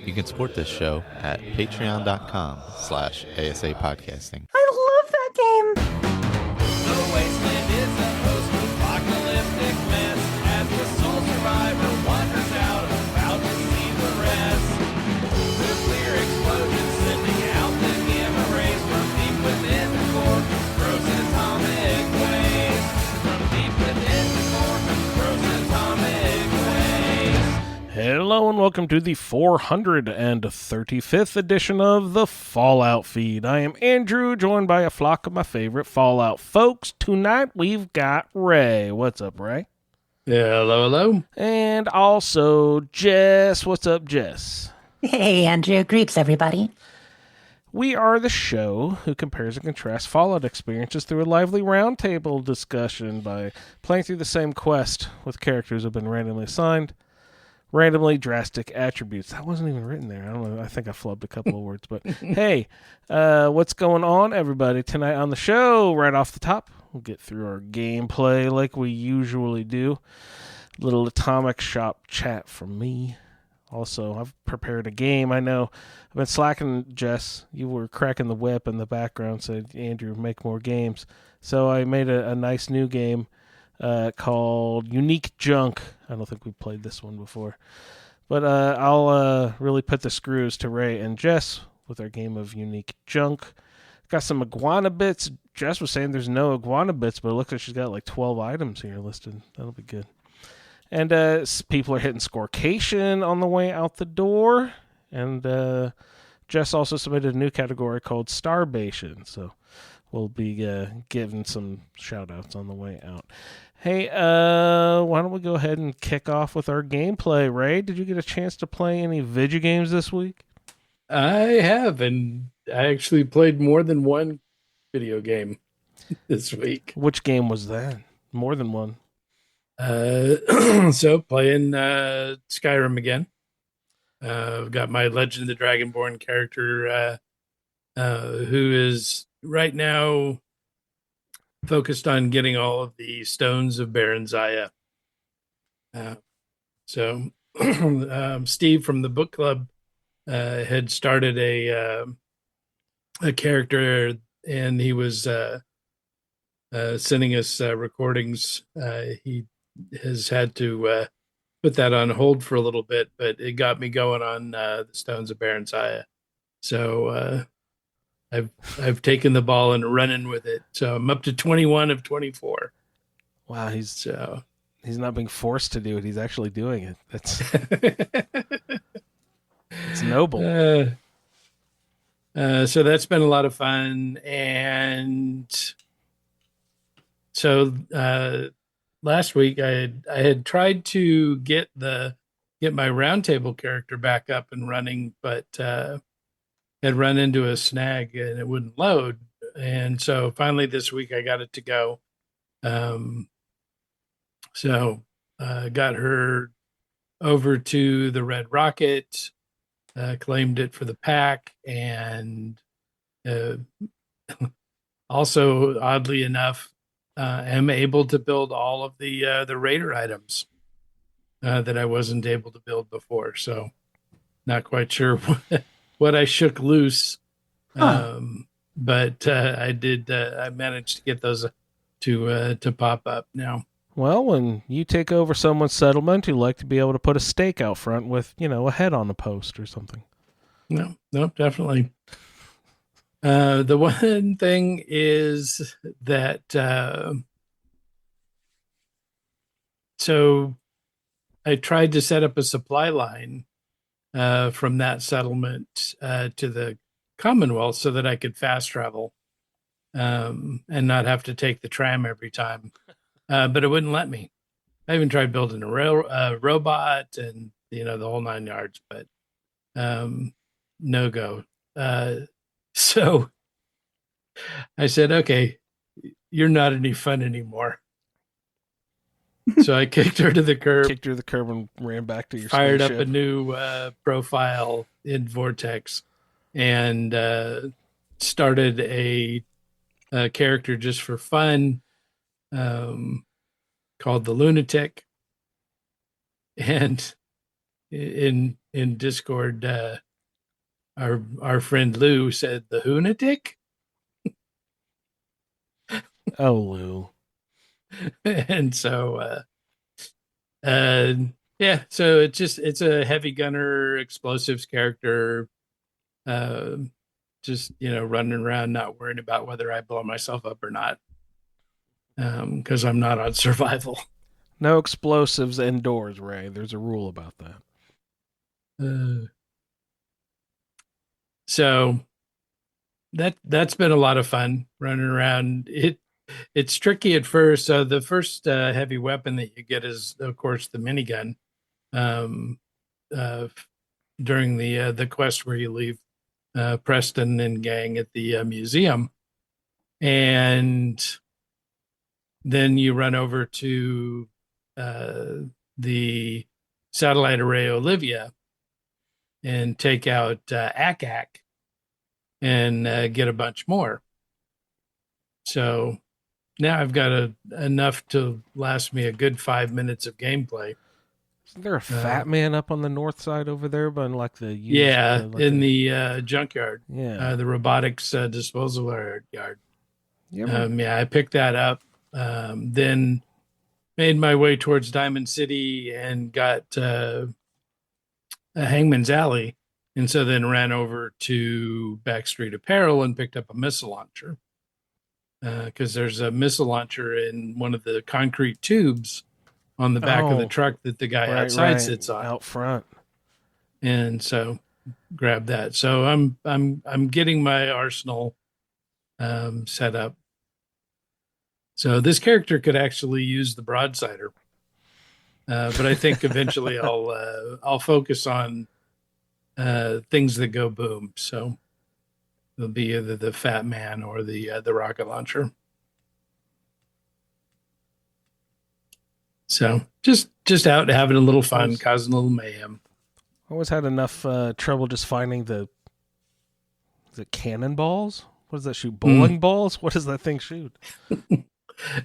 You can support this show at patreon.com/ASA podcasting. I love that game. The wasteland is a post-apocalyptic mess as the sole survivor wanders out about to see the rest. Nuclear explosions sending out the gamma rays from deep within the core, frozen atomic waste. From deep within the core, frozen atomic waste. Hello and welcome to the 435th edition of the Fallout Feed. I am Andrew, joined by a flock of my favorite Fallout folks. Tonight we've got Ray. What's up, Ray? Yeah, hello. And also Jess. What's up, Jess? Hey, Andrew. Greeps, everybody. We are the show who compares and contrasts Fallout experiences through a lively roundtable discussion by playing through the same quest with characters who have been randomly assigned. Randomly drastic attributes. That wasn't even written there. I don't know. I think I flubbed a couple of words. But hey, what's going on, everybody? Tonight on the show, right off the top, we'll get through our gameplay like we usually do. Little Atomic Shop chat from me. Also, I've prepared a game. I know I've been slacking, Jess. You were cracking the whip in the background, said, Andrew, make more games. So I made a nice new game called Unique Junk. I don't think we've played this one before. But I'll really put the screws to Ray and Jess with our game of Unique Junk. Got some iguana bits. Jess was saying there's no iguana bits, but it looks like she's got like 12 items here listed. That'll be good. And people are hitting Scorecation on the way out the door. And Jess also submitted a new category called Starbation. So we'll be giving some shout-outs on the way out. Hey, why don't we go ahead and kick off with our gameplay, Ray? Did you get a chance to play any video games this week? I have, and I actually played more than one video game this week. Which game was that? More than one. So playing Skyrim again. I've got my Legend of the Dragonborn character who is right now focused on getting all of the stones of Baron Zaya. So Steve from the book club had started a character, and he was sending us recordings. He has had to put that on hold for a little bit, but it got me going on the stones of Baron Zaya. So I've taken the ball and running with it. So I'm up to 21 of 24. Wow, he's not being forced to do it. He's actually doing it. That's it's noble. So that's been a lot of fun. And so last week I had tried to get my Roundtable character back up and running, but had run into a snag and it wouldn't load. And so finally this week I got it to go. So got her over to the Red Rocket, claimed it for the pack, and also, oddly enough, am able to build all of the Raider items that I wasn't able to build before. So not quite sure what I shook loose. But I did. I managed to get those to pop up now. Well, when you take over someone's settlement, you like to be able to put a stake out front with, a head on a post or something. No, definitely. The one thing is that so I tried to set up a supply line from that settlement to the Commonwealth so that I could fast travel and not have to take the tram every time. But it wouldn't let me. I even tried building a robot and, the whole 9 yards, but no go. So I said, okay, you're not any fun anymore. So I kicked her to the curb. And ran back to your fired spaceship. up a new profile in Vortex and started a character just for fun called the Lunatic. And in in Discord, our friend Lou said the Hoonatic. Oh, Lou. And so uh yeah, so it's a heavy gunner explosives character, uh just running around not worrying about whether I blow myself up or not, because I'm not on survival. No explosives indoors, Ray. There's a rule about that. So that's been a lot of fun running around. It's tricky at first. So the first heavy weapon that you get is, of course, the minigun. Um, uh, During the quest where you leave Preston and gang at the museum, and then you run over to the satellite array Olivia and take out Akak and get a bunch more. So now I've got enough to last me a good 5 minutes of gameplay. Isn't there a fat man up on the north side over there, but like the Yeah, in the junkyard, yeah, the robotics disposal yard. yeah, Yeah, I picked that up. Then made my way towards Diamond City and got a Hangman's Alley, and so then ran over to Backstreet Apparel and picked up a missile launcher, because there's a missile launcher in one of the concrete tubes on the back of the truck that the guy outside sits on, out front. And so grabbed that. So I'm getting my arsenal set up. So this character could actually use the broadsider, but I think eventually I'll focus on things that go boom. So it'll be either the Fat Man or the rocket launcher. So just out having a little fun, causing a little mayhem. I always had enough trouble just finding the cannonballs. What does that shoot? Bowling balls? What does that thing shoot?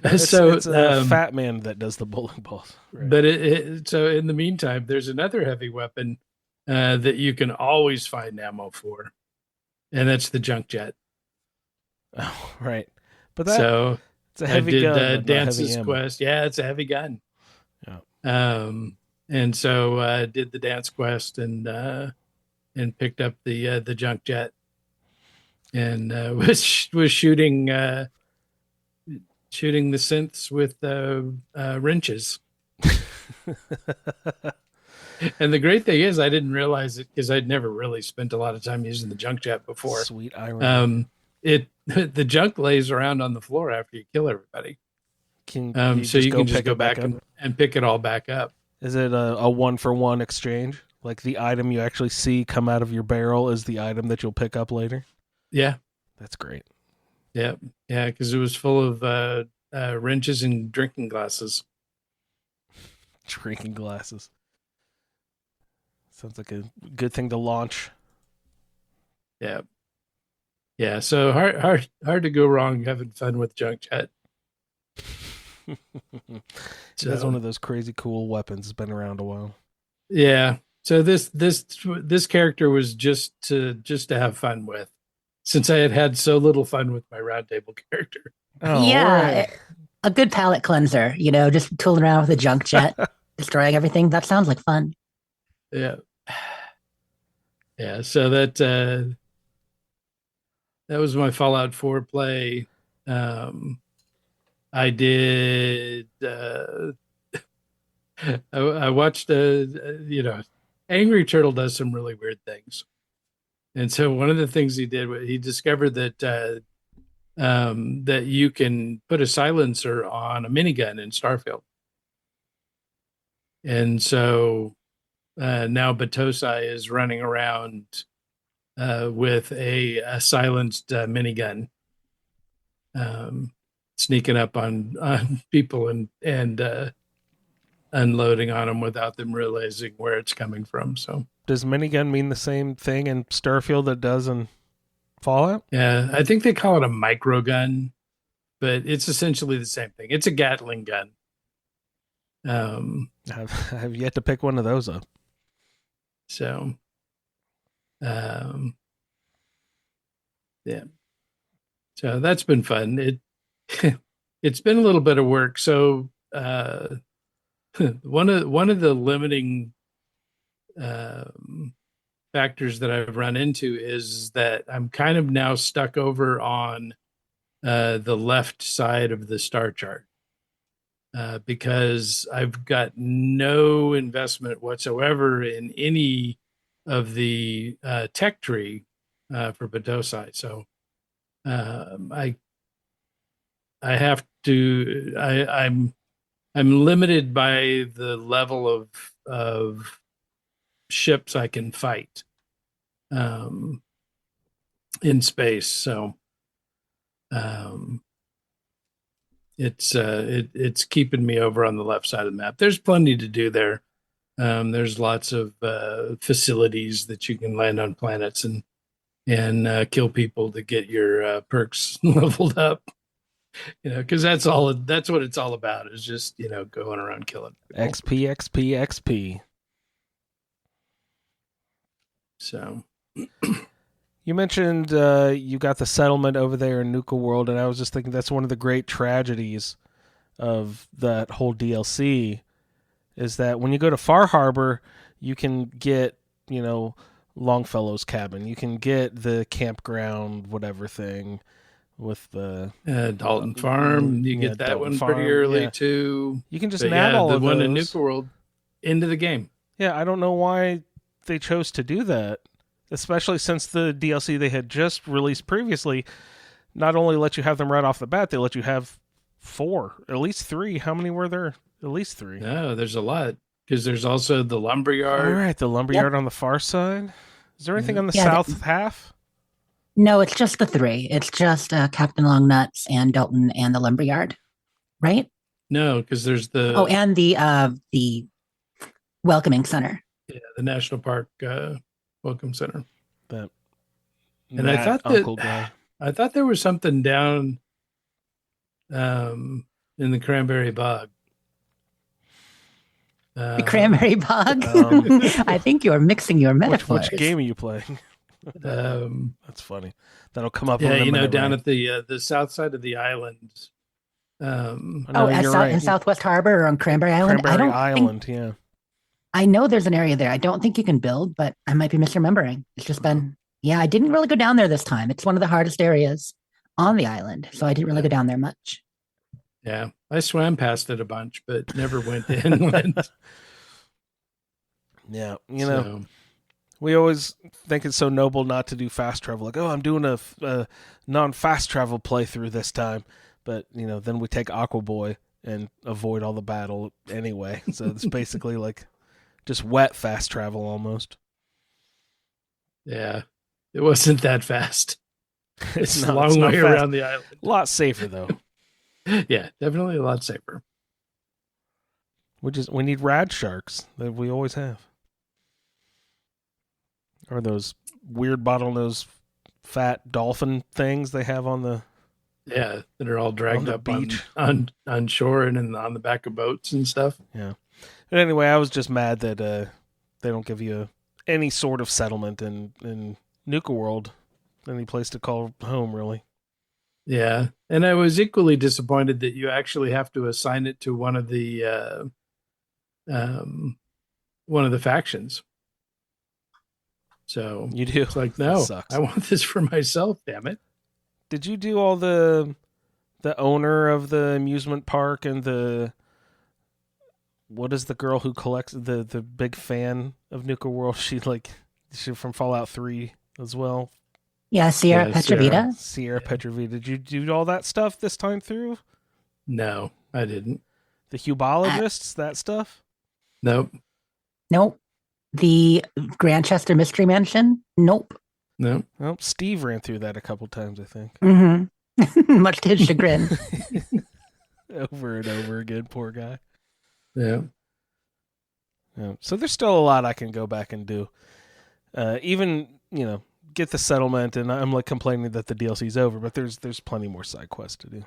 It's a fat man that does the bowling balls. Right. But so in the meantime, there's another heavy weapon that you can always find ammo for, and that's the junk jet. Oh, right. But it's a heavy gun. I did Dance's quest. Yeah, it's a heavy gun. Yeah. And so I did the dance quest and picked up the junk jet, and was shooting the synths with wrenches. And the great thing is, I didn't realize it because I'd never really spent a lot of time using the junk jet before. Sweet irony. The junk lays around on the floor after you kill everybody. So you can just go back and pick it all back up. Is it a 1-for-1 exchange? Like the item you actually see come out of your barrel is the item that you'll pick up later? Yeah. That's great. Yeah. Yeah, because it was full of wrenches and drinking glasses. Drinking glasses. Sounds like a good thing to launch. Yeah. Yeah, so hard to go wrong having fun with junk jet. So that's one of those crazy cool weapons. It's been around a while. Yeah. So this character was just to have fun with, since I had so little fun with my Roundtable character. Oh, yeah, right. A good palate cleanser. Just tooling around with a junk jet, destroying everything. That sounds like fun. Yeah. Yeah. So that was my Fallout 4 play. I did. I watched. Angry Turtle does some really weird things, and so one of the things he did, he discovered that that you can put a silencer on a minigun in Starfield, and so now Batosai is running around with a silenced minigun. Sneaking up on people and unloading on them without them realizing where it's coming from. So, does minigun mean the same thing in Starfield that does in Fallout? Yeah, I think they call it a microgun, but it's essentially the same thing. It's a Gatling gun. I've yet to pick one of those up. So, um, yeah. So that's been fun. It's been a little bit of work. So one of the limiting um, factors that I've run into is that I'm kind of now stuck over on the left side of the star chart because I've got no investment whatsoever in any of the tech tree for Batosai. So I have to I'm limited by the level of ships I can fight um, in space. So um, it's keeping me over on the left side of the map. There's plenty to do there. There's lots of facilities that you can land on planets and kill people to get your perks leveled up. Because that's what it's all about is just going around killing people. XP, XP, XP. So You mentioned you got the settlement over there in Nuka World, and I was just thinking that's one of the great tragedies of that whole DLC is that when you go to Far Harbor, you can get, Longfellow's cabin. You can get the campground, whatever thing with the Dalton Farm, you get that Dalton one Farm, pretty early yeah. too. You can just But nab all the of one those. in Nuka World into the game. Yeah, I don't know why they chose to do that, especially since the DLC they had just released previously not only let you have them right off the bat, they let you have 4, at least 3. How many were there? At least 3. No, there's a lot because there's also the All lumberyard. right, the lumberyard on the far side. Is there anything on the Yeah, south half? No, it's just the 3. It's just Captain Longnuts and Dalton and the Lumberyard, right? No, because there's Oh, and the Welcoming Center. the National Park Welcome Center. That And I thought uncle that guy. I thought there was something down in the Cranberry Bog. The Cranberry Bog. Um, I think you're mixing your metaphors. Which game are you playing? That's funny. That'll come up. Yeah, down at the south side of the island. No, Oh, you're in right. Southwest Harbor or on Cranberry Island? Cranberry I don't Island, think, yeah. I know there's an area there. I don't think you can build, but I might be misremembering. It's just been, yeah, I didn't really go down there this time. It's one of the hardest areas on the island, so I didn't really go down there much. Yeah, I swam past it a bunch, but never went inland. Yeah, we always think it's so noble not to do fast travel. Like, oh, I'm doing a non-fast travel playthrough this time. But, then we take Aqua Boy and avoid all the battle anyway. So it's basically like just wet fast travel almost. Yeah, it wasn't that fast. It's a not long way fast. around the island. A lot safer, though. Yeah, definitely a lot safer. We need rad sharks that we always have. Or those weird bottlenose fat dolphin things they have on the... Yeah, that are all dragged the up beach. on shore and on the back of boats and stuff. Yeah. But anyway, I was just mad that they don't give you any sort of settlement in Nuka World, any place to call home, really. Yeah, and I was equally disappointed that you actually have to assign it to one of the factions. So You do. it's like, That no, sucks. I want this for myself. Damn it! Did you do all the owner of the amusement park and what is the girl who collects the big fan of Nuka World? She from Fallout 3 as well. Yeah, Sierra Yeah, Petrovita. Sierra Petrovita. Did you do all that stuff this time through? No, I didn't. The hubologists, that stuff? Nope. Nope. The Grantchester Mystery Mansion? Nope. Nope. Well, Steve ran through that a couple times, I think. Mm-hmm. Much to his chagrin. Over and over again, poor guy. Yeah. Yeah. So there's still a lot I can go back and do. Even, get the settlement, and I'm complaining that the DLC's over, but there's plenty more side quests to do.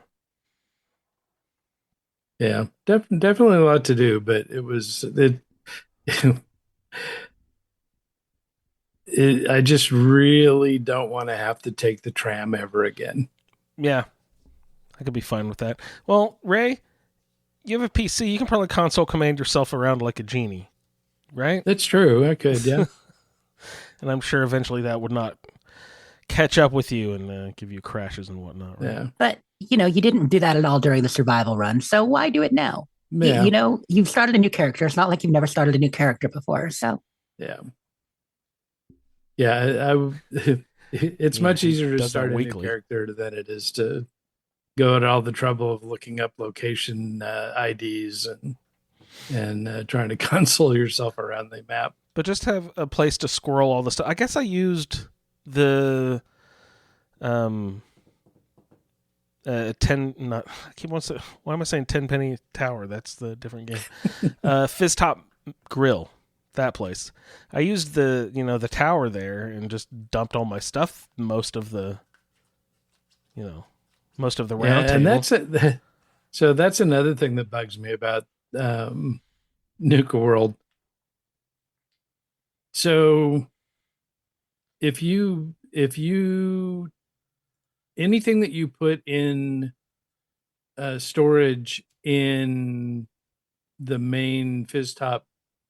Yeah, definitely a lot to do, but it I just really don't want to have to take the tram ever again. Yeah, I could be fine with that. Well, Ray, you have a PC. You can probably console command yourself around like a genie, right? That's true. I could, yeah. And I'm sure eventually that would not catch up with you and give you crashes and whatnot, right? Yeah. But, you didn't do that at all during the survival run. So why do it now? Yeah. You've started a new character. It's not like you've never started a new character before. So, Yeah. Yeah. It's much easier to does that start a new weekly. character than it is to go to all the trouble of looking up location IDs and trying to console yourself around the map. But just have a place to squirrel all the stuff. I guess I used the 10 not I keep on saying, why am I saying 10 penny tower? That's the different game. Fizz Top Grill, that place. I used the tower there and just dumped all my stuff most of the round And table. so that's another thing that bugs me about Nuka World. So if you anything that you put in storage in the main Fizz Top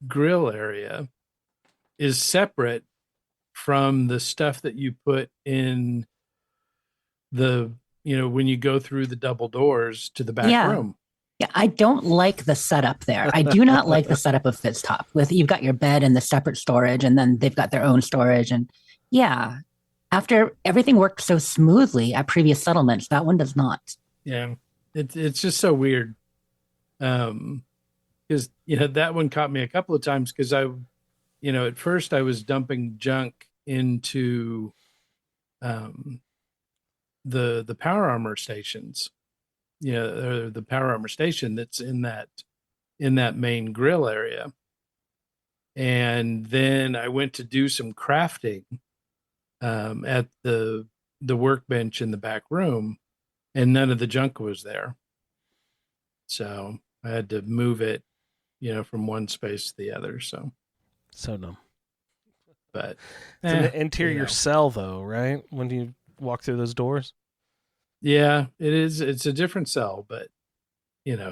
grill area is separate from the stuff that you put in the when you go through the double doors to the back Yeah. room. yeah, I don't like the setup there. I do not like the setup of Fizz Top. You've got your bed and the separate storage, and then they've got their own storage. And yeah, after everything worked so smoothly at previous settlements, that one does not. Yeah, it's just so weird. Because that one caught me a couple of times because at first I was dumping junk into the power armor stations, or the power armor station that's in that main grill area. And then I went to do some crafting at the workbench in the back room, and none of the junk was there. So I had to move it, from one space to the other. So dumb. But It's an interior cell, though, right? When you walk through those doors. yeah, it is. It's a different cell, but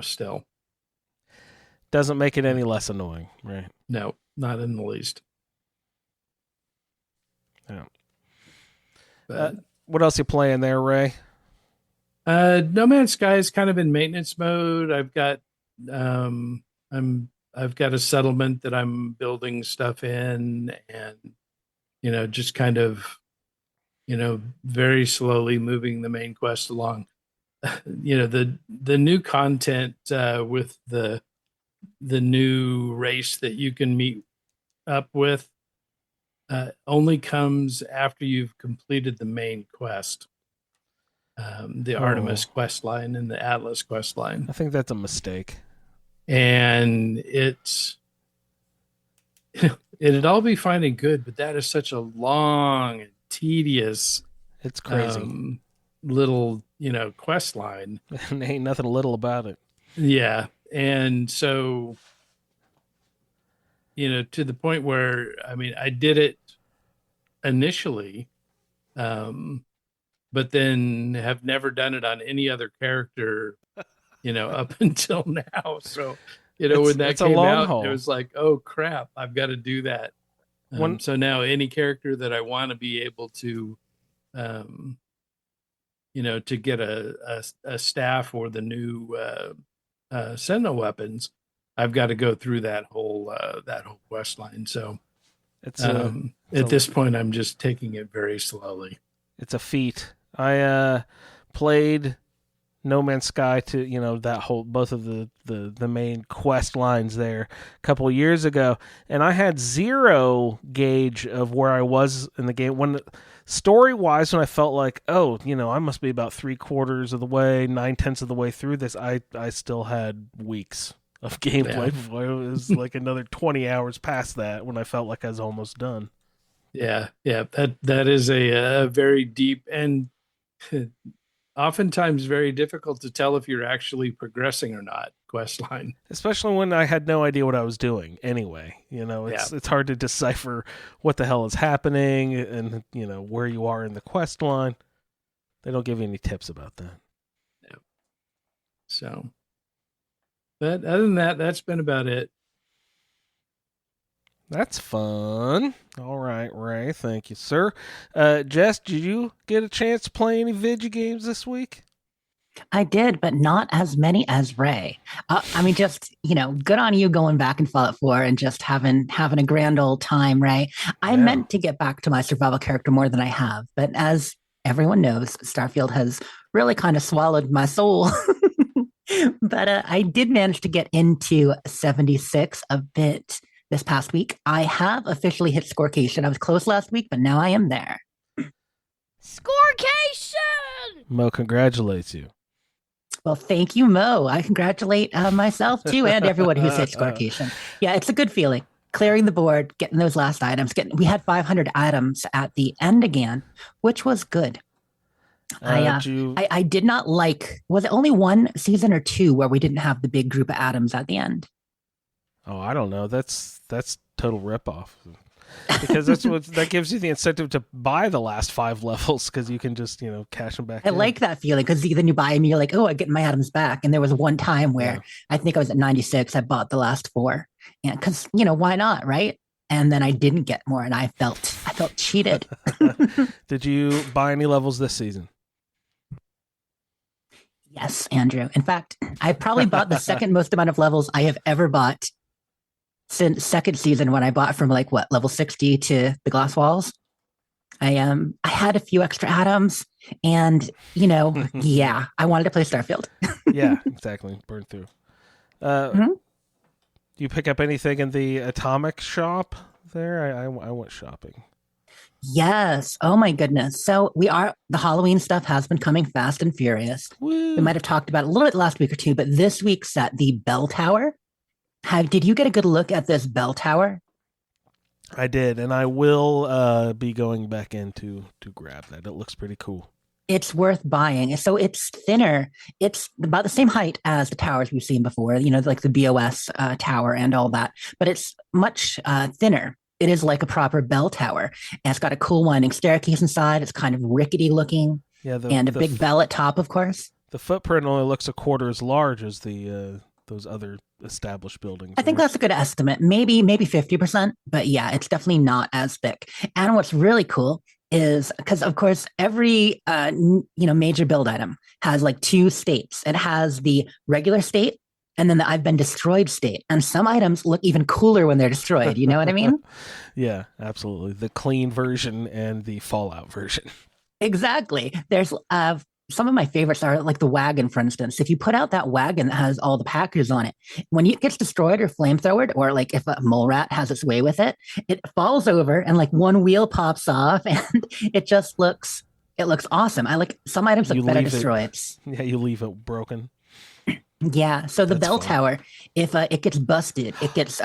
still, Doesn't make it any less annoying, right? no, not in the least. Yeah. But What else you playing there, Ray? No Man's Sky is kind of in maintenance mode. I've got I've got a settlement that I'm building stuff in, and just kind of very slowly moving the main quest along. The new content with the new race that you can meet up with only comes after you've completed the main quest. The Artemis quest line and the Atlas quest line. I think that's a mistake. And it'd all be fine and good, but that is such a long and tedious It's crazy. Little quest line. Ain't nothing little about it. Yeah. And so to the point where I did it initially, but then have never done it on any other character up until now. So when that came out, haul. it was like, oh crap, I've got to do that. So now any character that I want to be able to to get a staff or the new Sentinel weapons, I've got to go through that whole quest line. So at this point, I'm just taking it very slowly. It's a feat. I played No Man's Sky to that whole both of the main quest lines there a couple of years ago, and I had zero gauge of where I was in the game when story wise. When I felt like, I must be about 3/4 of the way, 9/10 of the way through this, I still had weeks of gameplay before it was like another 20 hours past that when I felt like I was almost done. Yeah, that is a very deep and oftentimes very difficult to tell if you're actually progressing or not, quest line. Especially when I had no idea what I was doing anyway. It's hard to decipher what the hell is happening and, where you are in the quest line. They don't give you any tips about that. Yeah. So, but other than that, that's been about it. That's fun. All right, Ray. Thank you, sir. Jess, did you get a chance to play any video games this week? I did, but not as many as Ray. Just, good on you going back in Fallout 4 and just having a grand old time, Ray. I meant to get back to my survival character more than I have, but as everyone knows, Starfield has really kind of swallowed my soul. But I did manage to get into 76 a bit this past week. I have officially hit Scorecation. I was close last week, but now I am there. Scorecation! Mo congratulates you. Well, thank you, Mo. I congratulate myself too, and everyone who's hit Scorecation. Yeah, it's a good feeling. Clearing the board, getting those last items. We had 500 items at the end again, which was good. I did not like. Was it only one season or two where we didn't have the big group of atoms at the end? Oh, I don't know. That's total ripoff. Because that gives you the incentive to buy the last 5 levels because you can just cash them back. I like that feeling because then you buy and you're like, oh, I get my atoms back. And there was one time where I think I was at 96. I bought the last 4, and because why not, right? And then I didn't get more, and I felt cheated. Did you buy any levels this season? Yes, Andrew. In fact, I probably bought the second most amount of levels I have ever bought since second season, when I bought from level 60 to the glass walls. I had a few extra atoms, and I wanted to play Starfield. Yeah, exactly. Burn through. Do you pick up anything in the atomic shop there? I went shopping. Yes. Oh my goodness. So the Halloween stuff has been coming fast and furious. Woo. We might have talked about it a little bit last week or two, but this week's set, the bell tower. Did you get a good look at this bell tower? I did, and I will be going back in to grab that. It looks pretty cool. It's worth buying. So it's thinner. It's about the same height as the towers we've seen before, like the BOS tower and all that, but it's much thinner. It is like a proper bell tower. And it's got a cool winding staircase inside. It's kind of rickety looking. Yeah, and a big bell at top, of course. The footprint only looks a quarter as large as the those other established buildings. I think that's a good estimate. Maybe 50%, but yeah, it's definitely not as thick. And what's really cool is because, of course, every major build item has 2 states. It has the regular state and then the I've been destroyed state. And some items look even cooler when they're destroyed. You know what I mean? Yeah, absolutely. The clean version and the Fallout version. Exactly. There's some of my favorites are like the wagon, for instance. If you put out that wagon that has all the packers on it, when it gets destroyed or flamethrowered, or if a mole rat has its way with it, it falls over and one wheel pops off, and it looks awesome. I like some items look better destroyed. Yeah, you leave it broken. Yeah. So the bell tower, if it gets busted, it gets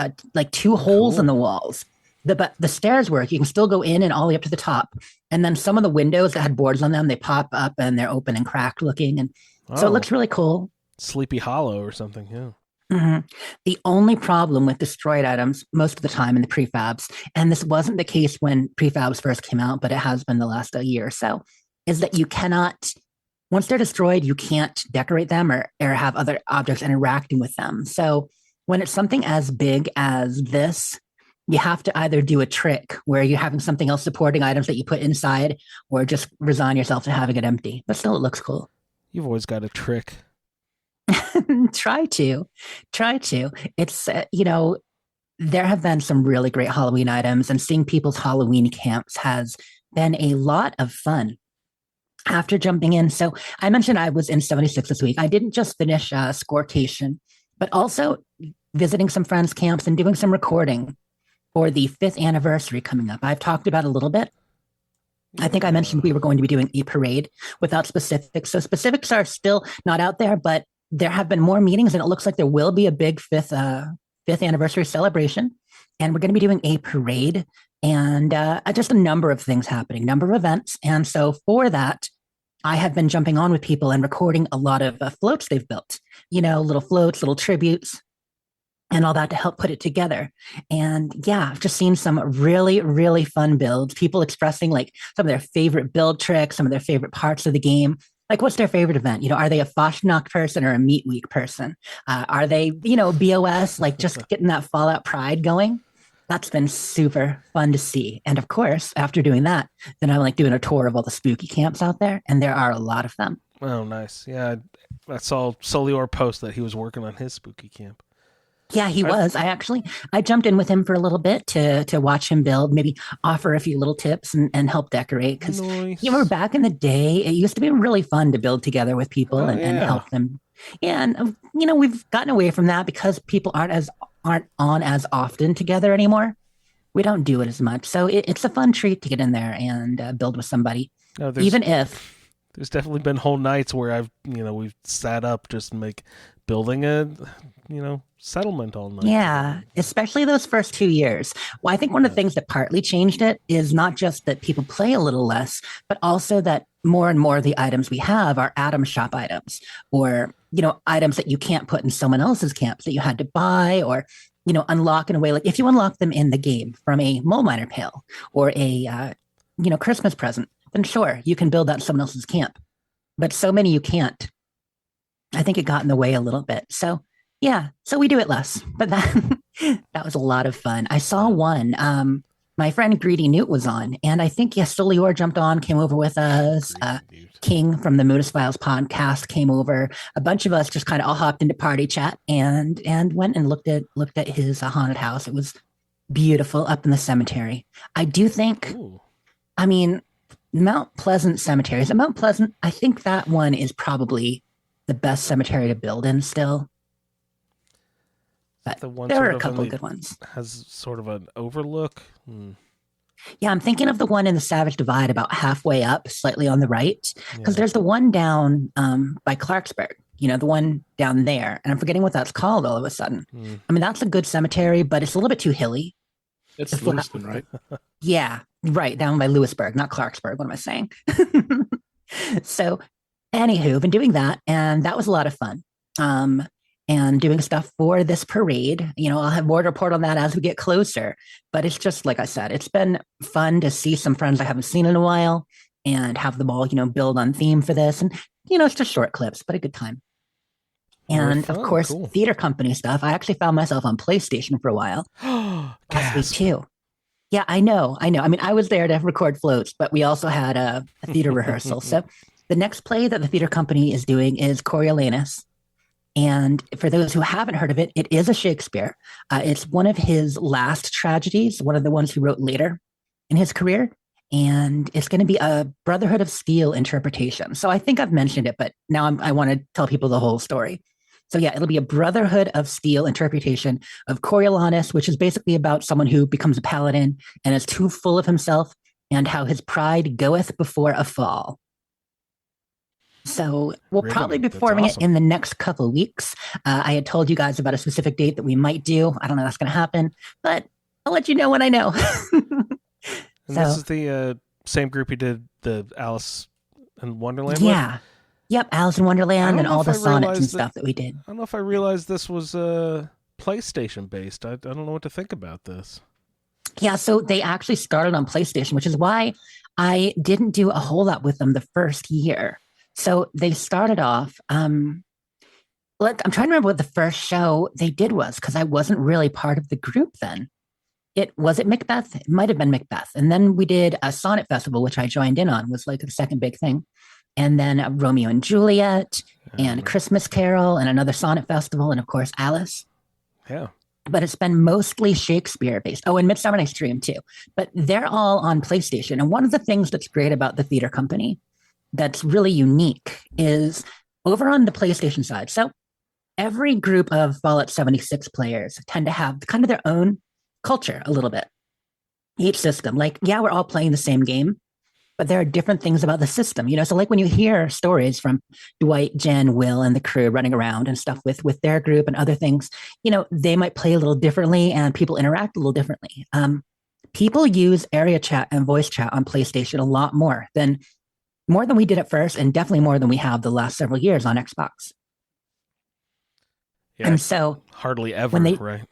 2 holes in the walls. But the stairs work. You can still go in and all the way up to the top. And then some of the windows that had boards on them, they pop up and they're open and cracked looking. And so it looks really cool. Sleepy Hollow or something, yeah. Mm-hmm. The only problem with destroyed items most of the time in the prefabs, and this wasn't the case when prefabs first came out, but it has been the last year or so, is that you cannot, once they're destroyed, you can't decorate them or have other objects interacting with them. So when it's something as big as this, you have to either do a trick where you're having something else supporting items that you put inside, or just resign yourself to having it empty. But still, it looks cool. You've always got a trick. Try to. It's, there have been some really great Halloween items, and seeing people's Halloween camps has been a lot of fun. After jumping in, so I mentioned I was in 76 this week. I didn't just finish Scorecation, but also visiting some friends' camps and doing some recording for the 5th anniversary coming up. I've talked about it a little bit. I think I mentioned we were going to be doing a parade without specifics. So specifics are still not out there, but there have been more meetings, and it looks like there will be a big 5th anniversary celebration. And we're going to be doing a parade and just a number of things happening, number of events. And so for that, I have been jumping on with people and recording a lot of floats they've built, little floats, little tributes, and all that to help put it together. And yeah, I've just seen some really, really fun builds. People expressing like some of their favorite build tricks, some of their favorite parts of the game. Like, what's their favorite event? Are they a Foshnok person or a Meat Week person? Are they, BOS, like just getting that Fallout pride going? That's been super fun to see. And of course, after doing that, then I'm like doing a tour of all the spooky camps out there, and there are a lot of them. Oh, nice. Yeah, I saw Suliore post that he was working on his spooky camp. Yeah, he was. I jumped in with him for a little bit to watch him build, maybe offer a few little tips and help decorate. Because Nice. back in the day, it used to be really fun to build together with people and help them. Yeah, and we've gotten away from that because people aren't on as often together anymore. We don't do it as much, so it's a fun treat to get in there and build with somebody, No, even if. There's definitely been whole nights where we've sat up just building a, settlement all night. Yeah, especially those first 2 years. Well, I think one of the things that partly changed it is not just that people play a little less, but also that more and more of the items we have are Atom Shop items, or, items that you can't put in someone else's camp that you had to buy or, unlock in a way. Like if you unlock them in the game from a mole miner pail or a, Christmas present, then sure, you can build that in someone else's camp. But so many you can't. I think it got in the way a little bit. So yeah, so we do it less, but that was a lot of fun. I saw one. My friend Greedy Newt was on, and I think Suliore jumped on, came over with us. King from the Moodus Files podcast came over. A bunch of us just kind of all hopped into party chat and went and looked at his haunted house. It was beautiful up in the cemetery. I do think. Ooh. I mean, Mount Pleasant Cemetery. Is it Mount Pleasant? I think that one is probably the best cemetery to build in still. But there are a couple of good ones. Has sort of an overlook. Yeah, I'm thinking of the one in the Savage Divide about halfway up, slightly on the right. Because there's the one down by Clarksburg, the one down there. And I'm forgetting what that's called all of a sudden. I mean, that's a good cemetery, but it's a little bit too hilly. It's Lewiston, right? Yeah, right, down by Lewisburg, not Clarksburg. What am I saying? So, anywho, been doing that, and that was a lot of fun. And doing stuff for this parade. I'll have more to report on that as we get closer. But it's just, like I said, it's been fun to see some friends I haven't seen in a while and have them all, build on theme for this. And, it's just short clips, but a good time. And of course, cool. Theater company stuff. I actually found myself on PlayStation for a while. Last week too. Yeah, I know. I mean, I was there to record floats, but we also had a theater rehearsal. So the next play that the theater company is doing is Coriolanus. And for those who haven't heard of it, it is a Shakespeare. It's one of his last tragedies, one of the ones he wrote later in his career. And it's going to be a Brotherhood of Steel interpretation. So I think I've mentioned it, but now I want to tell people the whole story. So yeah, it'll be a Brotherhood of Steel interpretation of Coriolanus, which is basically about someone who becomes a paladin and is too full of himself and how his pride goeth before a fall. So we'll probably be performing it in the next couple of weeks. I had told you guys about a specific date that we might do. I don't know if that's going to happen, but I'll let you know when I know. And this is the same group who did the Alice in Wonderland Yeah. with? Yep, Alice in Wonderland and all the sonnets and stuff that we did. I don't know if I realized this was PlayStation based. I don't know what to think about this. Yeah, so they actually started on PlayStation, which is why I didn't do a whole lot with them the first year. So they started off, I'm trying to remember what the first show they did was, because I wasn't really part of the group then. Was it Macbeth? It might have been Macbeth. And then we did a sonnet festival, which I joined in on, was like the second big thing. And then Romeo and Juliet and Christmas Carol and another sonnet festival. And of course, Alice. Yeah. But it's been mostly Shakespeare based. Oh, and Midsummer Night's Dream too. But they're all on PlayStation. And one of the things that's great about the theater company that's really unique is over on the PlayStation side. So every group of Fallout 76 players tend to have kind of their own culture a little bit. Each system, like, yeah, we're all playing the same game, but there are different things about the system, so like when you hear stories from Dwight, Jen, Will, and the crew running around and stuff with their group and other things, they might play a little differently and people interact a little differently. People use area chat and voice chat on PlayStation a lot more than more than we did at first, and definitely more than we have the last several years on Xbox. Yeah, And so hardly ever, when they right?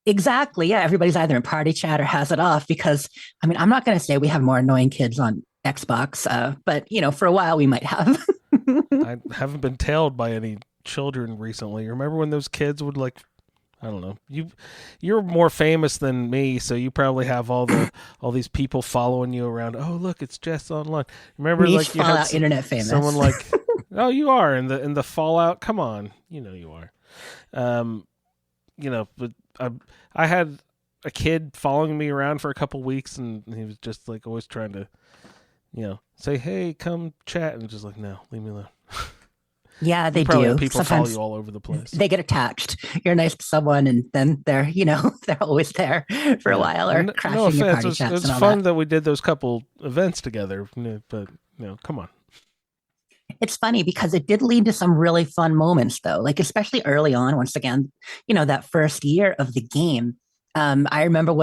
exactly, yeah, everybody's either in party chat or has it off because I mean, I'm not going to say we have more annoying kids on Xbox, but for a while we might have. I haven't been tailed by any children recently. Remember when those kids would like, I don't know, you're more famous than me, so you probably have all these people following you around. Oh, look, it's Jess online. Remember, Niche like you Fallout had internet famous. someone like, oh, you are in the Fallout. Come on, you are. But I had a kid following me around for a couple weeks, and he was just like always trying to, say, hey, come chat, and just like, no, leave me alone. Yeah, they Probably do. have people Sometimes follow you all over the place. they get attached. You're nice to someone, and then they're, they're always there for a while or crashing no your offense, party chats it was and all fun that. that we did those couple events together, but come on. It's funny because it did lead to some really fun moments, though. Like especially early on, once again, that first year of the game. I remember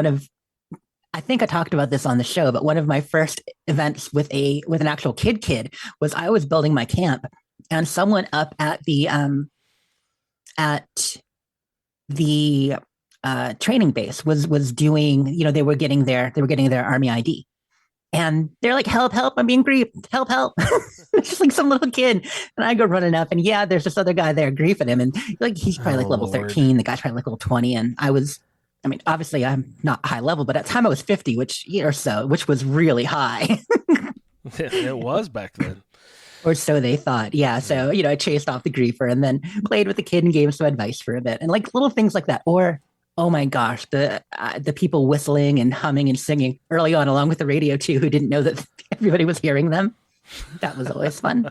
I think I talked about this on the show, but one of my first events with an actual kid was I was building my camp, and someone up at the training base was doing, they were getting their army ID, and they're like, help, I'm being griefed, help. It's just like some little kid, and I go running up, and yeah, there's this other guy there griefing him, and like he's probably like level Lord. 13, the guy's probably like level 20, and I mean, obviously I'm not high level, but at the time I was 50, which was really high. It was back then. Or so they thought. Yeah. So, I chased off the griefer and then played with the kid and gave him some advice for a bit. And like little things like that. Or, oh my gosh, the people whistling and humming and singing early on, along with the radio too, who didn't know that everybody was hearing them. That was always fun.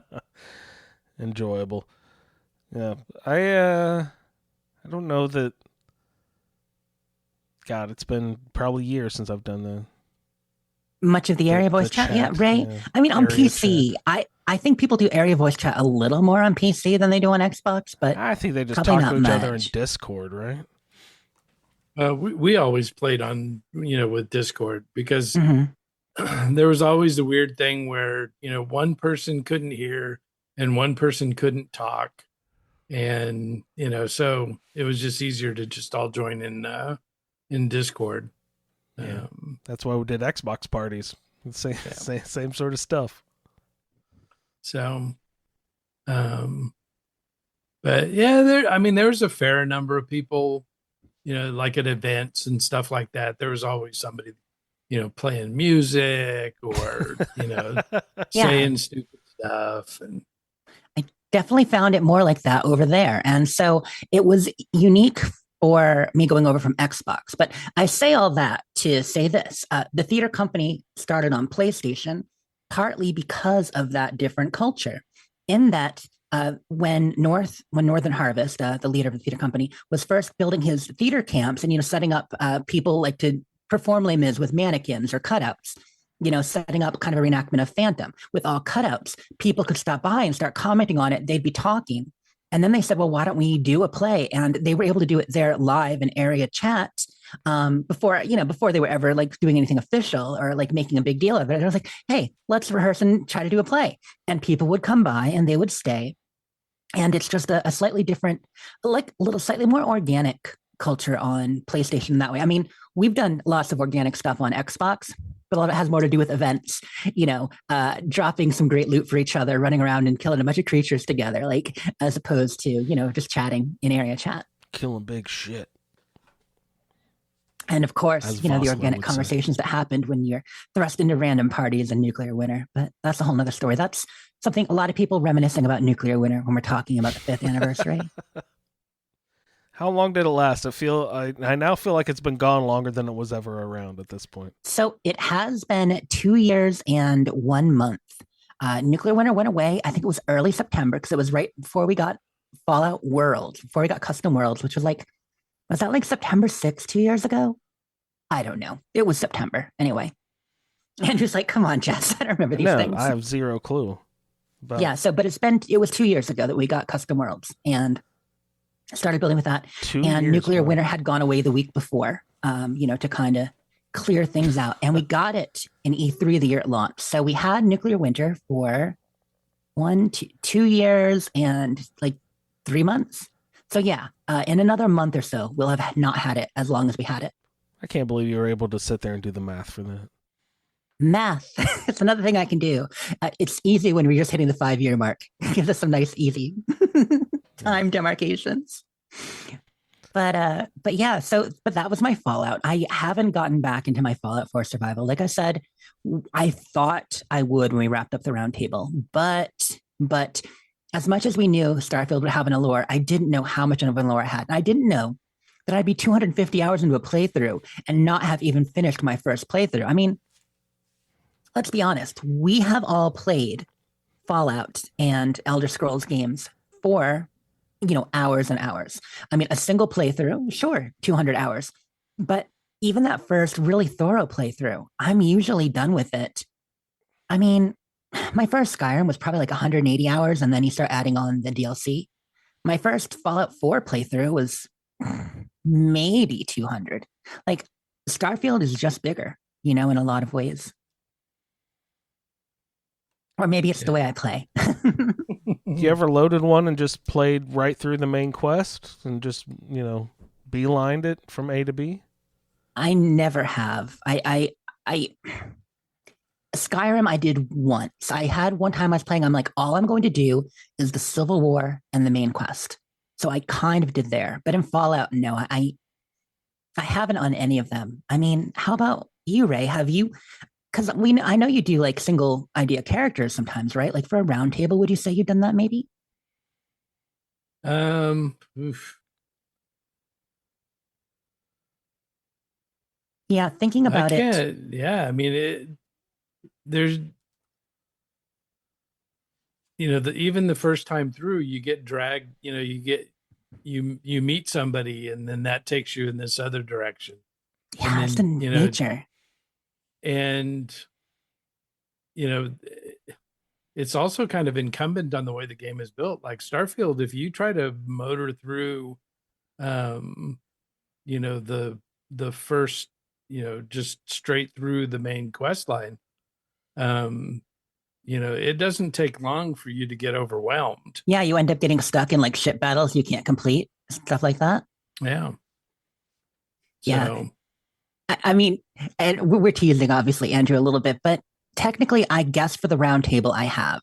Enjoyable. Yeah. I don't know that. God, it's been probably years since I've done much of the area voice chat. Yeah, Ray. Yeah. I mean, on PC, I think people do area voice chat a little more on PC than they do on Xbox, but I think they just talk to each other in Discord, right? We always played on, with Discord because there was always the weird thing where, one person couldn't hear and one person couldn't talk. And, so it was just easier to just all join in Discord. Yeah. That's why we did Xbox parties. Same sort of stuff. So, but yeah, there's a fair number of people, like at events and stuff like that. There was always somebody, playing music or, saying stupid stuff. And I definitely found it more like that over there. And so it was unique for me going over from Xbox. But I say all that to say this. The theater company started on PlayStation partly because of that different culture, in that when Northern Harvest, the leader of the theater company, was first building his theater camps and, setting up people like to perform Les Mis with mannequins or cutouts, setting up kind of a reenactment of Phantom with all cutouts, people could stop by and start commenting on it. They'd be talking. And then they said, well, why don't we do a play? And they were able to do it there live in area chat before they were ever like doing anything official or like making a big deal of it. I was like, hey, let's rehearse and try to do a play. And people would come by and they would stay. And it's just a slightly different, like a little slightly more organic culture on PlayStation that way. I mean, we've done lots of organic stuff on Xbox, but a lot of it has more to do with events, dropping some great loot for each other, running around and killing a bunch of creatures together, like as opposed to, just chatting in area chat. Killing big shit. And of course, the organic conversations that happened when you're thrust into random parties and Nuclear Winter. But that's a whole nother story. That's something a lot of people reminiscing about Nuclear Winter when we're talking about the 5th anniversary. How long did it last? I now feel like it's been gone longer than it was ever around at this point. So it has been 2 years and 1 month. Nuclear Winter went away. I think it was early September because it was right before we got Fallout Worlds, before we got Custom Worlds, which was that like September 6th, 2 years ago? I don't know. It was September. Anyway. Andrew's like, come on, Jess. I don't remember these things. I have zero clue. Yeah, but it was 2 years ago that we got Custom Worlds and started building with that. Nuclear Winter had gone away the week before, to kind of clear things out. And we got it in E3 the year it launched. So we had Nuclear Winter for 2 years and like 3 months. So yeah, in another month or so, we'll have not had it as long as we had it. I can't believe you were able to sit there and do the math for that. Math. It's another thing I can do. It's easy when we're just hitting the 5 year mark. It gives us some nice, easy time demarcations. But yeah, but that was my Fallout. I haven't gotten back into my Fallout 4 survival. Like I said, I thought I would when we wrapped up the roundtable, but as much as we knew Starfield would have an allure, I didn't know how much of an allure it had. And I didn't know that I'd be 250 hours into a playthrough and not have even finished my first playthrough. I mean, let's be honest, we have all played Fallout and Elder Scrolls games for, hours and hours. I mean, a single playthrough, sure, 200 hours. But even that first really thorough playthrough, I'm usually done with it. I mean, my first Skyrim was probably like 180 hours, and then you start adding on the DLC. My first Fallout 4 playthrough was maybe 200. Like, Starfield is just bigger, in a lot of ways. Or maybe it's the way I play. You ever loaded one and just played right through the main quest and just, beelined it from A to B? I never have. I Skyrim I did once. I had one time I was playing, I'm like, all I'm going to do is the Civil War and the main quest. So I kind of did there. But in Fallout, no, I haven't on any of them. I mean, how about you, Ray? Have you, because I know you do like single idea characters sometimes, right? Like for a round table, would you say you've done that maybe? Oof. Yeah, thinking about it. Yeah, I mean, there's, even the first time through, you get dragged. You meet somebody, and then that takes you in this other direction. Yeah, it's the nature. And it's also kind of incumbent on the way the game is built. Like Starfield, if you try to motor through, the first, just straight through the main quest line, it doesn't take long for you to get overwhelmed. Yeah, you end up getting stuck in like ship battles you can't complete, stuff like that. Yeah. Yeah. So, I mean, and we're teasing obviously Andrew a little bit, but technically, I guess for the round table I have,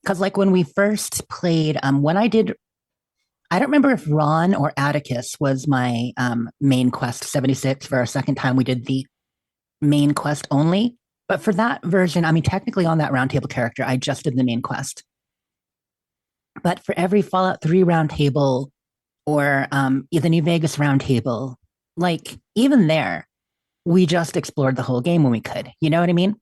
because like when we first played, when I don't remember if Ron or Atticus was my main quest 76 for our second time we did the main quest only. But for that version, I mean, technically on that roundtable character, I just did the main quest. But for every Fallout 3 roundtable or the New Vegas roundtable, like even there, we just explored the whole game when we could. You know what I mean?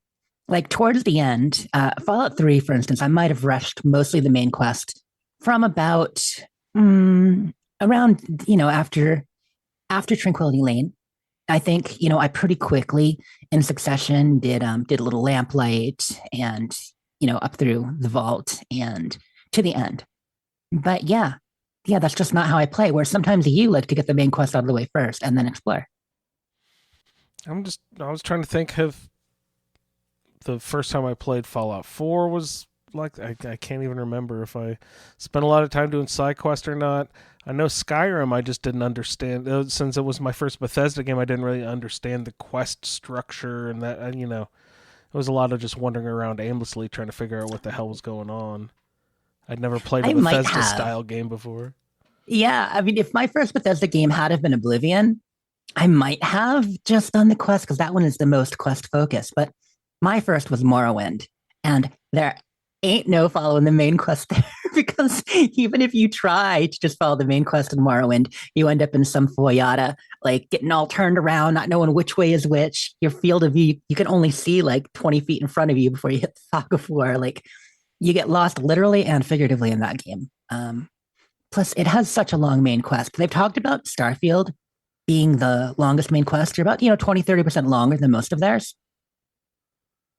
Like towards the end, Fallout 3, for instance, I might have rushed mostly the main quest from about around, after Tranquility Lane. I think, I pretty quickly in succession did a little lamplight and, up through the vault and to the end. But yeah, that's just not how I play, where sometimes you like to get the main quest out of the way first and then explore. I was trying to think of the first time I played Fallout 4 was like, I can't even remember if I spent a lot of time doing side quests or not. I know Skyrim, I just didn't understand. Since it was my first Bethesda game, I didn't really understand the quest structure and that, it was a lot of just wandering around aimlessly trying to figure out what the hell was going on. I'd never played a Bethesda-style game before. Yeah, I mean, if my first Bethesda game had have been Oblivion, I might have just done the quest because that one is the most quest focused. But my first was Morrowind, and there ain't no following the main quest there because even if you try to just follow the main quest in Morrowind, you end up in some foyata, like getting all turned around, not knowing which way is which. Your field of view, you can only see like 20 feet in front of you before you hit the Fog of War. Like you get lost literally and figuratively in that game. Plus, it has such a long main quest. They've talked about Starfield being the longest main quest. You're about, 20, 30% longer than most of theirs.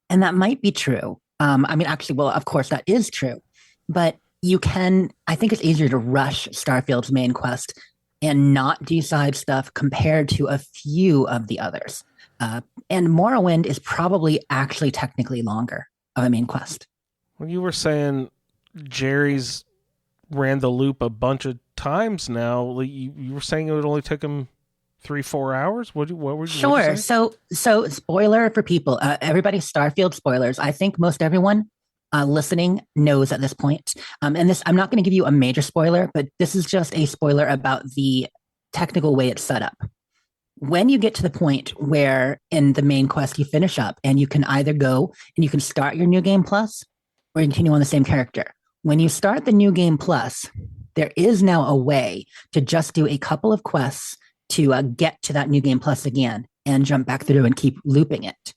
And that might be true. I mean, actually, well, of course, that is true. But I think it's easier to rush Starfield's main quest and not do side stuff compared to a few of the others. And Morrowind is probably actually technically longer of a main quest. Well, you were saying Jerry's ran the loop a bunch of times now. Like, you were saying it would only take him 3-4 hours. What were you Sure. say? So spoiler for people, everybody, Starfield spoilers. I think most everyone listening knows at this point. And this, I'm not going to give you a major spoiler, but this is just a spoiler about the technical way it's set up. When you get to the point where in the main quest you finish up and you can either go and you can start your new game plus or you continue on the same character. When you start the new game plus, there is now a way to just do a couple of quests to get to that new game plus again and jump back through and keep looping it.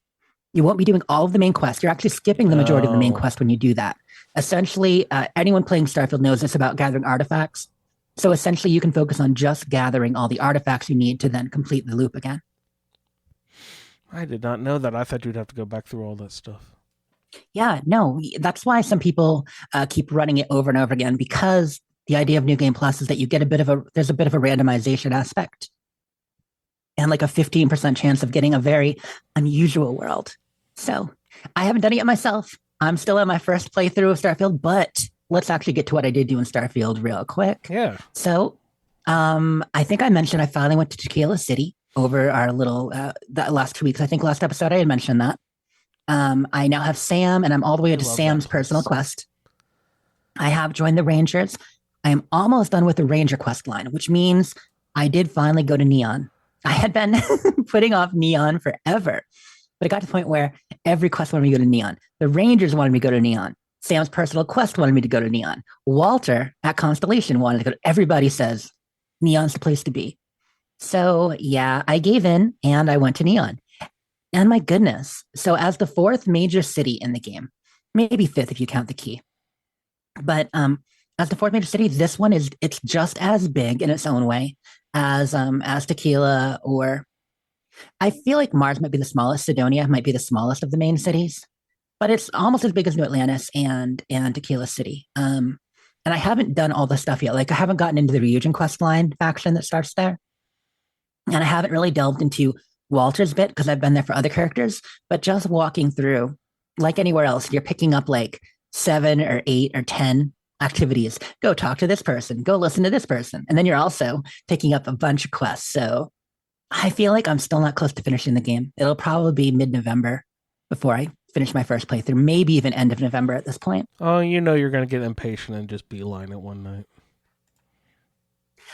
You won't be doing all of the main quests. You're actually skipping the majority of the main quest when you do that. Essentially, anyone playing Starfield knows it's about gathering artifacts. So essentially, you can focus on just gathering all the artifacts you need to then complete the loop again. I did not know that. I thought you'd have to go back through all that stuff. Yeah, no, that's why some people keep running it over and over again, because the idea of New Game Plus is that you get there's a bit of a randomization aspect and like a 15% chance of getting a very unusual world. So I haven't done it yet myself. I'm still in my first playthrough of Starfield, but let's actually get to what I did do in Starfield real quick. Yeah. So I think I mentioned I finally went to Tequila City over our little, that last 2 weeks. I think last episode I had mentioned that. I now have Sam, and I'm all the way to Sam's personal quest. I have joined the Rangers. I am almost done with the Ranger quest line, which means I did finally go to Neon. I had been putting off Neon forever, but it got to the point where every quest wanted me to go to Neon. The Rangers wanted me to go to Neon. Sam's personal quest wanted me to go to Neon. Walter at Constellation wanted to go. Everybody says Neon's the place to be. So yeah, I gave in and I went to Neon. And my goodness. So as the fourth major city in the game, maybe fifth if you count the key. But as the fourth major city, this one it's just as big in its own way as Tequila, or I feel like Mars might be the smallest. Sidonia might be the smallest of the main cities, but it's almost as big as New Atlantis and Tequila City. And I haven't done all the stuff yet. Like I haven't gotten into the Ryujin quest line faction that starts there. And I haven't really delved into Walter's bit because I've been there for other characters, but just walking through, like anywhere else, you're picking up like 7 or 8 or 10 activities. Go talk to this person, go listen to this person. And then you're also picking up a bunch of quests. So I feel like I'm still not close to finishing the game. It'll probably be mid-November before I finish my first playthrough, maybe even end of November at this point. Oh, you know you're going to get impatient and just beeline it one night.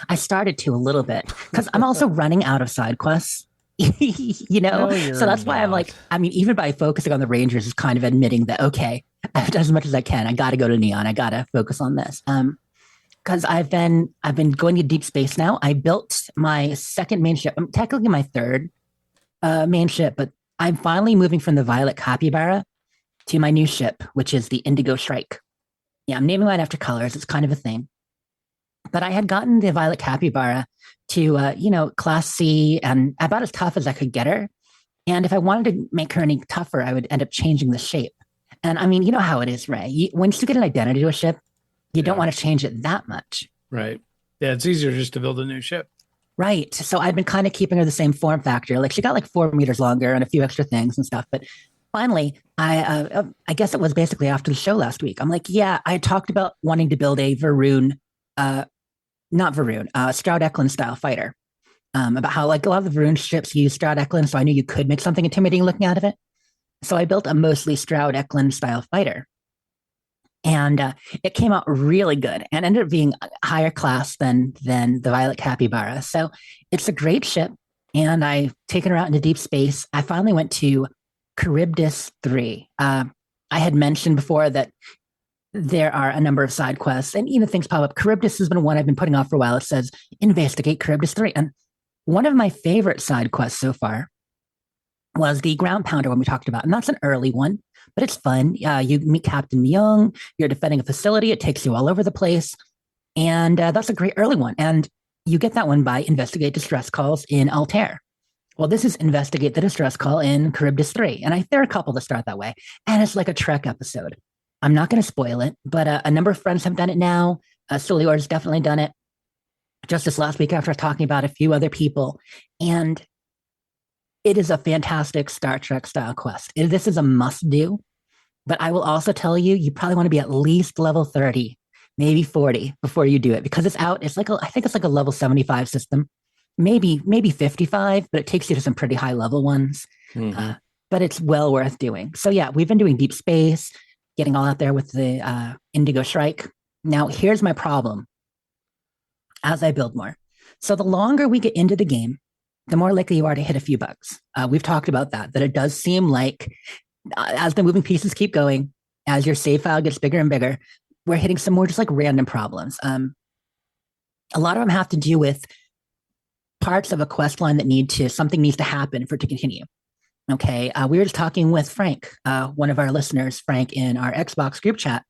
I started to a little bit because I'm also running out of side quests. You know, No, so that's why I'm like, I mean, even by focusing on the Rangers is kind of admitting that, okay, I've done as much as I can. I got to go to Neon. I got to focus on this. Because I've been going to deep space now. I built my second main ship. I'm technically my third main ship, but I'm finally moving from the Violet Capybara to my new ship, which is the Indigo Strike. Yeah, I'm naming mine after colors. It's kind of a thing. But I had gotten the Violet Capybara to, class C and about as tough as I could get her. And if I wanted to make her any tougher, I would end up changing the shape. And I mean, you know how it is, Ray. Once you get an identity to a ship, you don't want to change it that much. Right. Yeah, it's easier just to build a new ship. Right. So I've been kind of keeping her the same form factor. Like she got like 4 meters longer and a few extra things and stuff. But finally, I guess it was basically after the show last week. I'm like, yeah, I talked about wanting to build a Stroud Eklund style fighter. About how like a lot of the Varun ships use Stroud Eklund, so I knew you could make something intimidating looking out of it. So I built a mostly Stroud Eklund style fighter. And it came out really good and ended up being higher class than the Violet Capybara. So it's a great ship. And I've taken her out into deep space. I finally went to Charybdis 3. I had mentioned before that there are a number of side quests and things pop up. Charybdis has been one I've been putting off for a while. It says, investigate Charybdis 3. And one of my favorite side quests so far was the ground pounder one we talked about. And that's an early one, but it's fun. You meet Captain Myung, you're defending a facility. It takes you all over the place. And that's a great early one. And you get that one by investigate distress calls in Altair. Well, this is investigate the distress call in Charybdis 3. And there are a couple that start that way. And it's like a Trek episode. I'm not going to spoil it, but a number of friends have done it now. Suliore has definitely done it. Just this last week after talking about a few other people. And it is a fantastic Star Trek style quest. This is a must do. But I will also tell you, you probably want to be at least level 30, maybe 40 before you do it because it's out. It's like I think it's like a level 75 system, maybe 55, but it takes you to some pretty high level ones. But it's well worth doing. So yeah, we've been doing deep space, getting all out there with the Indigo Strike. Now here's my problem as I build more. So the longer we get into the game, the more likely you are to hit a few bugs. We've talked about that it does seem like as the moving pieces keep going, as your save file gets bigger and bigger, we're hitting some more just like random problems. A lot of them have to do with parts of a quest line that something needs to happen for it to continue. Okay. We were just talking with Frank, one of our listeners, Frank, in our Xbox group chat,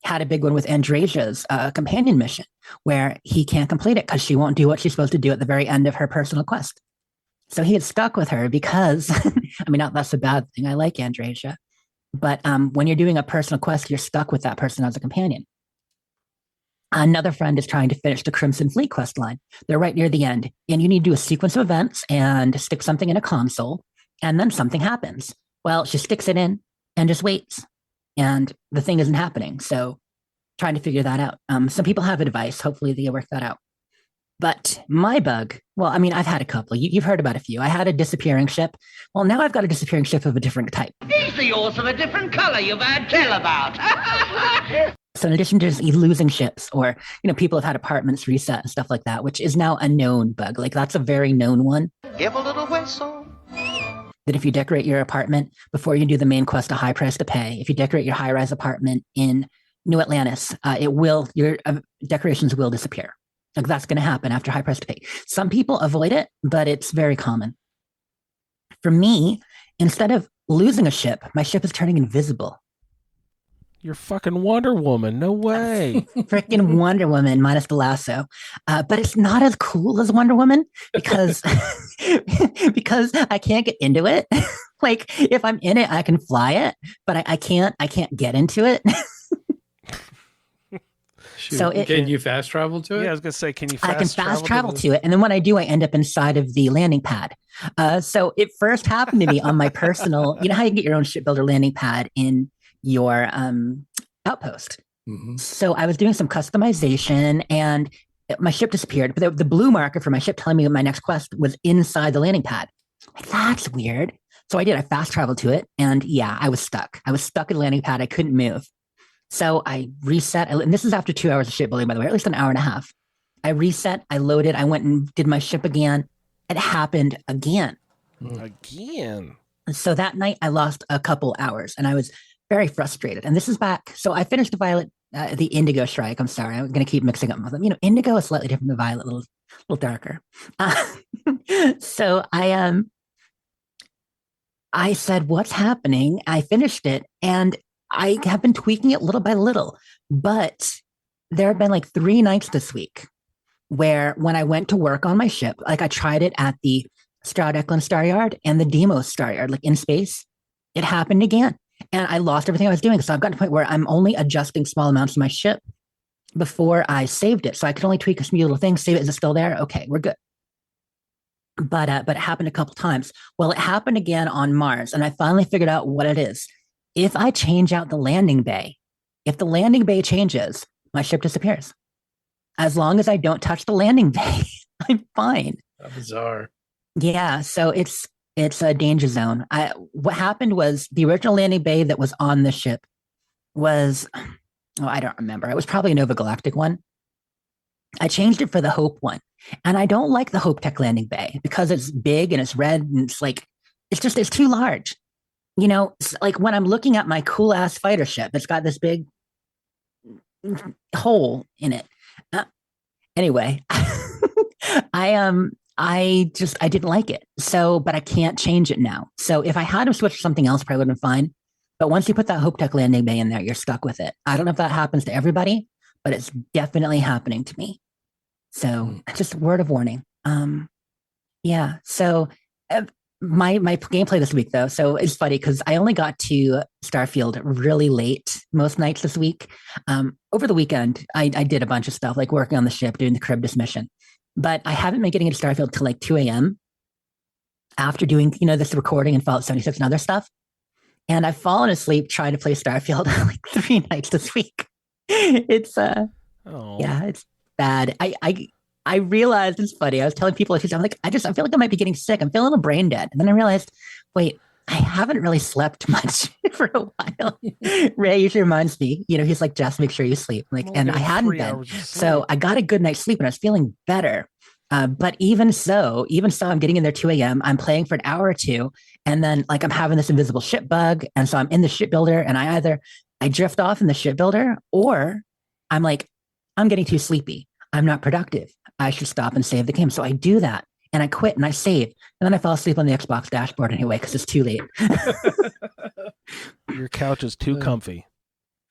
had a big one with Andresia's companion mission where he can't complete it because she won't do what she's supposed to do at the very end of her personal quest. So he had stuck with her because, I mean, that's a bad thing. I like Andresia. But when you're doing a personal quest, you're stuck with that person as a companion. Another friend is trying to finish the Crimson Fleet quest line. They're right near the end, and you need to do a sequence of events and stick something in a console, and then something happens. Well, she sticks it in and just waits, and the thing isn't happening. So trying to figure that out. Some people have advice. Hopefully they work that out. But my bug, well, I mean, I've had a couple. You've heard about a few. I had a disappearing ship. Well, now I've got a disappearing ship of a different type. These are yours of a different color you've had tell about. So in addition to just losing ships or, people have had apartments reset and stuff like that, which is now a known bug. Like that's a very known one. Give a little whistle. That if you decorate your apartment before you do the main quest, a high price to pay. If you decorate your high-rise apartment in New Atlantis, your decorations will disappear. Like that's going to happen after high price to pay. Some people avoid it, but it's very common. For me, instead of losing a ship, my ship is turning invisible. You're fucking Wonder Woman. No way. Freaking Wonder Woman minus the lasso. But it's not as cool as Wonder Woman because I can't get into it. Like if I'm in it, I can fly it, but I can't get into it. Shoot. So can you fast travel to it? Yeah, I was gonna say, can you? I can fast travel to it, and then when I do, I end up inside of the landing pad. So it first happened to me on my personal. You know how you get your own shipbuilder landing pad in your outpost. Mm-hmm. So I was doing some customization, and my ship disappeared. But the blue marker for my ship telling me my next quest was inside the landing pad. Like that's weird. So I did. I fast traveled to it, and yeah, I was stuck. I was stuck in the landing pad. I couldn't move. So I reset, and this is after 2 hours of shipbuilding, by the way, or at least an hour and a half. I reset, I loaded, I went and did my ship again. It happened again. Again. So that night I lost a couple hours and I was very frustrated. And this is back. So I finished the Indigo Strike. I'm sorry. I'm going to keep mixing up them. Indigo is slightly different than Violet, a little darker. So I said, what's happening? I finished it and I have been tweaking it little by little, but there have been like 3 nights this week where when I went to work on my ship, like I tried it at the Stroud Eklund Star Yard and the Demos Star Yard, like in space, it happened again. And I lost everything I was doing. So I've gotten to the point where I'm only adjusting small amounts of my ship before I saved it. So I could only tweak a few little things, save it. Is it still there? Okay, we're good. But it happened a couple times. Well, it happened again on Mars. And I finally figured out what it is. If I change out the landing bay, if the landing bay changes, my ship disappears. As long as I don't touch the landing bay, I'm fine. That's bizarre. Yeah, so it's a danger zone. What happened was the original landing bay that was on the ship was, I don't remember. It was probably a Nova Galactic one. I changed it for the Hope one. And I don't like the Hope Tech landing bay because it's big and it's red and it's too large. It's like when I'm looking at my cool ass fighter ship, it's got this big hole in it. Anyway, I didn't like it. So, but I can't change it now. So if I had to switch to something else, probably would have been fine. But once you put that Hope Tech landing bay in there, you're stuck with it. I don't know if that happens to everybody, but it's definitely happening to me. So just a word of warning. Yeah. So my gameplay this week though, so it's funny because I only got to Starfield really late most nights this week. Over the weekend, I did a bunch of stuff like working on the ship, doing the Charybdis mission, but I haven't been getting into Starfield till like 2 a.m. after doing this recording and Fallout 76 and other stuff. And I've fallen asleep trying to play Starfield like 3 nights this week. It's Oh, yeah, it's bad. I realized it's funny. I was telling people, I'm like, I feel like I might be getting sick. I'm feeling a little brain dead. And then I realized, wait, I haven't really slept much for a while. Ray usually reminds me, he's like, just make sure you sleep. Like, I'm and only I getting hadn't 3 been. hours of So sleep. I got a good night's sleep and I was feeling better. But even so, I'm getting in there 2 a.m. I'm playing for an hour or two. And then like I'm having this invisible ship bug. And so I'm in the shipbuilder and I drift off in the shipbuilder or I'm like, I'm getting too sleepy. I'm not productive. I should stop and save the game. So I do that and I quit and I save. And then I fall asleep on the Xbox dashboard anyway because it's too late. Your couch is too comfy.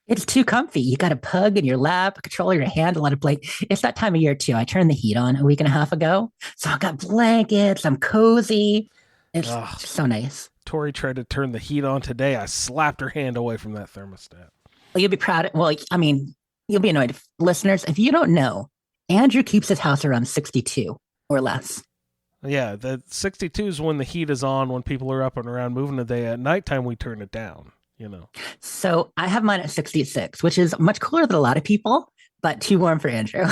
It's too comfy. You got a pug in your lap, a controller in your hand, a lot of blanket. It's that time of year too. I turned the heat on a week and a half ago. So I got blankets. I'm cozy. It's Ugh. just so nice. Tori tried to turn the heat on today. I slapped her hand away from that thermostat. Well, you'll be proud. Well, I mean, you'll be annoyed. Listeners, if you don't know, Andrew keeps his house around 62 or less. Yeah, the 62 is when the heat is on, when people are up and around moving today. At nighttime, we turn it down, So I have mine at 66, which is much cooler than a lot of people, but too warm for Andrew.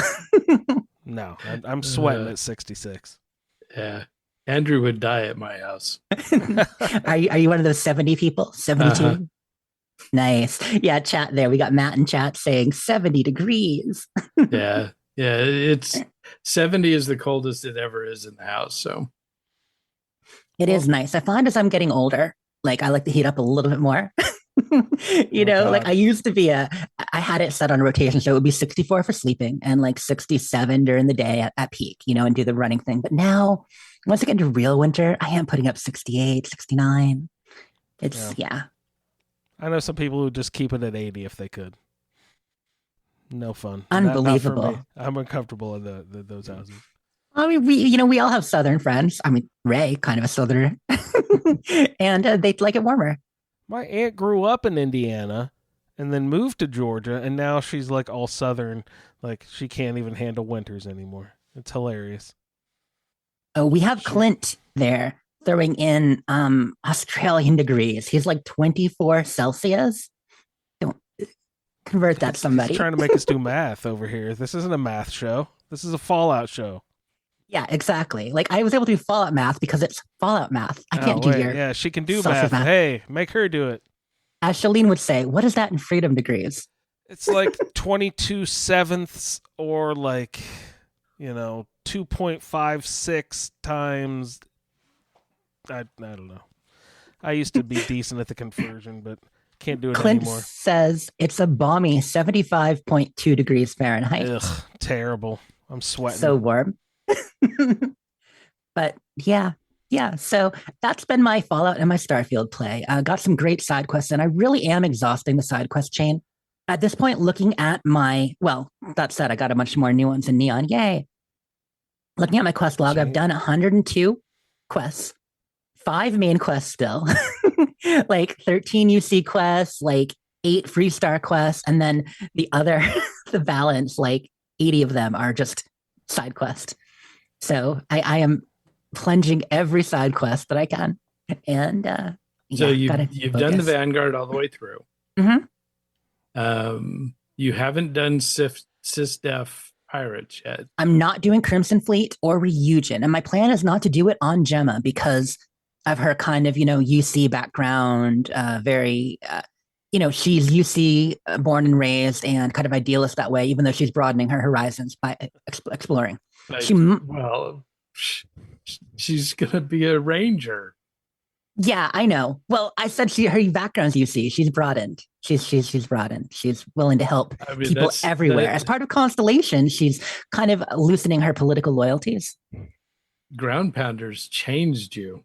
No, I'm sweating at 66. Yeah. Andrew would die at my house. Are you one of those 70 people? 72? Uh-huh. Nice. Yeah, chat there. We got Matt in chat saying 70 degrees. Yeah. Yeah. It's 70 is the coldest it ever is in the house. So It is nice. I find as I'm getting older, like I like to heat up a little bit more. Like God. I used to be I had it set on rotation. So it would be 64 for sleeping and like 67 during the day at peak, and do the running thing. But now, once I get into real winter, I am putting up 68, 69. It's, yeah. I know some people who just keep it at 80 if they could. No fun. Unbelievable. Not for me. I'm uncomfortable in those houses. I mean, we all have Southern friends. I mean, Ray, kind of a Southerner, and they like it warmer. My aunt grew up in Indiana and then moved to Georgia, and now she's like all Southern. Like she can't even handle winters anymore. It's hilarious. Oh, we have Clint there throwing in Australian degrees. He's like 24 Celsius. Don't convert that, somebody. He's trying to make us do math over here. This isn't a math show. This is a Fallout show. Yeah, exactly. Like I was able to do Fallout math because it's Fallout math. I can't do your. Yeah, she can do Celsius math. math. Hey, make her do it. As Shalene would say, what is that in freedom degrees? It's like 22/7 or like, 2.56 times. I don't know. I used to be decent at the conversion, but can't do it Clint anymore. says it's a balmy 75.2 degrees Fahrenheit. Ugh, terrible. I'm sweating. So warm. But yeah. So that's been my Fallout and my Starfield play. Got some great side quests, and I really am exhausting the side quest chain. At this point, looking at that said, I got a bunch more new ones in Neon. Yay. Looking at my quest log, I've done 102 quests, 5 main quests still, like 13 UC quests, like 8 free star quests, and then the balance, like 80 of them are just side quests. So I am plunging every side quest that I can. And so you've done the Vanguard all the way through. Mm-hmm. You haven't done SysDef Pirates yet. I'm not doing Crimson Fleet or Ryujin. And my plan is not to do it on Gemma because of her kind of, UC background, very, she's UC born and raised and kind of idealist that way, even though she's broadening her horizons by exploring. She's going to be a ranger. Yeah, I know. Well, I said her background's UC. She's broadened. She's broadened. She's willing to help people everywhere. As part of Constellation, she's kind of loosening her political loyalties. Ground Pounders changed you.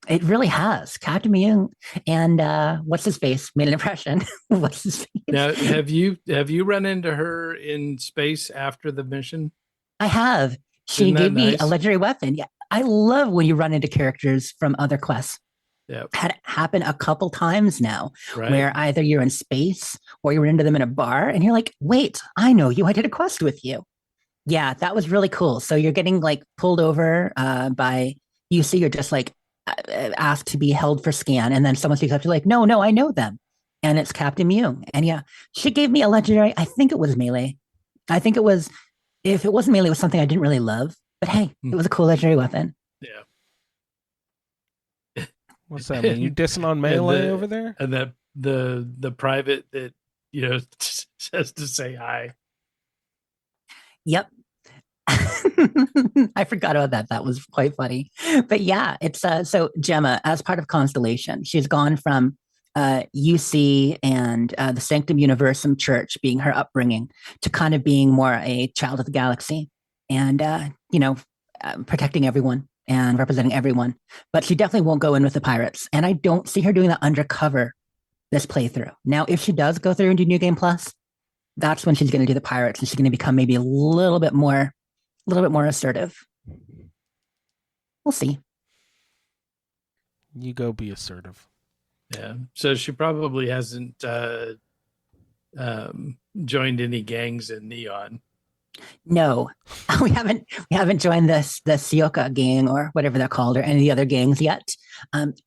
It really has. Captain Myung and what's his face made an impression. What's his face? Now, have you run into her in space after the mission? I have. She gave me a legendary weapon. Yeah, I love when you run into characters from other quests. Yeah, had it happen a couple times now, right. Where either you're in space or you run into them in a bar, and you're like, "Wait, I know you. I did a quest with you." Yeah, that was really cool. So you're getting like pulled over by UC. You're just like asked to be held for scan, and then someone speaks up to like, no, I know them, and it's Captain Mew. And yeah, she gave me a legendary. I think it was melee. I think it was. If it wasn't melee, it was something I didn't really love. But hey, it was a cool legendary weapon. Yeah. What's that mean? You dissing on melee over there? And that the private that says to say hi. Yep. I forgot about that. That was quite funny. But yeah, it's so Gemma, as part of Constellation, she's gone from UC and the Sanctum Universum Church being her upbringing to kind of being more a child of the galaxy and, protecting everyone and representing everyone. But she definitely won't go in with the pirates. And I don't see her doing that undercover this playthrough. Now, if she does go through and do New Game Plus, that's when she's going to do the pirates and she's going to become maybe a little bit more assertive. We'll see. You go be assertive. Yeah. So she probably hasn't joined any gangs in Neon. No, we haven't joined the Sioka gang or whatever they're called or any of the other gangs yet.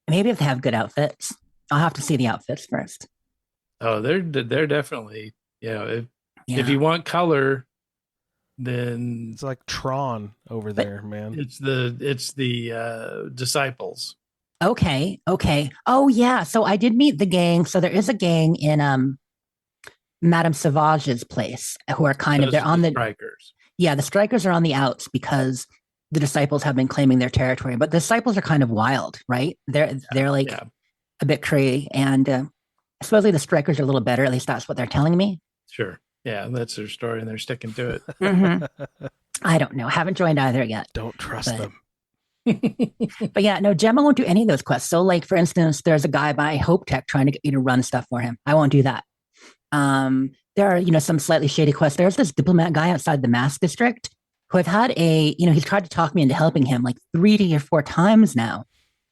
Maybe if they have good outfits. I'll have to see the outfits first. Oh, they're definitely, if you want color, then it's like Tron over there, man. It's the disciples. Okay. Oh yeah. So I did meet the gang. So there is a gang in Madame Savage's place who are they're on the strikers. Yeah, the strikers are on the outs because the disciples have been claiming their territory. But the disciples are kind of wild, right? They're like a bit crazy, and supposedly the strikers are a little better. At least that's what they're telling me. Sure. Yeah, that's their story, and they're sticking to it. Mm-hmm. I don't know. Haven't joined either yet. Don't trust them. But yeah, no, Gemma won't do any of those quests. So, like for instance, there's a guy by Hope Tech trying to get me to run stuff for him. I won't do that. There are some slightly shady quests. There's this diplomat guy outside the Mask District who I've had he's tried to talk me into helping him like 3 or 4 times now.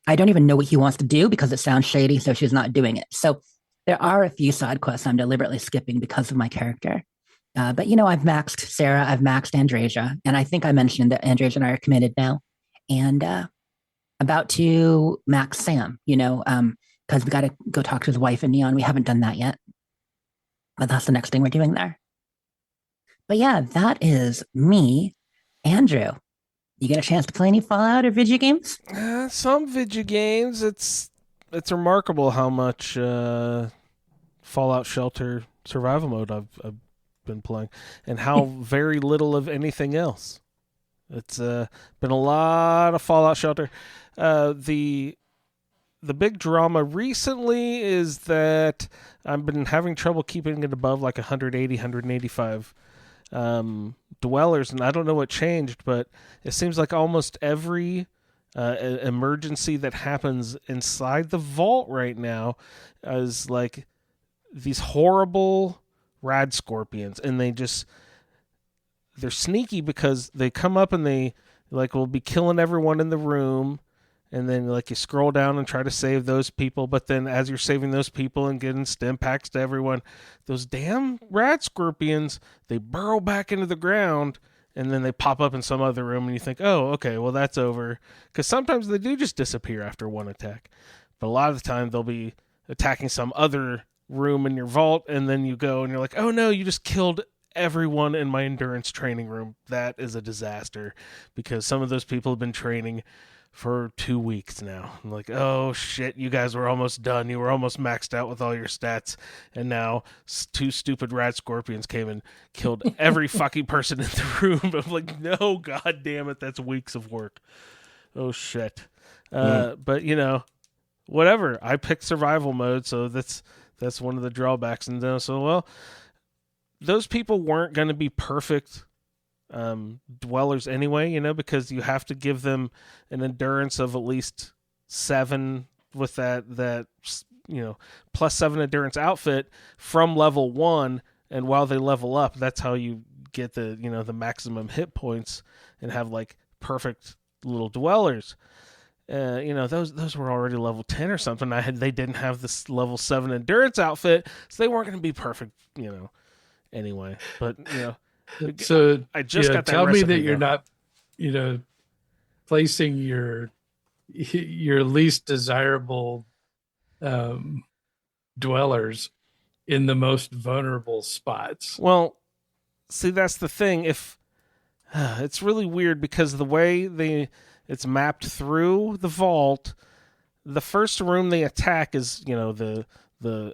I don't even know what he wants to do because it sounds shady, so she's not doing it. So there are a few side quests I'm deliberately skipping because of my character. But I've maxed Sarah, I've maxed Andrasia, and I think I mentioned that Andrasia and I are committed now, and about to max Sam. Because we got to go talk to his wife in Neon. We haven't done that yet, but that's the next thing we're doing there. But yeah, that is me, Andrew. You get a chance to play any Fallout or video games? Some video games. It's remarkable how much Fallout Shelter survival mode I've been playing, and how very little of anything else. It's been a lot of Fallout Shelter. The big drama recently is that I've been having trouble keeping it above like 180, 185 dwellers, and I don't know what changed, but it seems like almost every emergency that happens inside the vault right now is like these horrible rad scorpions, and they're sneaky because they come up and they will be killing everyone in the room, and then you scroll down and try to save those people, but then as you're saving those people and getting stim packs to everyone, those damn rat scorpions, they burrow back into the ground, and then they pop up in some other room, and you think, oh, okay, well, that's over. Because sometimes they do just disappear after one attack. But a lot of the time, they'll be attacking some other room in your vault, and then you go, and you're like, oh, no, you just killed everyone in my endurance training room. That is a disaster, because some of those people have been training for 2 weeks now. I'm like, oh shit, you guys were almost done. You were almost maxed out with all your stats, and now 2 stupid rat scorpions came and killed every fucking person in the room. I'm like, no, god damn it, that's weeks of work. Oh shit. But whatever. I picked survival mode, so that's one of the drawbacks. And those people weren't going to be perfect dwellers anyway, because you have to give them an endurance of at least 7 with that +7 endurance outfit from level 1, and while they level up, that's how you get the the maximum hit points and have perfect little dwellers. Those were already level 10 or something. They didn't have this level 7 endurance outfit, so they weren't going to be perfect, anyway. But so I just got that. Tell me that recipe, you're not, placing your your least desirable dwellers in the most vulnerable spots. Well, see, that's the thing. If it's really weird because the way it's mapped through the vault, the first room they attack is, the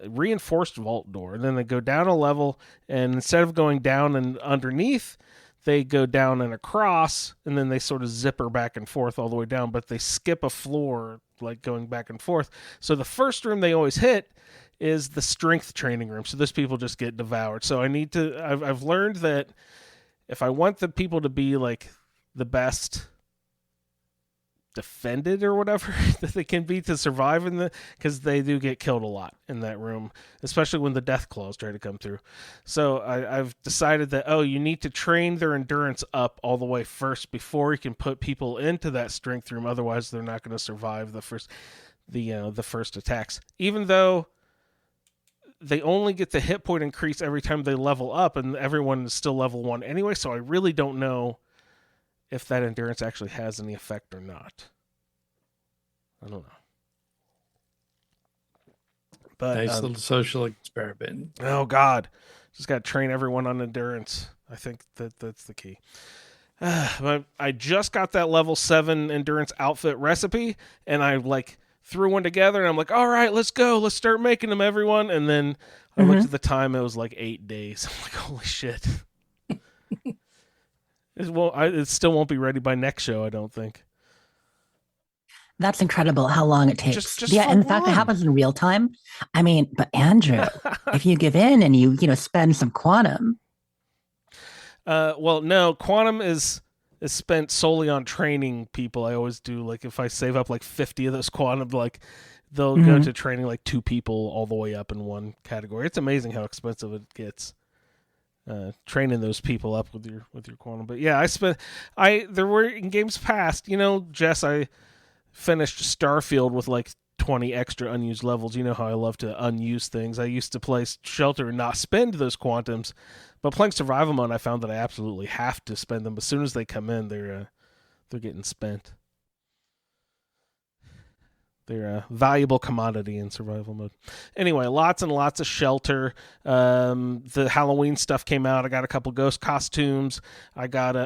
reinforced vault door, and then they go down a level, and instead of going down and underneath, they go down and across, and then they sort of zipper back and forth all the way down, but they skip a floor, like going back and forth. So the first room they always hit is the strength training room. So those people just get devoured. So I've learned that if I want the people to be like the best defended or whatever that they can be to survive because they do get killed a lot in that room, especially when the death claws try to come through. So I've decided that you need to train their endurance up all the way first before you can put people into that strength room. Otherwise they're not going to survive the first attacks, even though they only get the hit point increase every time they level up, and everyone is still level 1 anyway. So I really don't know if that endurance actually has any effect or not. I don't know. But Nice little social experiment. Oh God, just got to train everyone on endurance. I think that's the key. But I just got that level 7 endurance outfit recipe, and I threw one together, and I'm like, all right, let's go. Let's start making them, everyone. And then I looked at the time. It was like 8 days. I'm like, holy shit. It still won't be ready by next show, I don't think. That's incredible how long it takes. Just yeah, for in fact, it one. happens in real time. I mean, but Andrew, if you give in and you spend some quantum. Well, no, quantum is spent solely on training people. I always do, if I save up 50 of those quantum, they'll go to training 2 people all the way up in one category. It's amazing how expensive it gets. Training those people up with your quantum. But yeah, there were in games past, Jess, I finished Starfield with 20 extra unused levels. You know how I love to unuse things. I used to play Shelter and not spend those quantums, but playing survival mode, I found that I absolutely have to spend them. As soon as they come in, they're getting spent. They're a valuable commodity in survival mode. Anyway, lots and lots of Shelter. The Halloween stuff came out. I got a couple ghost costumes. I got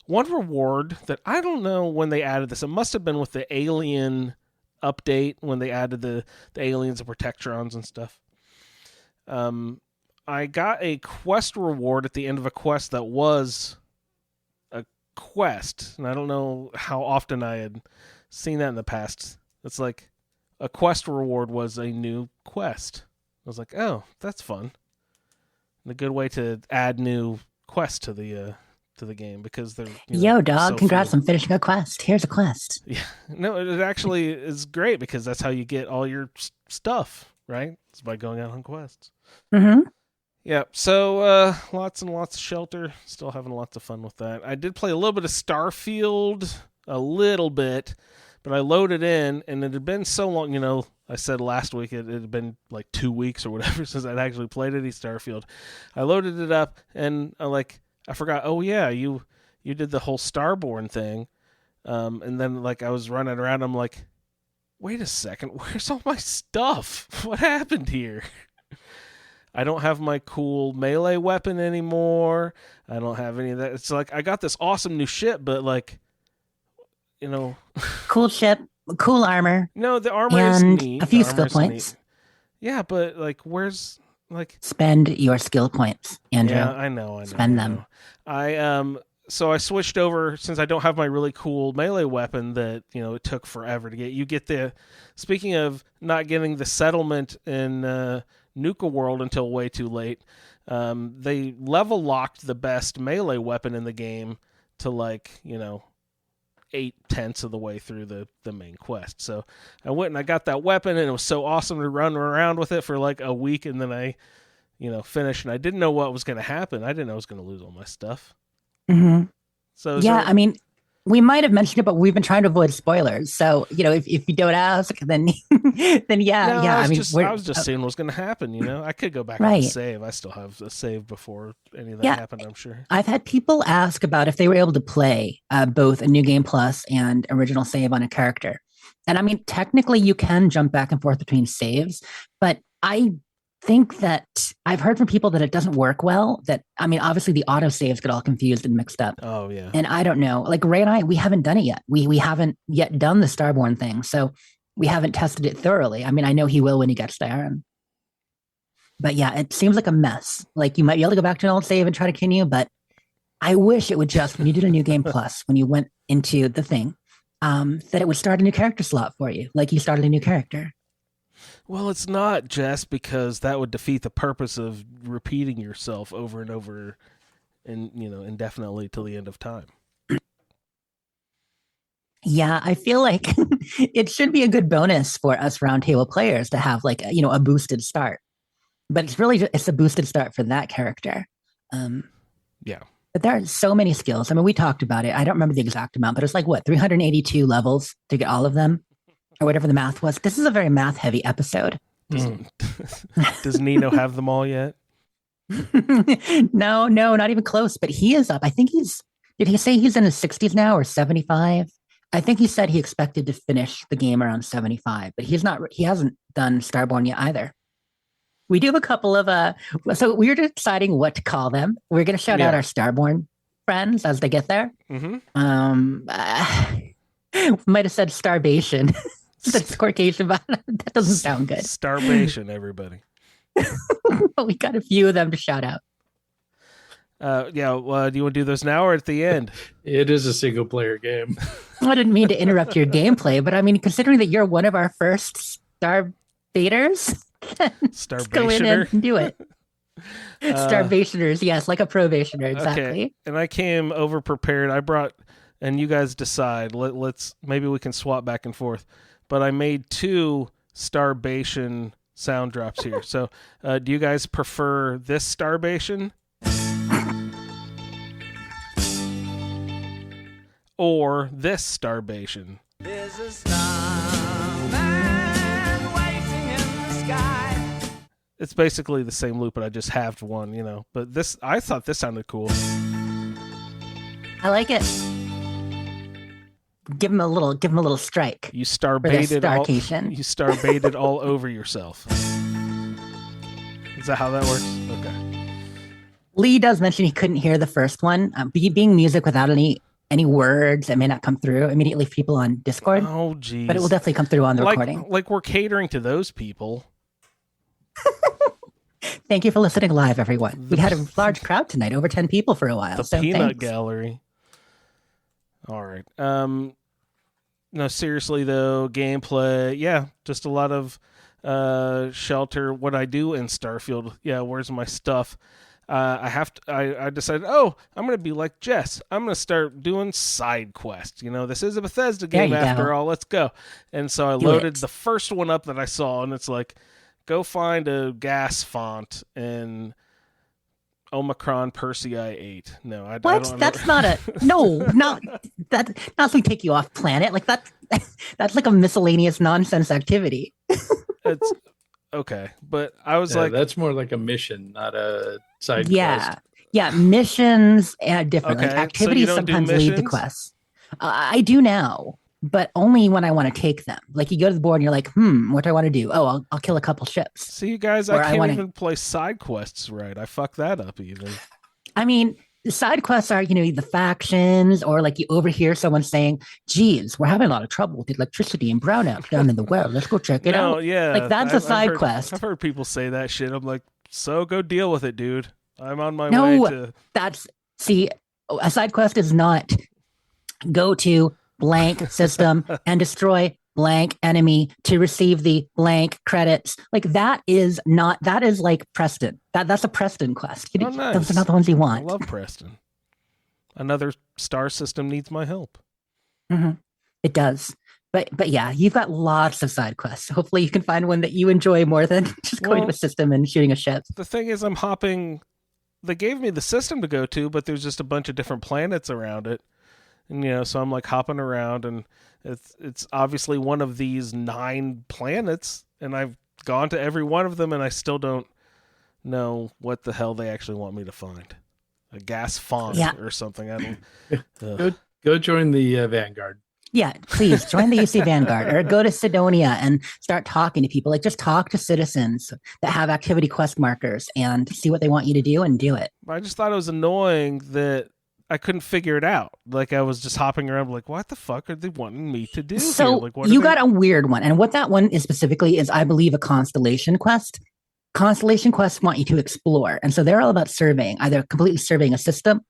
one reward that I don't know when they added this. It must have been with the Alien update when they added the aliens and Protectrons and stuff. I got a quest reward at the end of a quest that was a quest, and I don't know how often I had seen that in the past. It's like a quest reward was a new quest. I was like, oh, that's fun. And a good way to add new quests to the game because they're Dog, so congrats few. on finishing a quest. Here's a quest. Yeah, no, it actually is great because that's how you get all your stuff, right? It's by going out on quests. Mm-hmm. Yeah, so lots and lots of Shelter. Still having lots of fun with that. I did play a little bit of Starfield, a little bit, but I loaded in, and it had been so long, I said last week it had been 2 weeks or whatever since I'd actually played any Starfield. I loaded it up, and I forgot, oh yeah, you did the whole Starborn thing. And then I was running around, I'm like, wait a second, where's all my stuff? What happened here? I don't have my cool melee weapon anymore. I don't have any of that. It's I got this awesome new ship, but Cool ship, cool armor. No, the armor and is neat. a few The skill armor's points. neat. Yeah, but where's Spend your skill points, Andrew. Yeah, I know. Spend I them. know. So I switched over since I don't have my really cool melee weapon that it took forever to get. You get speaking of not getting the settlement in Nuka World until way too late. They level locked the best melee weapon in the game to 8/10 of the way through the main quest. So I went and I got that weapon, and it was so awesome to run around with it for a week, and then I finished, and I didn't know what was going to happen. I didn't know I was going to lose all my stuff. Mm-hmm. So I mean, we might have mentioned it, but we've been trying to avoid spoilers. So if you don't ask, then I was just seeing what's going to happen. I could go back and save. I still have a save before any of that happened, I'm sure. I've had people ask about if they were able to play both a New Game Plus and original save on a character. And I mean, technically, you can jump back and forth between saves, but I think that I've heard from people that it doesn't work well. That, I mean, obviously the auto saves get all confused and mixed up. Oh yeah. And I don't know. Like Ray and I, we haven't done it yet. We haven't yet done the Starborn thing, so we haven't tested it thoroughly. I mean, I know he will when he gets there. But yeah, it seems like a mess. Like you might be able to go back to an old save and try to continue, but I wish it would just, when you did a new game plus, when you went into the thing, that it would start a new character slot for you, like you started a new character. Well, it's not, Jess, because that would defeat the purpose of repeating yourself over and over, and indefinitely till the end of time. Yeah, I feel like it should be a good bonus for us roundtable players to have like a boosted start, but it's a boosted start for that character. Yeah. But there are so many skills. I mean, we talked about it. I don't remember the exact amount, but it's like 382 levels to get all of them, or whatever the math was. This is a very math heavy episode. Does Nino have them all yet? No, not even close. But he is up. I think did he say he's in his 60s now or 75? I think he said he expected to finish the game around 75, but he hasn't done Starborn yet either. We do have a couple of so we're deciding what to call them. We're going to shout out our Starborn friends as they get there. Mm-hmm. Might have said Starvation. That's Caucasian, but that doesn't sound good. Starvation, everybody. But we got a few of them to shout out. Do you want to do those now or at the end? It is a single player game. I didn't mean to interrupt your gameplay, but I mean, considering that you're one of our first Starbaters, let's go in and do it. Starvationers, yes, like a probationer, exactly. Okay. And I came over prepared. I brought, and you guys decide. Let's maybe we can swap back and forth. But I made 2 Starbation sound drops here. So, do you guys prefer this Starbation? Or this Starbation? There's a starman waiting in the sky. It's basically the same loop, but I just halved one, But I thought this sounded cool. I like it. Give him a little strike. You starbaited all. Starcation. You starbaited all over yourself. Is that how that works? Okay. Lee does mention he couldn't hear the first one. Being music without any words, it may not come through immediately for people on Discord. Oh, geez. But it will definitely come through on the recording. Like we're catering to those people. Thank you for listening live, everyone. We had a large crowd tonight, over 10 people for a while. The Peanut Gallery. All right. No, seriously though, gameplay. Yeah, just a lot of shelter. What I do in Starfield. Yeah, where's my stuff? I decided, I'm going to be like Jess. I'm going to start doing side quests. This is a Bethesda game after all. Let's go. And so I loaded the first one up that I saw, and it's like, go find a gas font in Omicron Persei 8. No, I don't. That's not a not that. Not to take you off planet. Like that's like a miscellaneous nonsense activity. It's okay, but I was like, that's more like a mission, not a side quest. Yeah, missions and different Okay, like, activities so sometimes lead to quests. I do now, but only when I want to take them. Like you go to the board and you're like, what do I want to do? Oh, I'll kill a couple ships. See, you guys, I can't even play side quests right. I fucked that up even. I mean, side quests are, the factions, or like you overhear someone saying, geez, we're having a lot of trouble with electricity and brownouts down in the world. Let's go check it out. Yeah. Like that's a side quest. I've heard people say that shit. I'm like, so go deal with it, dude. I'm on my way to... a side quest is not go to blank system and destroy blank enemy to receive the blank credits. Like that is like Preston. That's a Preston quest. Nice. Those are not the ones you want. I love Preston. Another star system needs my help. Mm-hmm. It does. But yeah, you've got lots of side quests. Hopefully you can find one that you enjoy more than just going to a system and shooting a ship. The thing is, I'm hopping. They gave me the system to go to, but there's just a bunch of different planets around it. And, so I'm like hopping around, and it's obviously one of these 9 planets, and I've gone to every one of them, and I still don't know what the hell they actually want me to find. A gas font or something. I don't. Go join the Vanguard. Yeah, please join the UC Vanguard or go to Sidonia and start talking to people. Like just talk to citizens that have activity quest markers and see what they want you to do and do it. I just thought it was annoying that I couldn't figure it out. Like I was just hopping around like, what the fuck are they wanting me to do here? So Like, what you are got a weird one. And what that one is specifically is, I believe, a constellation quest. Constellation quests want you to explore. And so they're all about surveying, either completely surveying a system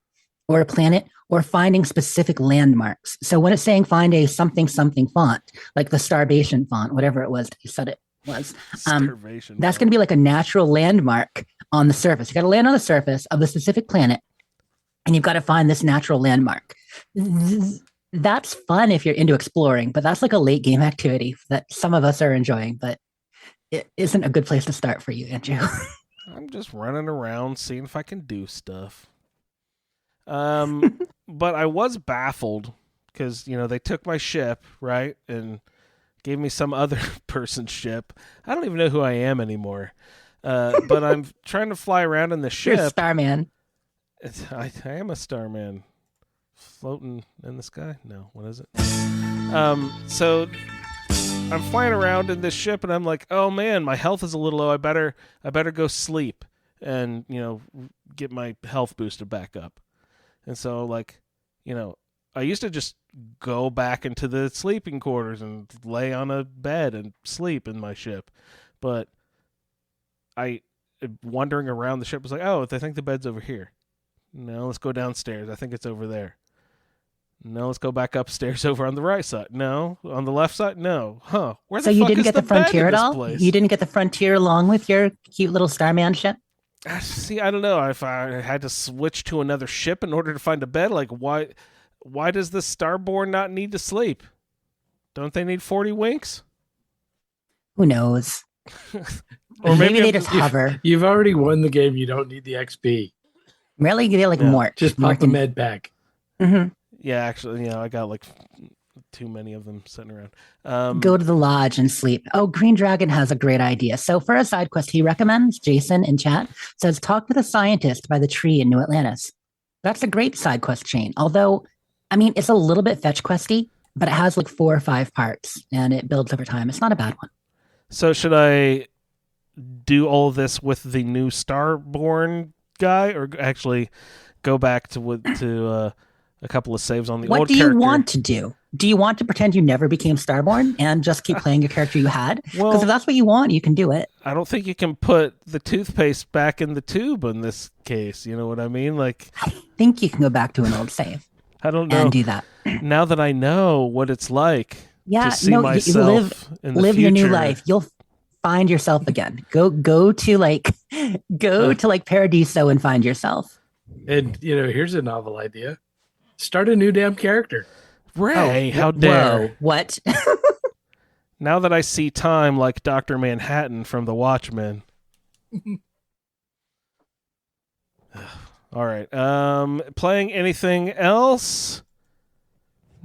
or a planet or finding specific landmarks. So when it's saying find a something something font, like the Starvation font, whatever it was that you said it was, Starvation that's going to be like a natural landmark on the surface. You got to land on the surface of the specific planet and you've got to find this natural landmark. That's fun if you're into exploring, but that's like a late game activity that some of us are enjoying, but it isn't a good place to start for you, Andrew. I'm just running around seeing if I can do stuff. But I was baffled because, they took my ship, right? And gave me some other person's ship. I don't even know who I am anymore. But I'm trying to fly around in the ship. You're a Starman. I am a Starman. Floating in the sky? No, what is it? So I'm flying around in this ship and I'm like, oh man, my health is a little low. I better go sleep and, get my health boosted back up. And so, I used to just go back into the sleeping quarters and lay on a bed and sleep in my ship. But wandering around the ship was like, oh, I think the bed's over here. No, let's go downstairs. I think it's over there. No, let's go back upstairs over on the right side. No, on the left side. No. Huh. Where the So you fuck didn't is get the bed Frontier in at this all? place? You didn't get the Frontier along with your cute little Starman ship? See, I don't know if I had to switch to another ship in order to find a bed. Like, why does the Starborn not need to sleep? Don't they need 40 winks? Who knows? Or maybe they I'm just hover. You've already won the game. You don't need the XP. Really, they're like Yeah. Mort. Just pop a med pack. Mm-hmm. Yeah, actually, I got like too many of them sitting around. Go to the lodge and sleep. Oh, Green Dragon has a great idea. So for a side quest, he recommends, Jason in chat says, talk with a scientist by the tree in New Atlantis. That's a great side quest chain. Although, it's a little bit fetch questy, but it has like 4 or 5 parts and it builds over time. It's not a bad one. So should I do all of this with the new Starborn guy, or actually go back to a couple of saves on the What old do you character? want to do? Do you want to pretend you never became Starborn and just keep playing your character you had? Well, Because if that's what you want, you can do it. I don't think you can put the toothpaste back in the tube in this case. You know what I mean? Like, I think you can go back to an old save I don't know. and do that. Now that I know what it's like Yeah, to see no, you myself in the live future. your new life. You'll find yourself again. Go to Paradiso and find yourself. And, here's a novel idea. Start a new damn character. Ray, how dare. Whoa, what? Now that I see time like Dr. Manhattan from The Watchmen. All right. Playing anything else?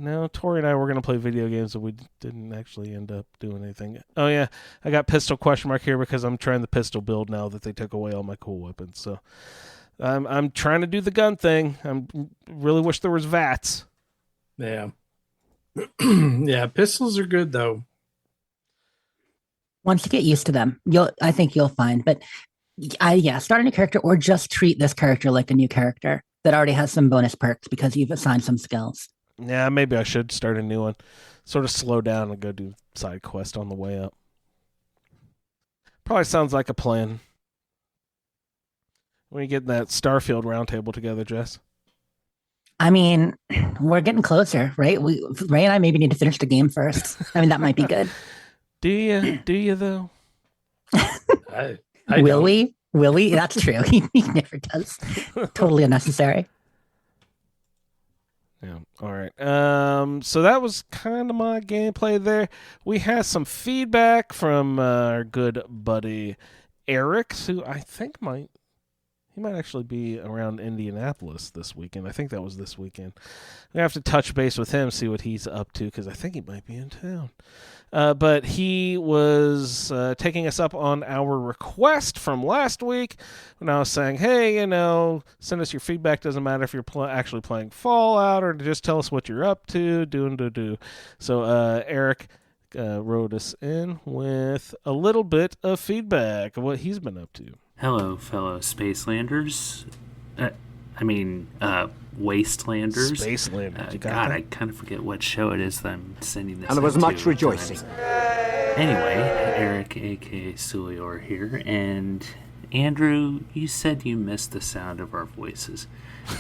No, Tori and I were going to play video games, but we didn't actually end up doing anything. Oh, yeah. I got pistol ? Here because I'm trying the pistol build now that they took away all my cool weapons. So I'm trying to do the gun thing. I really wish there was VATS. Yeah. Yeah, pistols are good, though. Once you get used to them, I think you'll find. But start a new character or just treat this character like a new character that already has some bonus perks because you've assigned some skills. Yeah, maybe I should start a new one. Sort of slow down and go do side quest on the way up. Probably sounds like a plan. When you get that Starfield roundtable together, Jess? We're getting closer, right? Ray and I maybe need to finish the game first. That might be good. Do you though? Will we? That's true. He never does. Totally unnecessary. Yeah. All right. So that was kind of my gameplay there. We had some feedback from our good buddy Eric, who I think He might actually be around Indianapolis this weekend. I think that was this weekend. We have to touch base with him, see what he's up to, because I think he might be in town. But he was taking us up on our request from last week when I was saying, hey, send us your feedback. Doesn't matter if you're actually playing Fallout or just tell us what you're up to, do. So Eric wrote us in with a little bit of feedback of what he's been up to. Hello, fellow Spacelanders. Wastelanders. Spacelanders. God, I kind of forget what show it is that I'm sending this. And there was much rejoicing. Anyway, Eric, a.k.a. Suliore here, and Andrew, you said you missed the sound of our voices.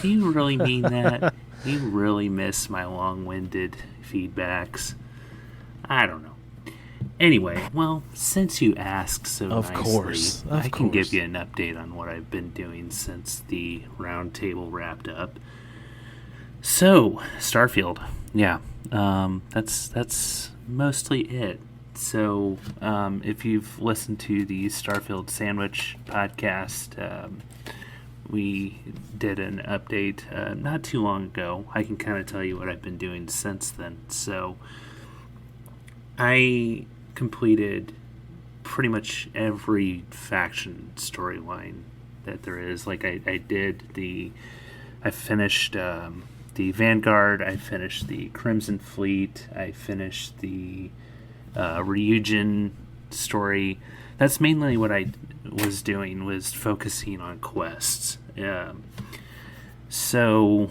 Do you really mean that? Do you really miss my long-winded feedbacks? I don't know. Anyway, well, since you asked so of nicely, course. I can give you an update on what I've been doing since the Roundtable wrapped up. So, Starfield, yeah, that's mostly it. So, if you've listened to the Starfield Sandwich podcast, we did an update not too long ago. I can kind of tell you what I've been doing since then. So, I completed pretty much every faction storyline that there is. Like I finished the Vanguard, I finished the Crimson Fleet, I finished the Ryujin story. That's mainly what I was doing, was focusing on quests. So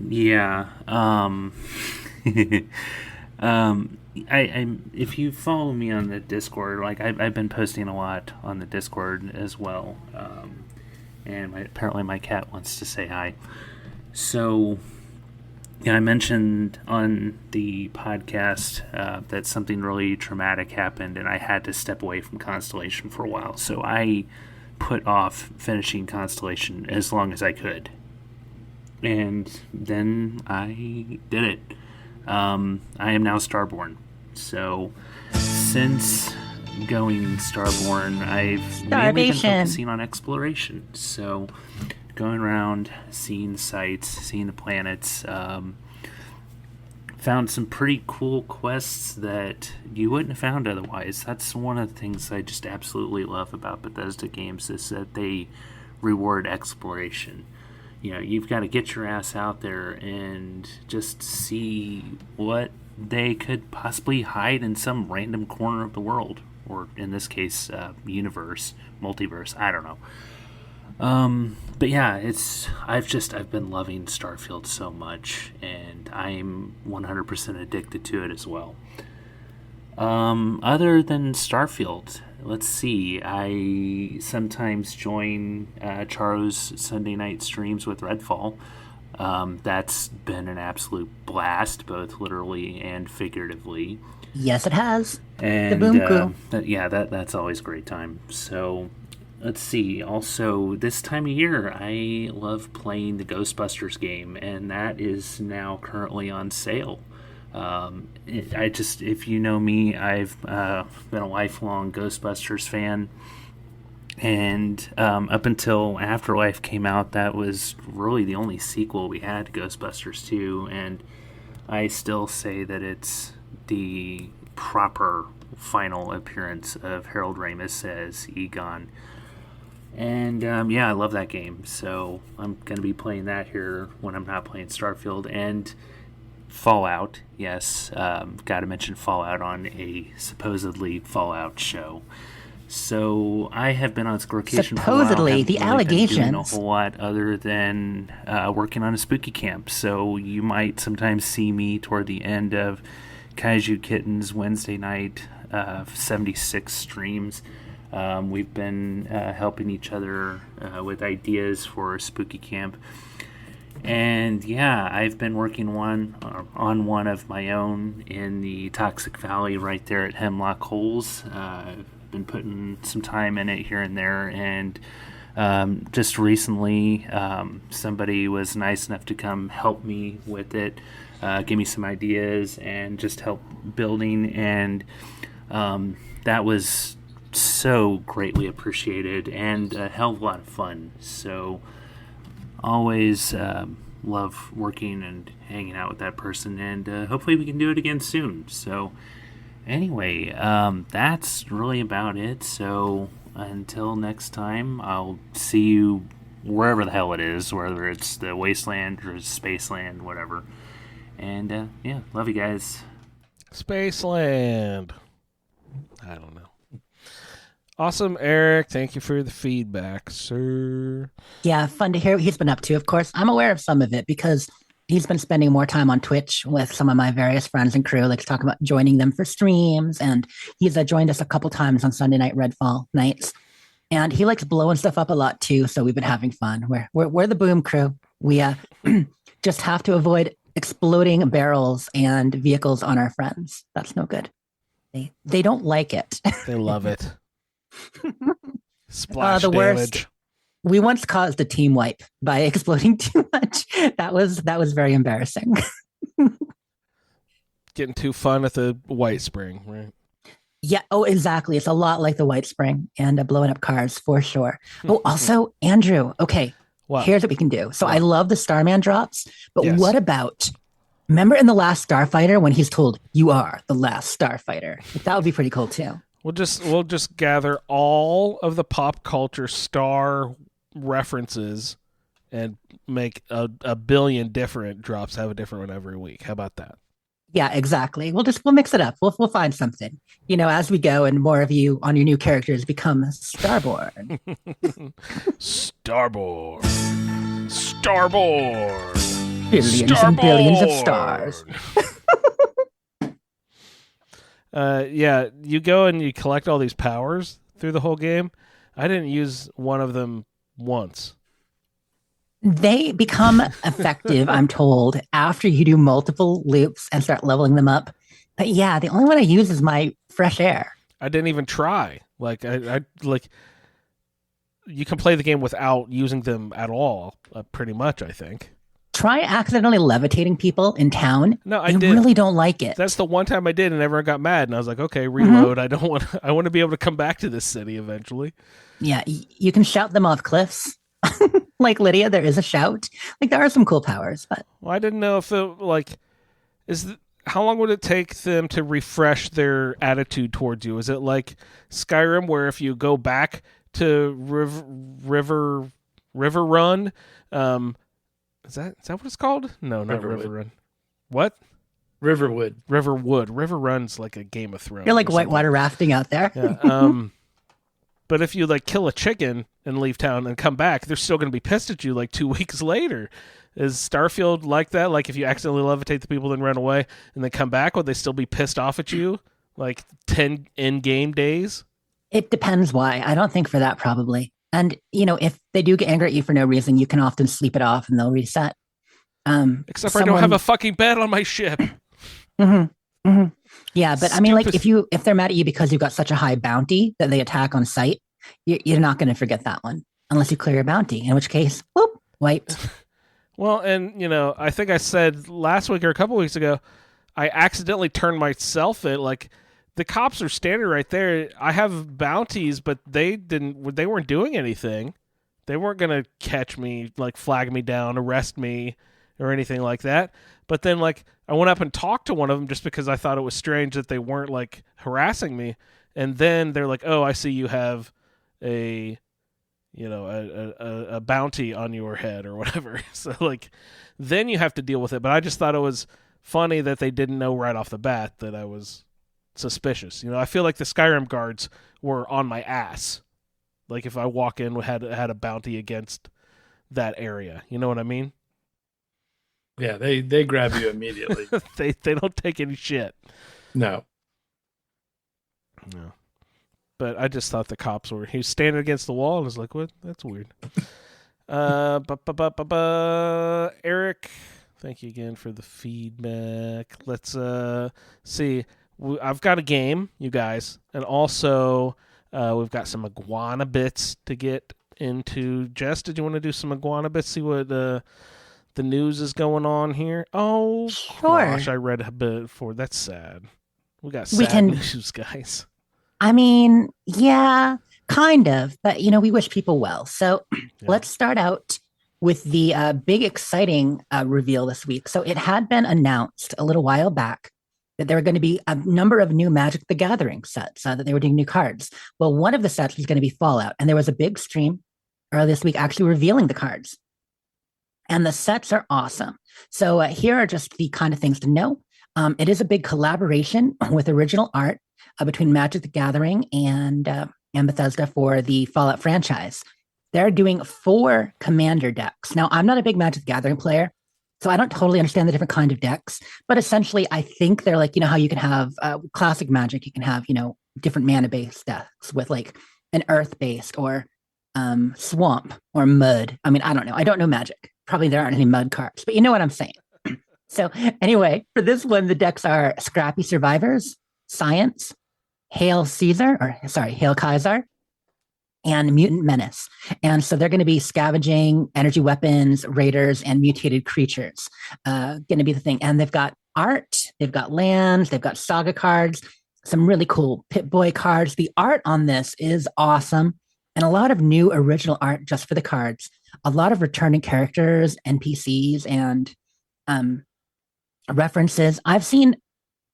yeah, I if you follow me on the Discord, like I've been posting a lot on the Discord as well, and apparently my cat wants to say hi. So, yeah, I mentioned on the podcast that something really traumatic happened, and I had to step away from Constellation for a while. So I put off finishing Constellation as long as I could, and then I did it. I am now Starborn. So, since going Starborn, I've mainly been focusing on exploration. So, going around, seeing sights, seeing the planets, found some pretty cool quests that you wouldn't have found otherwise. That's one of the things I just absolutely love about Bethesda games, is that they reward exploration. You've got to get your ass out there and just see what they could possibly hide in some random corner of the world, or in this case, universe, multiverse. I don't know. But yeah, I've been loving Starfield so much, and I'm 100% addicted to it as well. Other than Starfield, let's see. I sometimes join Charo's Sunday night streams with Redfall. That's been an absolute blast, both literally and figuratively. Yes, it has. And the Boom Crew. That's always a great time. So, let's see. Also, this time of year, I love playing the Ghostbusters game, and that is now currently on sale. If you know me, I've been a lifelong Ghostbusters fan. And up until Afterlife came out, that was really the only sequel we had to Ghostbusters 2, and I still say that it's the proper final appearance of Harold Ramis as Egon. And I love that game, so I'm going to be playing that here when I'm not playing Starfield. And Fallout, yes, got to mention Fallout on a supposedly Fallout show. So I have been on vacation supposedly, for a while. The allegations. Been doing a whole lot other than working on a spooky camp. So you might sometimes see me toward the end of Kaiju Kitten's Wednesday night 76 streams. We've been helping each other with ideas for spooky camp. And yeah, I've been working on one of my own in the Toxic Valley right there at Hemlock Holes. Been putting some time in it here and there, and just recently somebody was nice enough to come help me with it, give me some ideas, and just help building, and that was so greatly appreciated and a hell of a lot of fun. So always love working and hanging out with that person, and hopefully we can do it again soon. So anyway, that's really about it. So until next time, I'll see you wherever the hell it is, whether it's the wasteland or spaceland, whatever. And yeah, love you guys. Spaceland. I don't know. Awesome, Eric. Thank you for the feedback, sir. Yeah, fun to hear what he's been up to. Of course, I'm aware of some of it because he's been spending more time on Twitch with some of my various friends and crew, like to talk about joining them for streams. And he's joined us a couple times on Sunday night Redfall nights. And he likes blowing stuff up a lot too. So we've been having fun. We're the boom crew. We just have to avoid exploding barrels and vehicles on our friends. That's no good. They don't like it. They love it. Splash the damage. worst. We once caused a team wipe by exploding too much. That was very embarrassing. Getting too fun at the White Spring, right? Yeah. Oh, exactly. It's a lot like the White Spring and blowing up cars for sure. Oh, also, Andrew. Okay. What? Here's what we can do. So I love the Starman drops, but Yes. what about, remember in the last Starfighter when he's told, you are the last Starfighter? That would be pretty cool too. We'll just gather all of the pop culture star references and make a billion different drops. Have a different one every week. How about that? Yeah, exactly. We'll mix it up. We'll find something, as we go and more of you on your new characters become Starborn. Starboard. Starboard. Billions and billions of stars. Yeah, you go and you collect all these powers through the whole game. I didn't use one of them once. They become effective, I'm told, after you do multiple loops and start leveling them up. But yeah, the only one I use is my fresh air. I didn't even try. Like I you can play the game without using them at all, pretty much, I think. Try accidentally levitating people in town. No, I did. Really don't like it. That's the one time I did, and everyone got mad. And I was like, okay, reload. I want to be able to come back to this city eventually. Yeah, you can shout them off cliffs. Like Lydia, there is a shout. Like there are some cool powers, but Well, I didn't know if how long would it take them to refresh their attitude towards you? Is it like Skyrim, where if you go back to River Run, is that what it's called? No, not River Run. What? Riverwood. River Run's like a Game of Thrones. you're like whitewater rafting out there. Yeah. But if you kill a chicken and leave town and come back, they're still going to be pissed at you 2 weeks later. Is Starfield like that? Like if you accidentally levitate the people then run away and then come back, would they still be pissed off at you 10 in-game days? It depends why. I don't think for that probably. And if they do get angry at you for no reason, you can often sleep it off and they'll reset. Except for I don't have a fucking bed on my ship. Mm-hmm. Mm-hmm. Yeah, but I mean, Stupid. if they're mad at you because you've got such a high bounty that they attack on sight, you're not going to forget that one unless you clear your bounty. In which case, whoop, wiped. Well, and I think I said last week or a couple weeks ago, I accidentally turned myself in. The cops are standing right there. I have bounties, but they weren't doing anything. They weren't going to catch me, flag me down, arrest me, or anything like that. But then, I went up and talked to one of them just because I thought it was strange that they weren't, harassing me. And then they're like, oh, I see you have a bounty on your head or whatever. So, then you have to deal with it. But I just thought it was funny that they didn't know right off the bat that I was suspicious. I feel like the Skyrim guards were on my ass. If I walk in had a bounty against that area. You know what I mean? Yeah, they grab you immediately. They don't take any shit. No. But I just thought the cops were. He was standing against the wall and was like, "What? That's weird." Eric, thank you again for the feedback. Let's see. I've got a game, you guys, and also we've got some iguana bits to get into. Jess, did you want to do some iguana bits? See what the news is going on here. Oh, sure. Gosh, I read a bit before. That's sad. We got sad news, guys. I mean, yeah, kind of. But, we wish people well. So let's start out with the big exciting reveal this week. So it had been announced a little while back that there were going to be a number of new Magic the Gathering sets, that they were doing new cards. Well, one of the sets was going to be Fallout, and there was a big stream earlier this week actually revealing the cards. And the sets are awesome. So here are just the kind of things to know. It is a big collaboration with original art between Magic the Gathering and Bethesda for the Fallout franchise. They're doing 4 commander decks. Now, I'm not a big Magic the Gathering player, so I don't totally understand the different kind of decks. But essentially, I think they're like, how you can have classic Magic, you can have, different mana-based decks with like an earth-based or swamp or mud. I mean, I don't know. I don't know Magic. Probably there aren't any mud cards, but you know what I'm saying. So anyway, for this one, the decks are Scrappy Survivors, Science, Hail Kaiser, and Mutant Menace. And so they're going to be scavenging, energy weapons, raiders, and mutated creatures. Going to be the thing. And they've got art, they've got lands, they've got saga cards, some really cool Pip-Boy cards. The art on this is awesome. And a lot of new original art just for the cards. A lot of returning characters, NPCs, and references. I've seen,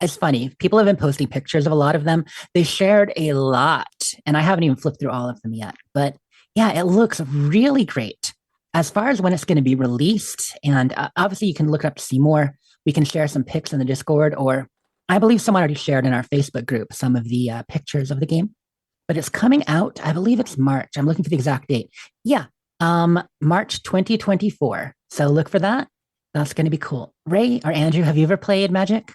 it's funny, people have been posting pictures of a lot of them. They shared a lot, and I haven't even flipped through all of them yet. But yeah, it looks really great. As far as when it's going to be released, and obviously you can look it up to see more. We can share some pics in the Discord, or I believe someone already shared in our Facebook group some of the pictures of the game. But it's coming out, I believe it's March. I'm looking for the exact date. Yeah, March 2024. So look for that. That's going to be cool. Ray or Andrew, have you ever played Magic?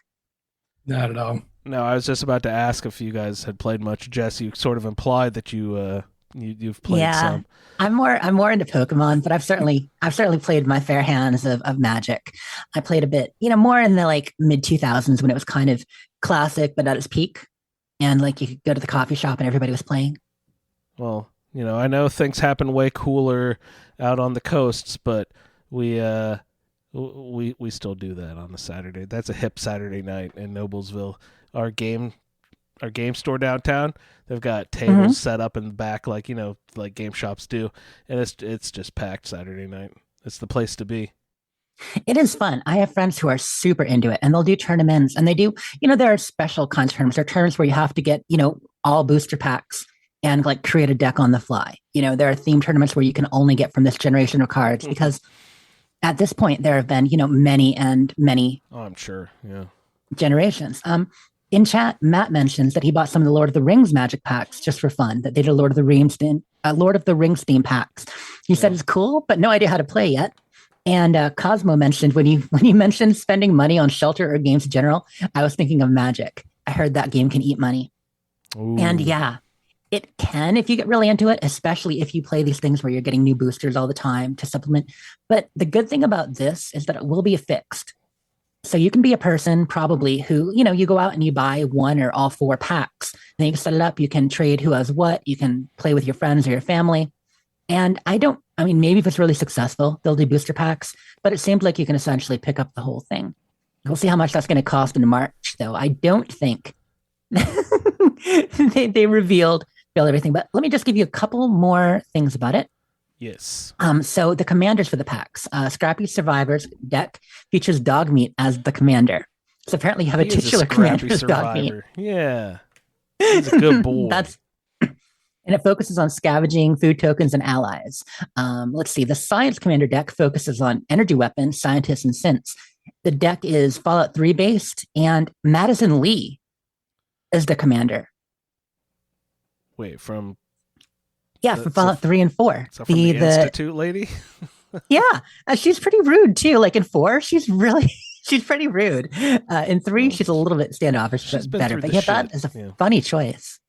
Not at all. No, I was just about to ask if you guys had played much. Jess, you sort of implied that you've played some. I'm more into Pokemon, but I've certainly played my fair hands of Magic. I played a bit, more in the like mid 2000s when it was kind of classic but at its peak, and like you could go to the coffee shop and everybody was playing. Well, I know things happen way cooler out on the coasts, but we still do that on a Saturday. That's a hip Saturday night in Noblesville. Our game store downtown, they've got tables set up in the back like game shops do, and it's just packed Saturday night. It's the place to be. It is fun. I have friends who are super into it, and they'll do tournaments, and they do, there are special kinds of tournaments. There are tournaments where you have to get, all booster packs and like create a deck on the fly. There are theme tournaments where you can only get from this generation of cards because at this point there have been, many and many. Oh, I'm sure. Yeah. Generations. In chat, Matt mentions that he bought some of the Lord of the Rings Magic packs just for fun. That they did Lord of the Rings theme packs. He said it's cool, but no idea how to play yet. And Cosmo mentioned when you mentioned spending money on Shelter or games in general, I was thinking of Magic. I heard that game can eat money. Ooh. And yeah, it can if you get really into it, especially if you play these things where you're getting new boosters all the time to supplement. But the good thing about this is that it will be fixed. So you can be a person probably who, you go out and you buy 1 or all 4 packs. Then you can set it up. You can trade who has what. You can play with your friends or your family. And maybe if it's really successful, they'll do booster packs, but it seems like you can essentially pick up the whole thing. We'll see how much that's going to cost in March, though. I don't think they revealed everything, but let me just give you a couple more things about it. Yes. So the commanders for the packs, Scrappy Survivors deck features Dogmeat as the commander. So apparently you have a titular commander as Dogmeat. Yeah. He's a good boy. And it focuses on scavenging, food tokens, and allies. Let's see. The Science Commander deck focuses on energy weapons, scientists, and synths. The deck is Fallout 3 based, and Madison Lee is the commander. Wait, from Fallout 3 and 4. From the Institute lady? Yeah, she's pretty rude too. Like in 4, she's pretty rude. In 3, she's a little bit standoffish, but better. But that is a funny choice.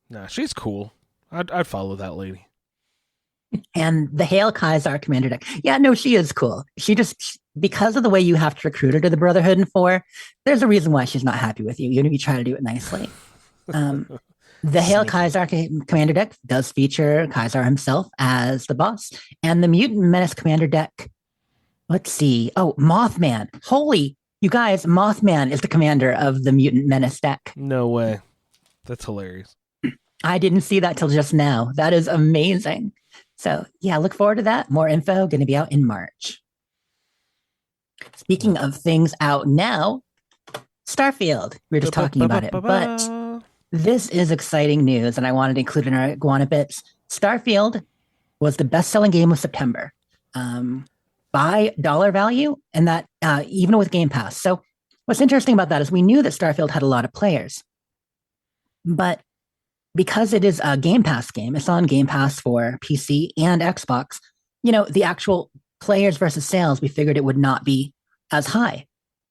Nah, she's cool. I'd follow that lady. And the Hail Kaiser commander deck. Yeah, no, she is cool. She just, because of the way you have to recruit her to the Brotherhood in 4, there's a reason why she's not happy with you, even if you try to do it nicely. The Hail Kaiser commander deck does feature Kaiser himself as the boss. And the Mutant Menace commander deck, let's see. Oh, Mothman. Holy, you guys, Mothman is the commander of the Mutant Menace deck. No way. That's hilarious. I didn't see that till just now. That is amazing. So yeah, look forward to that. More info going to be out in March. Speaking of things out now, Starfield. We were just talking about it, but this is exciting news, and I wanted to include in our Iguana Bits. Starfield was the best-selling game of September by dollar value, and that even with Game Pass. So what's interesting about that is we knew that Starfield had a lot of players, but because it is a Game Pass game, it's on Game Pass for PC and Xbox. The actual players versus sales, we figured it would not be as high.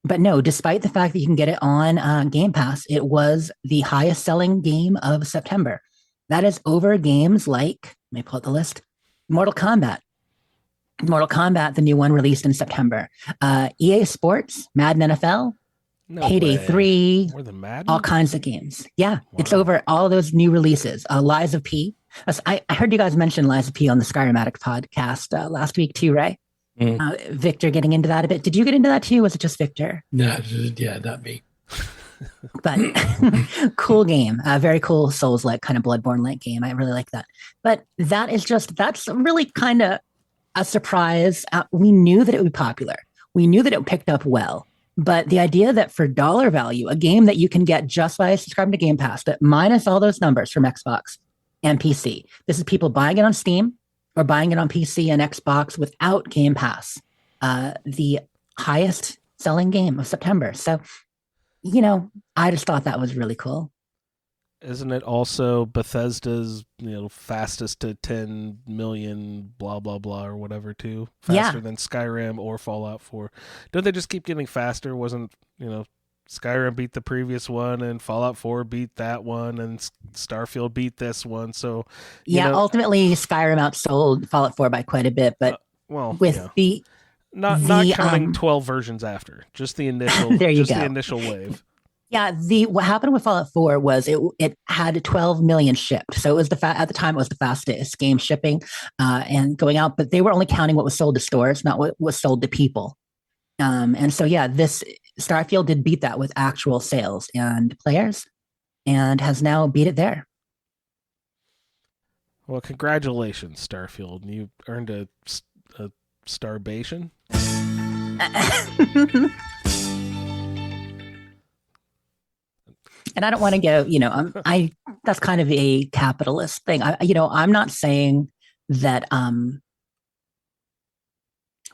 But no, despite the fact that you can get it on Game Pass, it was the highest selling game of September. That is over games like, let me pull out the list, Mortal Kombat. Mortal Kombat, the new one released in September. EA Sports, Madden NFL, Payday 3, More than Madden? all kinds of games. Yeah, it's over all of those new releases. Lies of P. I heard you guys mention Lies of P on the Skyrim Addict podcast last week too, Ray. Victor getting into that a bit. Did you get into that too? Was it just Victor? No, yeah, not me. But cool game. Very cool Souls-like, kind of Bloodborne-like game. I really like that. But that's really kind of a surprise. We knew that it would be popular. We knew that it picked up well. But the idea that for dollar value, a game that you can get just by subscribing to Game Pass, that minus all those numbers from Xbox and PC, this is people buying it on Steam or buying it on PC and Xbox without Game Pass, the highest selling game of September. So, I just thought that was really cool. Isn't it also Bethesda's, fastest to 10 million, blah, blah, blah, or whatever, too? Faster than Skyrim or Fallout 4. Don't they just keep getting faster? Wasn't, Skyrim beat the previous one, and Fallout 4 beat that one, and Starfield beat this one. So, ultimately, Skyrim outsold Fallout 4 by quite a bit, but not counting 12 versions after, just the initial, there you go. The initial wave. Yeah, what happened with Fallout 4 was it had 12 million shipped. So it was at the time it was the fastest game shipping and going out, but they were only counting what was sold to stores, not what was sold to people. And so this Starfield did beat that with actual sales and players, and has now beat it there. Well, congratulations, Starfield. You earned a starbation. And I don't want to go, that's kind of a capitalist thing. I'm not saying that,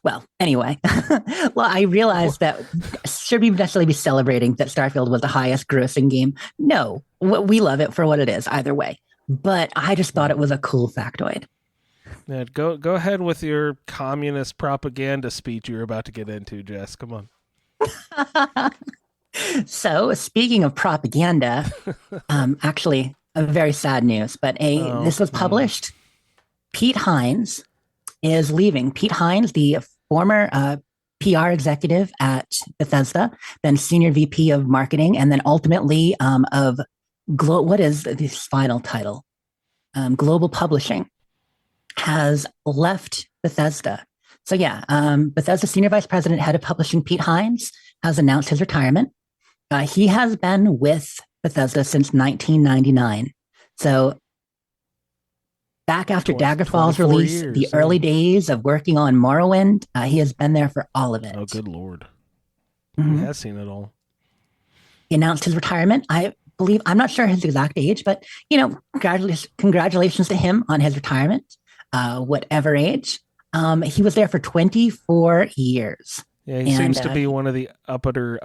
well, anyway, I realized that should we necessarily be celebrating that Starfield was the highest grossing game? No, we love it for what it is either way. But I just thought it was a cool factoid. Yeah, go ahead with your communist propaganda speech you're about to get into, Jess. Come on. So, speaking of propaganda, actually, a very sad news, but this was published. Pete Hines is leaving. Pete Hines, the former PR executive at Bethesda, then senior VP of marketing, and then ultimately of what is this final title? Global Publishing, has left Bethesda. So Bethesda senior vice president, head of publishing, Pete Hines, has announced his retirement. He has been with Bethesda since 1999. So back after Daggerfall's release, the early days of working on Morrowind, he has been there for all of it. Oh, good Lord. Mm-hmm. He has seen it all. He announced his retirement. I believe, I'm not sure his exact age, but, congratulations to him on his retirement, whatever age. He was there for 24 years. Yeah, he seems to be one of the uppiters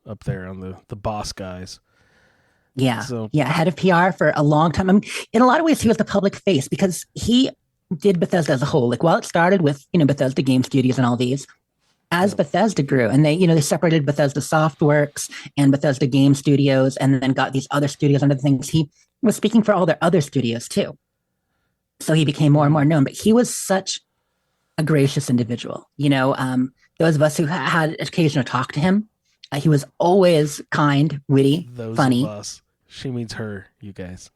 up there on the boss guys. Yeah, head of PR for a long time. I mean, in a lot of ways, he was the public face because he did Bethesda as a whole. Like, while it started with, Bethesda Game Studios and all these, as Bethesda grew, and they separated Bethesda Softworks and Bethesda Game Studios, and then got these other studios under the things. He was speaking for all their other studios too. So he became more and more known, but he was such a gracious individual. Those of us who had occasion to talk to him, he was always kind, witty, funny. Of us. She means her, you guys.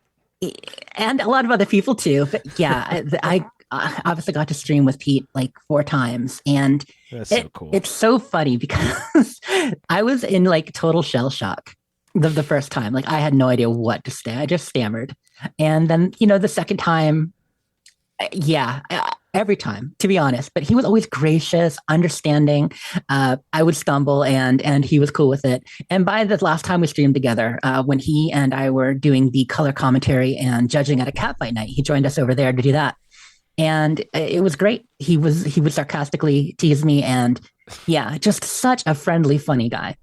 And a lot of other people too. But I obviously got to stream with Pete like 4 times. And that's so cool. It's so funny because I was in like total shell shock the first time. Like, I had no idea what to say. I just stammered. And then, the second time Yeah, every time, to be honest. But he was always gracious, understanding. I would stumble, and he was cool with it. And by the last time we streamed together, when he and I were doing the color commentary and judging at a catfight night, he joined us over there to do that, and it was great. He would sarcastically tease me, and yeah, just such a friendly, funny guy.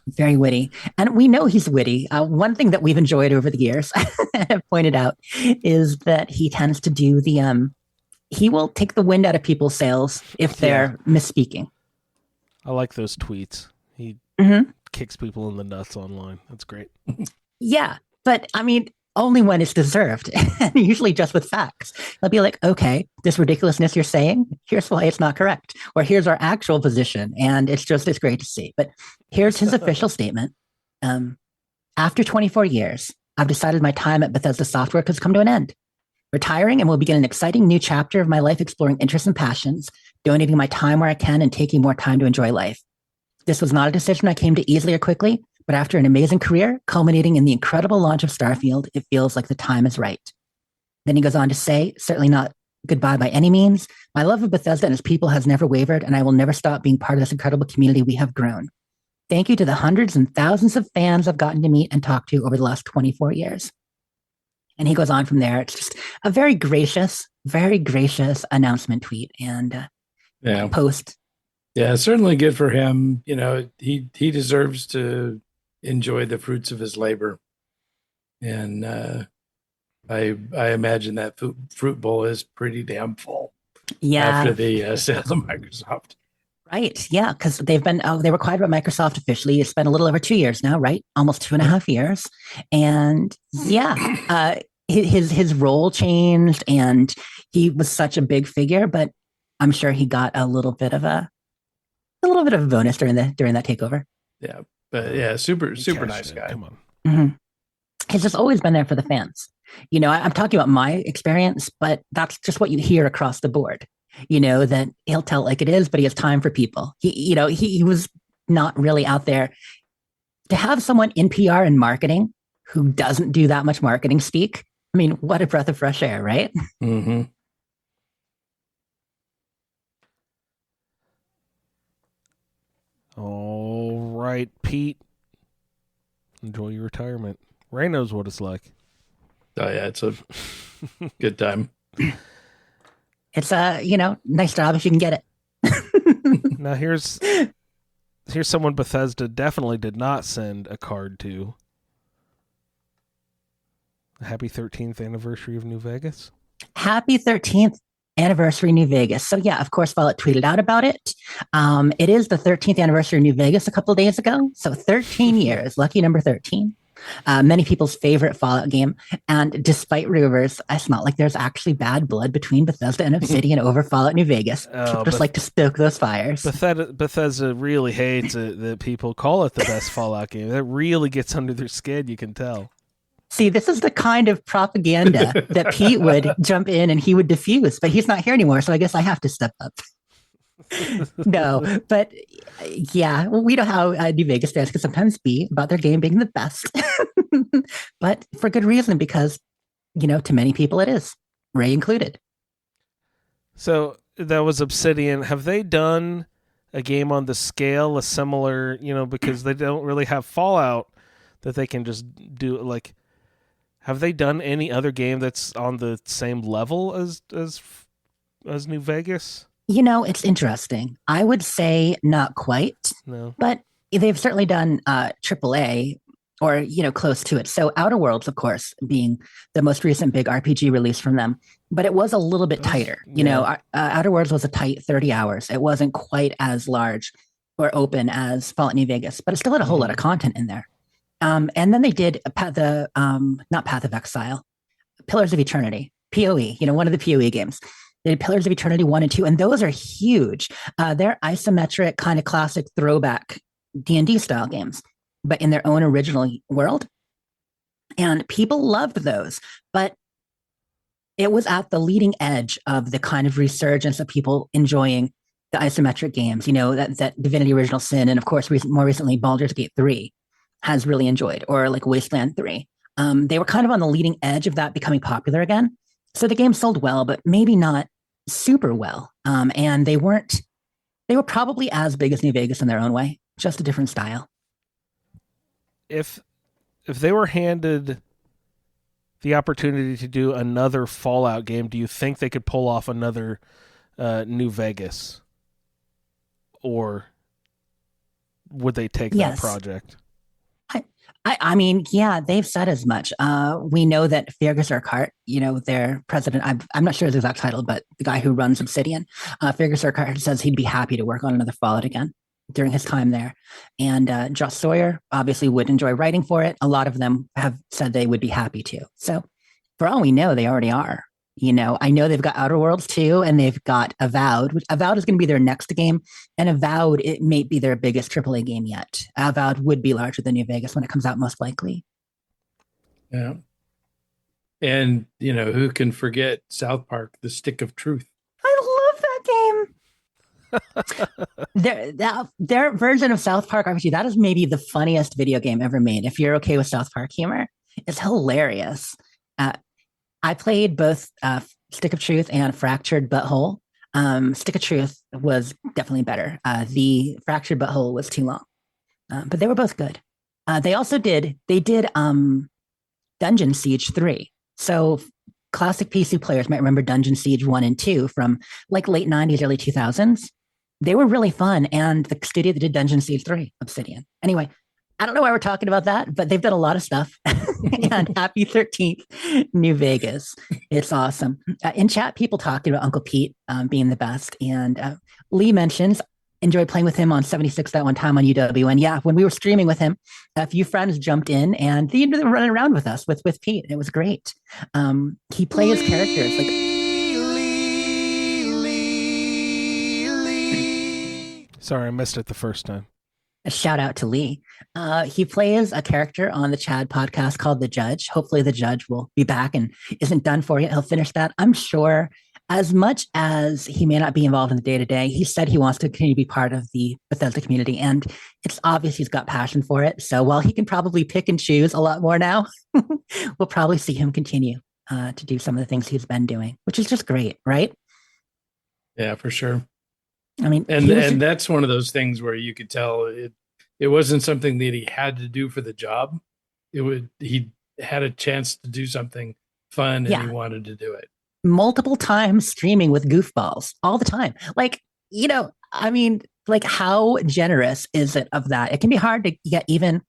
Very witty. And we know he's witty. One thing that we've enjoyed over the years, have pointed out, is that he tends to do he will take the wind out of people's sails if they're misspeaking. I like those tweets. He Mhm. kicks people in the nuts online. That's great. Yeah. But I mean, only when it's deserved, and usually just with facts. They'll be like, okay, this ridiculousness you're saying, here's why it's not correct, or here's our actual position. And it's great to see. But here's his official statement. After 24 years, I've decided my time at Bethesda Software has come to an end. Retiring and will begin an exciting new chapter of my life exploring interests and passions, donating my time where I can and taking more time to enjoy life. This was not a decision I came to easily or quickly, but after an amazing career, culminating in the incredible launch of Starfield, it feels like the time is right. Then he goes on to say, certainly not goodbye by any means. My love of Bethesda and its people has never wavered, and I will never stop being part of this incredible community we have grown. Thank you to the hundreds and thousands of fans I've gotten to meet and talk to over the last 24 years. And he goes on from there. It's just a very gracious announcement tweet and post. Yeah, certainly good for him. You know, he deserves to enjoy the fruits of his labor. And I imagine that fruit bowl is pretty damn full. Yeah. After the sale to Microsoft. Right. Yeah. Because they were quiet about Microsoft officially. It's been a little over 2 years now, right? Almost 2.5 years. And yeah, his role changed and he was such a big figure, but I'm sure he got a little bit of a bonus during that takeover. Yeah. But yeah, super nice guy. Come on. Mm-hmm. He's just always been there for the fans. You know, I'm talking about my experience, but that's just what you hear across the board. You know, that he'll tell it like it is, but he has time for people. He was not really out there. To have someone in PR and marketing who doesn't do that much marketing speak, I mean, what a breath of fresh air, right? Mm-hmm. All right, Pete. Enjoy your retirement. Ray knows what it's like. Oh yeah, it's a good time. It's nice job if you can get it. Now here's someone Bethesda definitely did not send a card to. Happy 13th anniversary of New Vegas. Happy 13th anniversary New Vegas. So yeah, of course, Fallout tweeted out about it. It is the 13th anniversary of New Vegas a couple of days ago. So 13 years, lucky number 13. Many people's favorite Fallout game. And despite rumors, it's not like there's actually bad blood between Bethesda and Obsidian over Fallout New Vegas. People just like to stoke those fires. Bethesda really hates it that people call it the best Fallout game. That really gets under their skin, you can tell. See, this is the kind of propaganda that Pete would jump in and he would diffuse, but he's not here anymore, so I guess I have to step up. No, but yeah, we know how New Vegas fans can sometimes be about their game being the best, but for good reason, because, to many people it is, Ray included. So that was Obsidian. Have they done a game on the scale, a similar, because they don't really have Fallout that they can just do, like, have they done any other game that's on the same level as New Vegas? It's interesting. I would say not quite. No. But they've certainly done AAA or, close to it. So Outer Worlds, of course, being the most recent big RPG release from them. But it was a little bit tighter. Outer Worlds was a tight 30 hours. It wasn't quite as large or open as Fallout New Vegas, but it still had a whole lot of content in there. And then they did not Path of Exile, Pillars of Eternity, PoE, one of the PoE games. They did Pillars of Eternity 1 and 2, and those are huge. They're isometric, kind of classic throwback D&D style games, but in their own original world. And people loved those, but it was at the leading edge of the kind of resurgence of people enjoying the isometric games, that Divinity Original Sin, and of course, more recently, Baldur's Gate 3 has really enjoyed, or like Wasteland 3. They were kind of on the leading edge of that becoming popular again. So the game sold well, but maybe not super well. And they were probably as big as New Vegas in their own way, just a different style. If they were handed the opportunity to do another Fallout game, do you think they could pull off another New Vegas? Or would they take that project? I mean, yeah, they've said as much. We know that Fergus Urquhart, their president, I'm not sure his exact title, but the guy who runs Obsidian, Fergus Urquhart says he'd be happy to work on another Fallout again during his time there. And Josh Sawyer obviously would enjoy writing for it. A lot of them have said they would be happy to. So for all we know, they already are. I know they've got Outer Worlds 2 and they've got Avowed, which Avowed is going to be their next game. And Avowed, it may be their biggest AAA game yet. Avowed would be larger than New Vegas when it comes out, most likely. Yeah. And, who can forget South Park, The Stick of Truth? I love that game. Their version of South Park RPG, that is maybe the funniest video game ever made. If you're okay with South Park humor, it's hilarious. I played both Stick of Truth and Fractured Butthole. Stick of Truth was definitely better. The Fractured Butthole was too long, but they were both good. They did Dungeon Siege 3. So classic PC players might remember Dungeon Siege 1 and 2 from like late 90s, early 2000s. They were really fun. And the studio that did Dungeon Siege 3, Obsidian. Anyway, I don't know why we're talking about that, but they've done a lot of stuff. And happy 13th, New Vegas. It's awesome. In chat, people talking about Uncle Pete being the best. And Lee mentions, enjoyed playing with him on 76 that one time on UW. And yeah, when we were streaming with him, a few friends jumped in and they were running around with us with Pete. It was great. He plays characters like... Sorry, I missed it the first time. A shout out to Lee. He plays a character on the Chad podcast called The Judge. Hopefully the Judge will be back and isn't done for yet. He'll finish that. I'm sure, as much as he may not be involved in the day-to-day, he said he wants to continue to be part of the Bethesda community. And it's obvious he's got passion for it. So while he can probably pick and choose a lot more now, we'll probably see him continue to do some of the things he's been doing, which is just great, right? Yeah, for sure. I mean, and that's one of those things where you could tell it wasn't something that he had to do for the job. He had a chance to do something fun and he wanted to do it. Multiple times streaming with goofballs all the time. Like, I mean, like how generous is it of that? It can be hard to get even,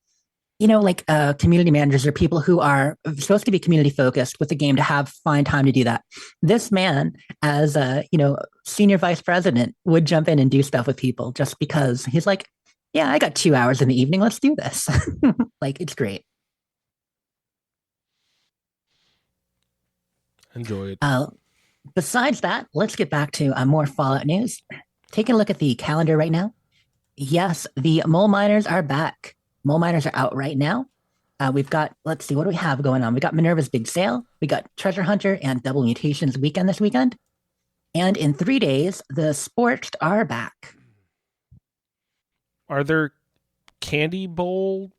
community managers or people who are supposed to be community focused with the game to find time to do that. This man, as a, senior vice president, would jump in and do stuff with people just because he's like, yeah, I got 2 hours in the evening. Let's do this. Like, it's great. Enjoy it. Besides that, let's get back to more Fallout news. Taking a look at the calendar right now. Yes, the Mole Miners are back. Mole Miners are out right now. We've got, let's see, what do we have going on? We got Minerva's Big Sale. We got Treasure Hunter and Double Mutations weekend this weekend. And in 3 days, the Scorched are back. Are there Candy Bowl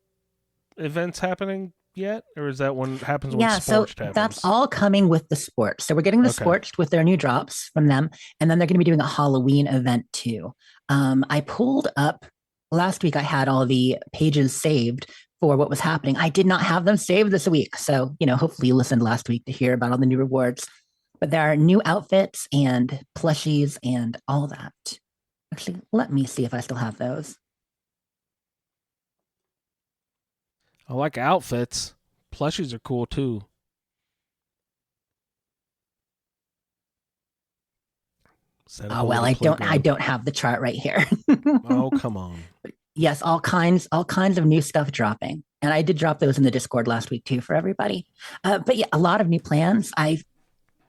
events happening yet? Or is that one happens when Scorched happens? That's all coming with the Scorched. So we're getting the Scorched with their new drops from them. And then they're going to be doing a Halloween event too. I pulled up, last week I had all the pages saved for what was happening. I did not have them saved this week. So, hopefully you listened last week to hear about all the new rewards. But there are new outfits and plushies and all that. Actually, let me see if I still have those. I like outfits. Plushies are cool too. Oh well, I don't have the chart right here. Oh, come on. Yes, all kinds of new stuff dropping. And I did drop those in the Discord last week too for everybody. But yeah, a lot of new plans.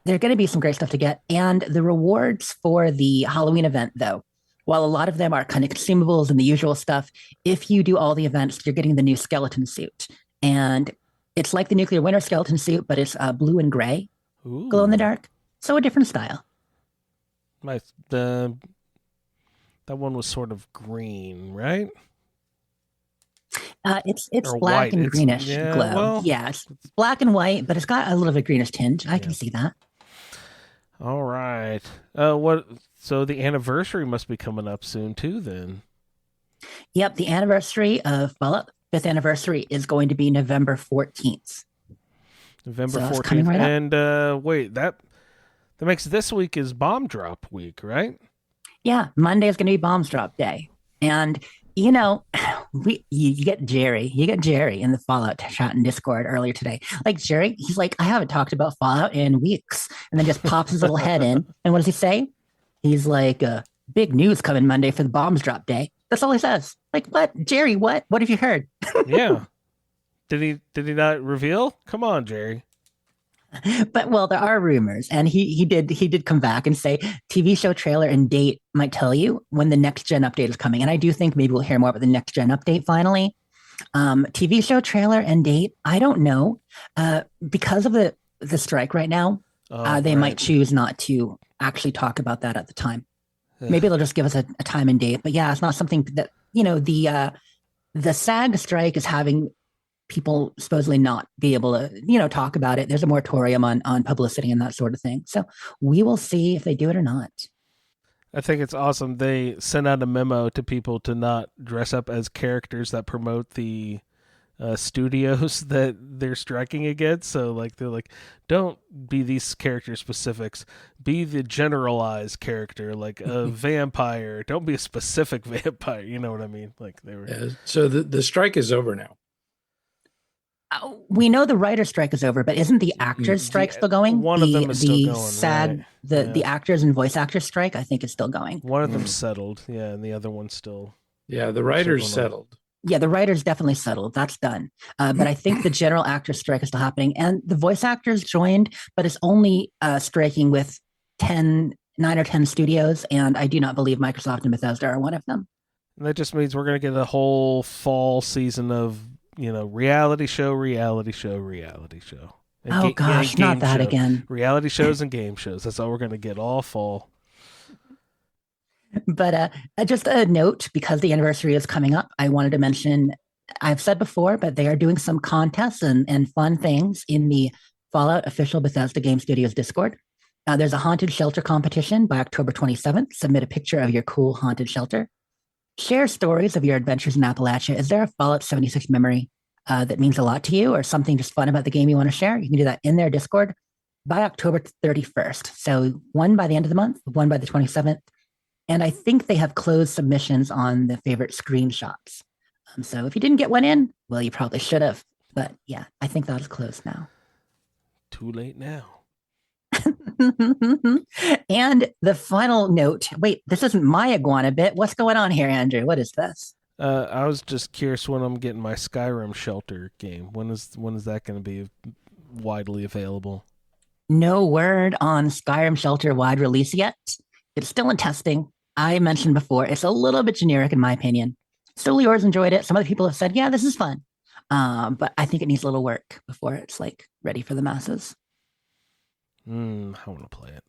There are going to be some great stuff to get. And the rewards for the Halloween event, though, while a lot of them are kind of consumables and the usual stuff, if you do all the events, you're getting the new skeleton suit. And it's like the Nuclear Winter skeleton suit, but it's blue and gray, glow in the dark. So a different style. That one was sort of green, right? It's black and greenish glow. Well, yeah, it's black and white, but it's got a little bit of a greenish tinge. I can see that. All right. What? So the anniversary must be coming up soon too. Then. Yep, the anniversary of Fallout 5th anniversary is going to be November 14th. November So it's coming 14th. right up. And wait, that makes this week is bomb drop week, right? Yeah, Monday is going to be Bombs Drop Day. And, you know, you get Jerry. You get Jerry in the Fallout chat and Discord earlier today. Like, Jerry, he's like, I haven't talked about Fallout in weeks. And then just pops his little head in. And what does he say? He's like, big news coming Monday for the Bombs Drop Day. That's all he says. Like, what? Jerry, what? What have you heard? Yeah. Did he not reveal? Come on, Jerry. But well, there are rumors, and he did come back and say TV show trailer and date might tell you when the next gen update is coming, and I do think maybe we'll hear more about the next gen update finally. TV show trailer and date, I don't know, because of the strike right now. They might choose not to actually talk about that at the time. Maybe they'll just give us a time and date, but yeah, it's not something that the SAG strike is having people supposedly not be able to, talk about it. There's a moratorium on publicity and that sort of thing. So we will see if they do it or not. I think it's awesome. They sent out a memo to people to not dress up as characters that promote the studios that they're striking against. So like they're like, don't be these character specifics. Be the generalized character, like a vampire. Don't be a specific vampire. You know what I mean? Like they were. Yeah, so the strike is over now. We know the writer's strike is over, but isn't the actors' strike still going? One of them is still going. SAG, right? the actors and voice actors strike, I think, is still going. One of them settled, yeah, and the other one's still. Yeah, the writers settled. Yeah, the writers definitely settled. That's done. But I think the general actors strike is still happening, and the voice actors joined, but it's only striking with 9 or 10 studios, and I do not believe Microsoft and Bethesda are one of them. And that just means we're going to get a whole fall season of reality show. And gosh, not that show. Again. Reality shows and game shows. That's all we're going to get all fall. But just a note, because the anniversary is coming up, I wanted to mention, I've said before, but they are doing some contests and fun things in the Fallout official Bethesda Game Studios Discord. There's a haunted shelter competition by October 27th. Submit a picture of your cool haunted shelter. Share stories of your adventures in Appalachia. Is there a Fallout 76 memory that means a lot to you, or something just fun about the game you want to share? You can do that in their Discord by October 31st. So one by the end of the month, one by the 27th. And I think they have closed submissions on the favorite screenshots. So if you didn't get one in, well, you probably should have. But yeah, I think that is closed now. Too late now. And the final note. Wait, this isn't my iguana bit. What's going on here, Andrew? What is this? I was just curious when I'm getting my Skyrim shelter game. When is that going to be widely available? No word on Skyrim Shelter wide release yet. It's still in testing. I mentioned before, it's a little bit generic in my opinion. Suliore's enjoyed it. Some other people have said, yeah, this is fun. But I think it needs a little work before it's like ready for the masses. I want to play it.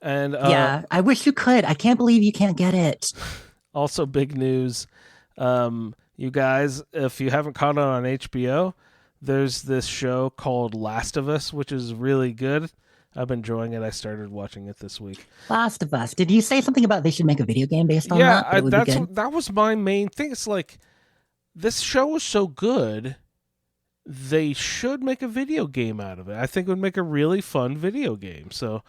And yeah, I wish you could. I can't believe you can't get it. Also, big news. You guys, if you haven't caught it on HBO, there's this show called Last of Us, which is really good. I've been enjoying it. I started watching it this week. Last of Us. Did you say something about they should make a video game based on that? Yeah, that was my main thing. It's like, this show was so good, they should make a video game out of it. I think it would make a really fun video game. So,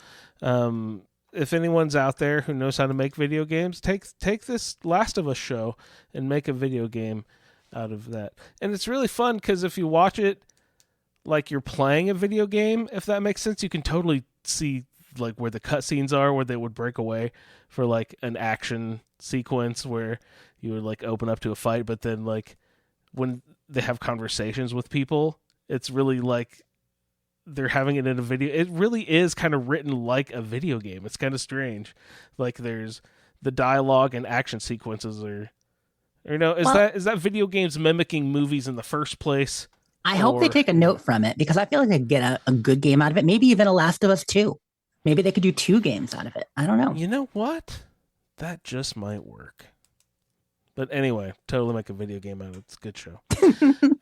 if anyone's out there who knows how to make video games, take this Last of Us show and make a video game out of that. And it's really fun because if you watch it like you're playing a video game, if that makes sense, you can totally see like where the cutscenes are, where they would break away for like an action sequence where you would like open up to a fight, but then like when they have conversations with people, it's really like they're having it in a video. It really is kind of written like a video game. It's kind of strange. Like there's the dialogue and action sequences are, is that video games mimicking movies in the first place? I hope they take a note from it because I feel like they get a good game out of it. Maybe even a Last of Us 2. Maybe they could do 2 games out of it. I don't know. You know what? That just might work. But anyway, totally make a video game out of it. It's a good show.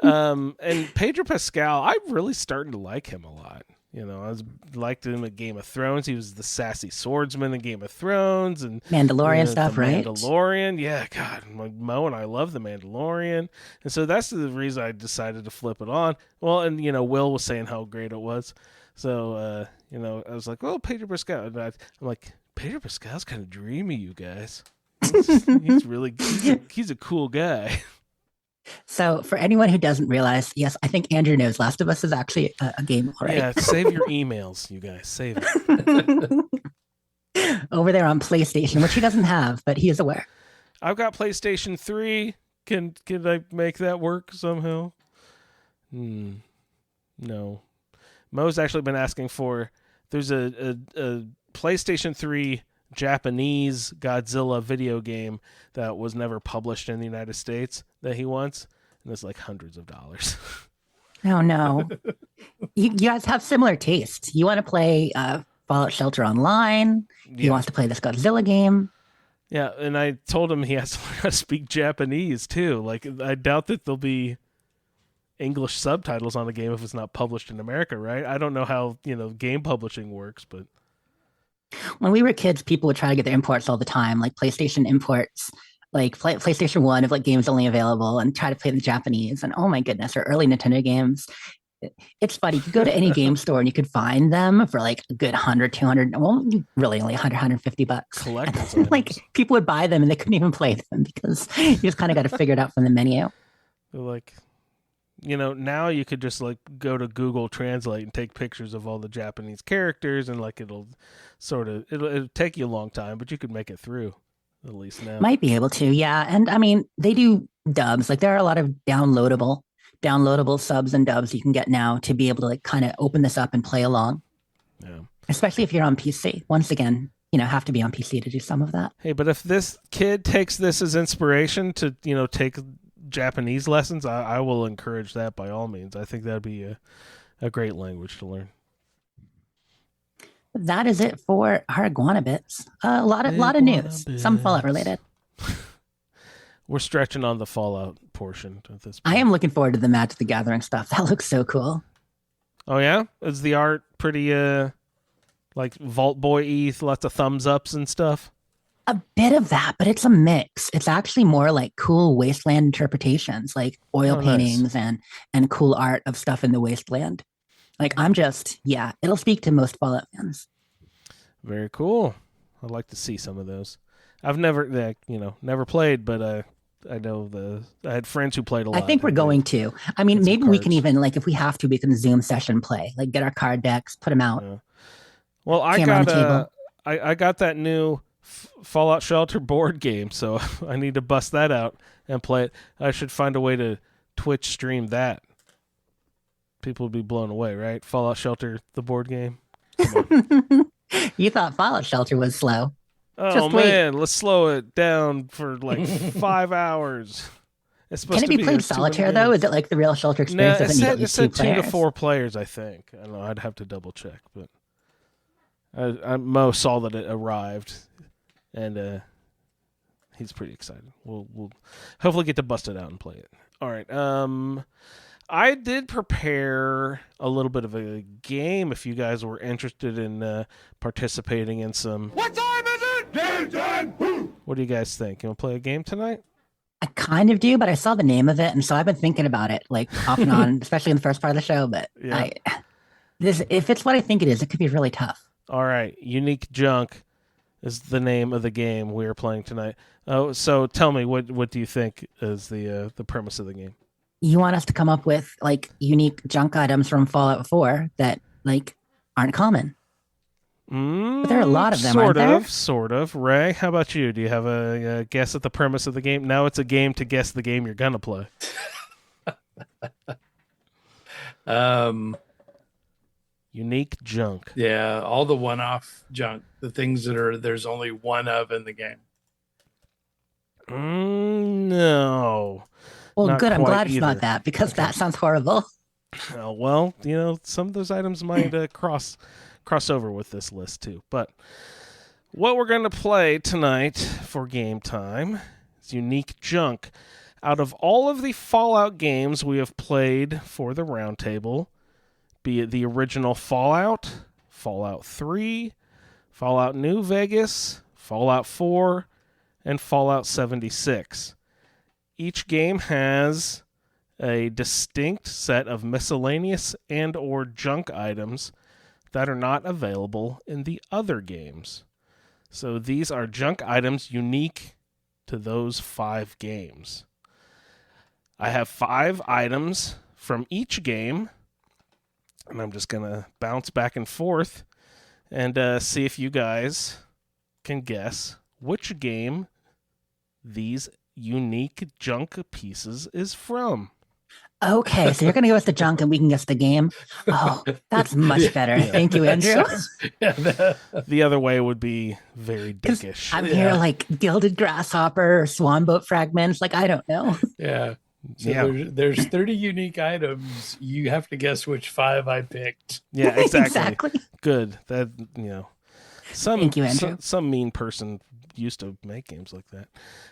And Pedro Pascal, I'm really starting to like him a lot. I liked him at Game of Thrones. He was the sassy swordsman in Game of Thrones and Mandalorian stuff, the right? Mandalorian, yeah. God, Mo and I love the Mandalorian, and so that's the reason I decided to flip it on. Well, and Will was saying how great it was, so I was like, well, Pedro Pascal. And I'm like, Pedro Pascal's kind of dreamy, you guys. He's really he's a cool guy. So, for anyone who doesn't realize, yes, I think Andrew knows Last of Us is actually a game, right? Yeah, save your emails, you guys. Save it. Over there on PlayStation, which he doesn't have, but he is aware. I've got PlayStation 3. Can I make that work somehow? No. Mo's actually been asking for. There's a PlayStation 3 Japanese Godzilla video game that was never published in the United States that he wants, and it's like hundreds of dollars. Oh no. You guys have similar tastes. You want to play Fallout Shelter Online. He wants to play this Godzilla game. Yeah, and I told him he has to learn how to speak Japanese too. Like, I doubt that there'll be English subtitles on a game if it's not published in America, right? I don't know how game publishing works, but when we were kids, people would try to get their imports all the time, like PlayStation imports, like PlayStation 1 of like games only available, and try to play the Japanese. And oh my goodness, or early Nintendo games. It's funny. You could go to any game store and you could find them for like a good 100, 200, well, really only 100, 150 bucks. Collector's like people would buy them and they couldn't even play them because you just kind of got to figure it out from the menu. They're like, now you could just like go to Google Translate and take pictures of all the Japanese characters, and like it'll take you a long time, but you could make it through at least now. Might be able to, yeah. And I mean, they do dubs. Like there are a lot of downloadable subs and dubs you can get now to be able to like kind of open this up and play along. Yeah. Especially if you're on PC. Once again, have to be on PC to do some of that. Hey, but if this kid takes this as inspiration to, take Japanese lessons, I will encourage that by all means. I think that'd be a great language to learn. That is it for our Iguana Bits. A lot of news, some Fallout related. We're stretching on the Fallout portion at this point. I am looking forward to the Magic the Gathering stuff. That looks so cool. Oh yeah? Is the art pretty like Vault Boy-y, lots of thumbs ups and stuff? A bit of that, but it's a mix. It's actually more like cool wasteland interpretations, like oil paintings and cool art of stuff in the wasteland. Like it'll speak to most Fallout fans. Very cool. I'd like to see some of those. I've never played, but I know I had friends who played a lot. I think we're going to. I mean, maybe we can even, like, if we have to, we can Zoom session play, like get our card decks, put them out. Yeah. Well, I got that new Fallout Shelter board game, so I need to bust that out and play it. I should find a way to Twitch stream that. People would be blown away, right? Fallout Shelter, the board game. You thought Fallout Shelter was slow. Oh, man, let's slow it down for like 5 hours. Can it be played solitaire, though? Is it like the real Shelter experience? No, it said 2 to 4 players, I think. I don't know. I'd have to double check. But Mo saw that it arrived, and he's pretty excited. We'll hopefully get to bust it out and play it. All right. I did prepare a little bit of a game if you guys were interested in participating in some. What time is it? Game time! What do you guys think? You want to play a game tonight? I kind of do, but I saw the name of it, and so I've been thinking about it, like off and on, especially in the first part of the show. But yeah. If it's what I think it is, it could be really tough. All right, Unique Junk is the name of the game we are playing tonight. Oh, so tell me, what do you think is the premise of the game? You want us to come up with like unique junk items from Fallout 4 that like aren't common. But there are a lot of them, aren't there? Sort of. Ray, how about you? Do you have a guess at the premise of the game? Now it's a game to guess the game you're gonna play. Unique junk. Yeah, all the one-off junk, the things that there's only one of in the game. No. Well, not good. I'm glad either. It's not that, because that sounds horrible. Oh, well, some of those items might cross over with this list too. But what we're going to play tonight for game time is Unique Junk. Out of all of the Fallout games we have played for the Roundtable, be it the original Fallout, Fallout 3, Fallout New Vegas, Fallout 4, and Fallout 76. Each game has a distinct set of miscellaneous and or junk items that are not available in the other games. So these are junk items unique to those 5 games. I have 5 items from each game, and I'm just going to bounce back and forth and see if you guys can guess which game these unique junk pieces is from. Okay, so you're going to give us the junk and we can guess the game. Oh, that's much better. Thank you, Andrew. The other way would be very dickish. I'm here like gilded grasshopper or swan boat fragments. Like, I don't know. Yeah. So there's 30 unique items. You have to guess which 5 I picked. Yeah, exactly. Exactly. Good. That, Thank you, Andrew. some mean person used to make games like that.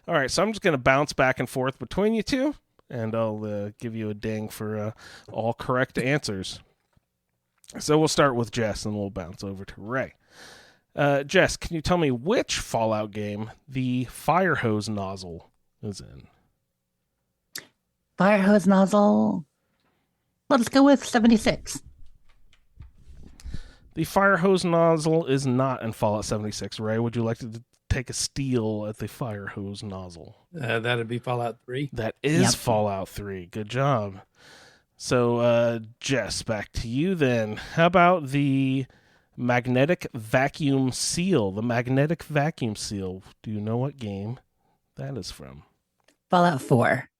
All right, so I'm just going to bounce back and forth between you two, and I'll give you a ding for all correct answers. So we'll start with Jess, and we'll bounce over to Ray. Jess, can you tell me which Fallout game the fire hose nozzle is in? Fire hose nozzle. Let's go with 76. The fire hose nozzle is not in Fallout 76. Ray, would you like to take a steal at the fire hose nozzle? That'd be Fallout 3. That is Yep. Fallout 3. Good job. So, Jess, back to you then. How about the magnetic vacuum seal? The magnetic vacuum seal. Do you know what game that is from? Fallout 4.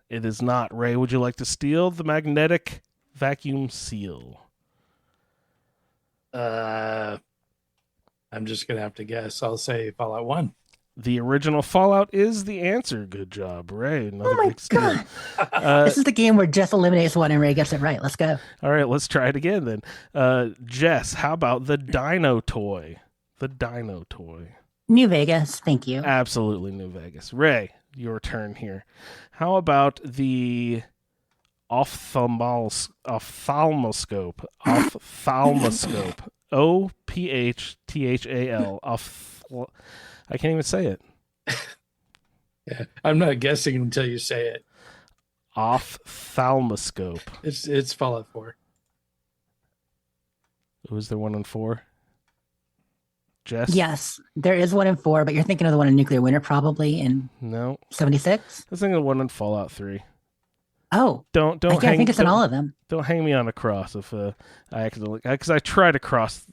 It is not. Ray, would you like to steal the magnetic vacuum seal? I'm just going to have to guess. I'll say Fallout 1. The original Fallout is the answer. Good job, Ray. Another Oh my big steal. God. This is the game where Jess eliminates one and Ray gets it right. Let's go. All right, let's try it again then. Jess, how about the dino toy? The dino toy. New Vegas. Thank you. Absolutely New Vegas. Ray, your turn here. How about the ophthalmoscope? Ophthalmoscope. OPHTHAL. I can't even say it. Yeah, I'm not guessing until you say it. Ophthalmoscope. It's Fallout 4. Was there one in 4? Jess? Yes, there is one in 4, but you're thinking of the one in Nuclear Winter probably in No. 76. I was thinking of one in Fallout 3. Oh, Don't I hang. think it's in all of them. Don't hang me on a cross if I accidentally, because I try to cross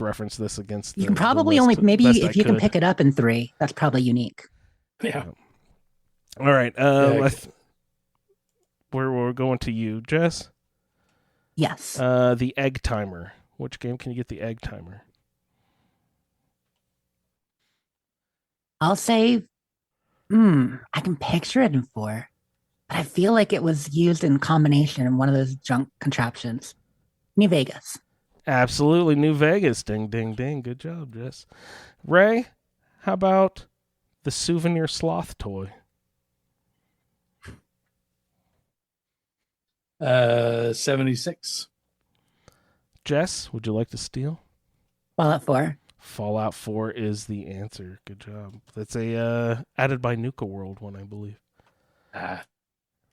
reference this against. You can probably only maybe if you can pick it up in 3. That's probably unique. Yeah. All right. We're going to you, Jess. Yes. The egg timer. Which game can you get the egg timer? I'll say, I can picture it in 4, but I feel like it was used in combination in one of those junk contraptions. New Vegas. Absolutely, New Vegas. Ding, ding, ding. Good job, Jess. Ray, how about the souvenir sloth toy? 76. Jess, would you like to steal? Fallout 4. Fallout 4 is the answer. Good job. That's a added by Nuka World one, I believe.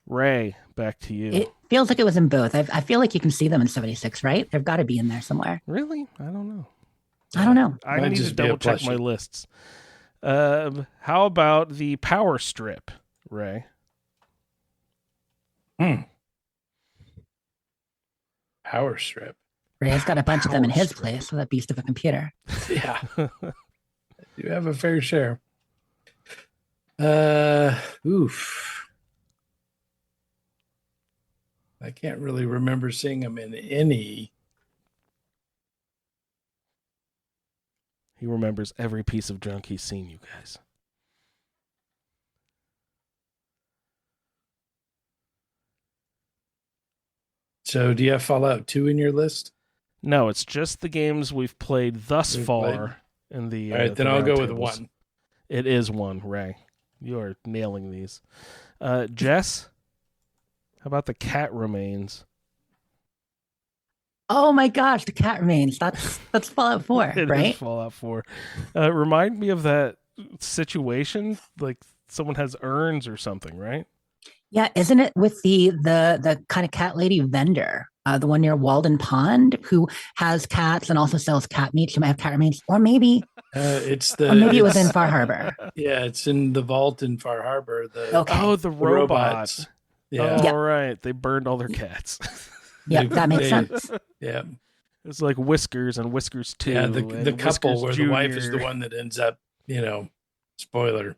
Ray, back to you. It feels like it was in both. I feel like you can see them in 76, right? They've got to be in there somewhere. Really? I don't know. I don't know. I Might need to just be a double check my plushie. lists. How about the power strip, Ray? Power strip. Ray's got a bunch of them in Power his strip. place with that beast of a computer. Yeah. You have a fair share. Oof. I can't really remember seeing them in any. He remembers every piece of junk he's seen, you guys. So do you have Fallout 2 in your list? No, it's just the games we've played thus We've far in the. All right, then the I'll go round with tables. 1. It is 1, Ray. You are nailing these. Jess, how about the cat remains? Oh my gosh, the cat remains. That's Fallout 4, It is right? Fallout 4. Remind me of that situation, like someone has urns or something, right? Yeah, isn't it with the kind of cat lady vendor, the one near Walden Pond, who has cats and also sells cat meat? She might have cat remains, It's or maybe it was in it's Far Harbor. yeah, it's in the vault in Far Harbor. Okay. Oh, the robot. Robots. Yeah. Oh, Yeah. right. They burned all their cats. Yep, that makes They- sense. Yeah. It's like Whiskers and Whiskers 2. Yeah, and the couple Whiskers where the wife is the Jr.. one that ends up, spoiler.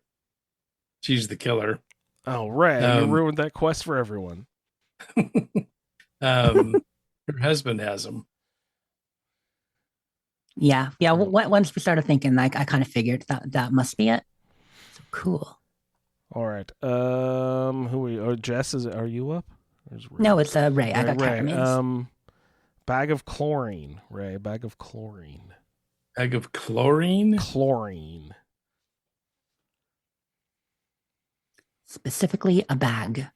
She's the killer. Oh, right. You ruined that quest for everyone. Her husband has him. Yeah. Once we started thinking, like, I kind of figured that must be it. So cool. All right. Who are you? Oh, Jess, are you up? Where's Ray? No, it's Ray. I got cat Ray. remains. Bag of chlorine, Ray. Bag of chlorine. Bag of chlorine? Chlorine. Specifically, a bag.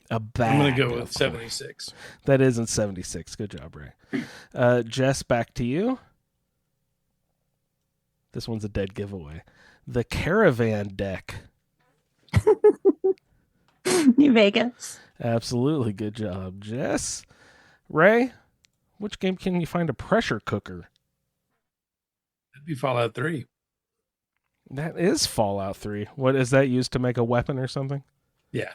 A bag. I'm going to go of with chlorine. 76. That isn't 76. Good job, Ray. Jess, back to you. This one's a dead giveaway. The caravan deck. New Vegas. Absolutely. Good job, Jess. Ray, which game can you find a pressure cooker? That'd be Fallout 3. That is Fallout 3. What is that used to make a weapon or something? Yeah.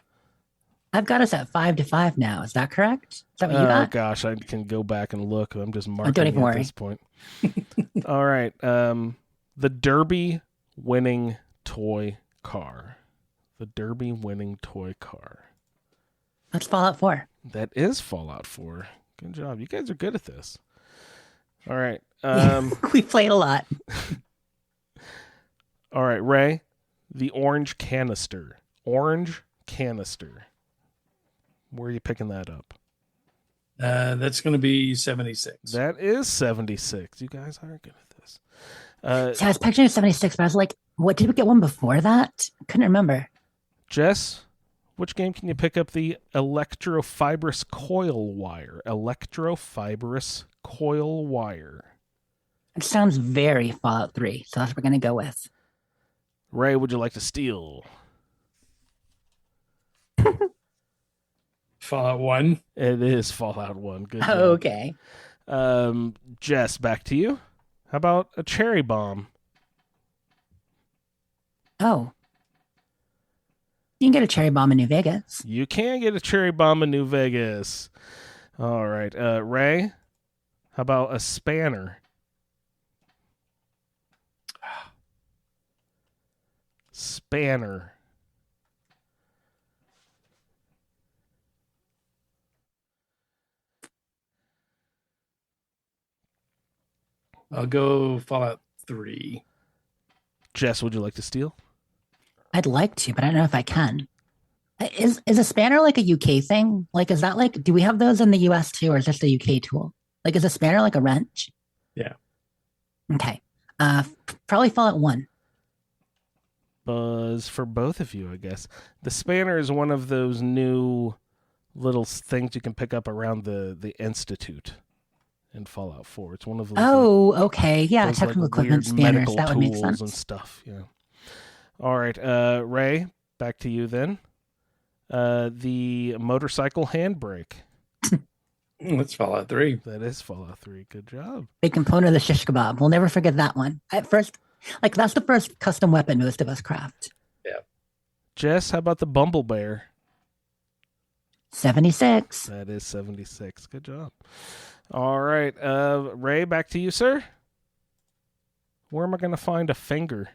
I've got us at 5-5 now. Is that correct? Is that what you Oh, got? gosh. I can go back and look. I'm just marking don't even at worry. this point. All right. The Derby winning toy car. The Derby winning toy car. That's Fallout 4. That is Fallout 4. Good job. You guys are good at this. All right. We played a lot. All right, Ray. The orange canister. Orange canister. Where are you picking that up? That's going to be 76. That is 76. You guys are good at this. See, I was picturing 76, but I was like, what, did we get one before that? I couldn't remember. Jess, which game can you pick up the electrofibrous coil wire? Electrofibrous coil wire. It sounds very Fallout 3, so that's what we're going to go with. Ray, would you like to steal? Fallout 1. It is Fallout 1. Good job. Okay. Jess, back to you. How about a cherry bomb? Oh. You can get a cherry bomb in New Vegas. You can get a cherry bomb in New Vegas. All right. Ray, how about a spanner? Spanner. I'll go Fallout 3. Jess, would you like to steal? I'd like to, but I don't know if I can. Is a spanner like a UK thing? Like, is that like, do we have those in the US too, or is this a UK tool? Like, is a spanner like a wrench? Yeah. Okay. Probably Fallout 1. Buzz for both of you, I guess. The spanner is one of those new little things you can pick up around the Institute in Fallout 4. It's one of those. Oh, okay. Yeah, those, technical like, equipment weird spanners. medical That would make tools sense. and stuff. Yeah. All right, Ray, back to you then. The motorcycle handbrake. That's Fallout 3. That is Fallout 3. Good job. Big component of the shish kebab. We'll never forget that one. At first, like, that's the first custom weapon most of us craft. Jess, how about the Bumble Bear? 76. That is 76. Good job. All right, Ray, back to you, sir. Where am I going to find a finger?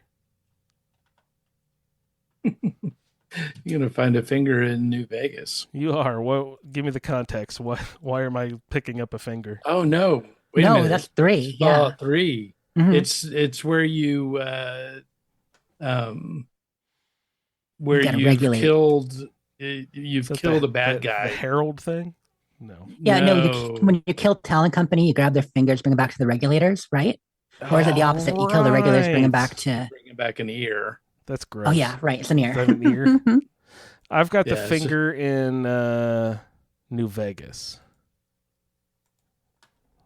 You're going to find a finger in New Vegas. You are. Well, give me the context. Why am I picking up a finger? Oh, no. Wait a No, minute. that's 3. Yeah. Fallout 3. Mhm. It's where you where gotta you've regulate. killed Is that killed the- a bad the guy. Herald thing? No. Yeah, no, when you kill talent company, you grab their fingers, bring them back to the regulators, right? Or is it the opposite? You kill the regulators, bring them back to. Bring it back an ear. That's gross. Oh, yeah, right. It's an ear. Is that an ear? I've got the Yeah, so- finger in New Vegas.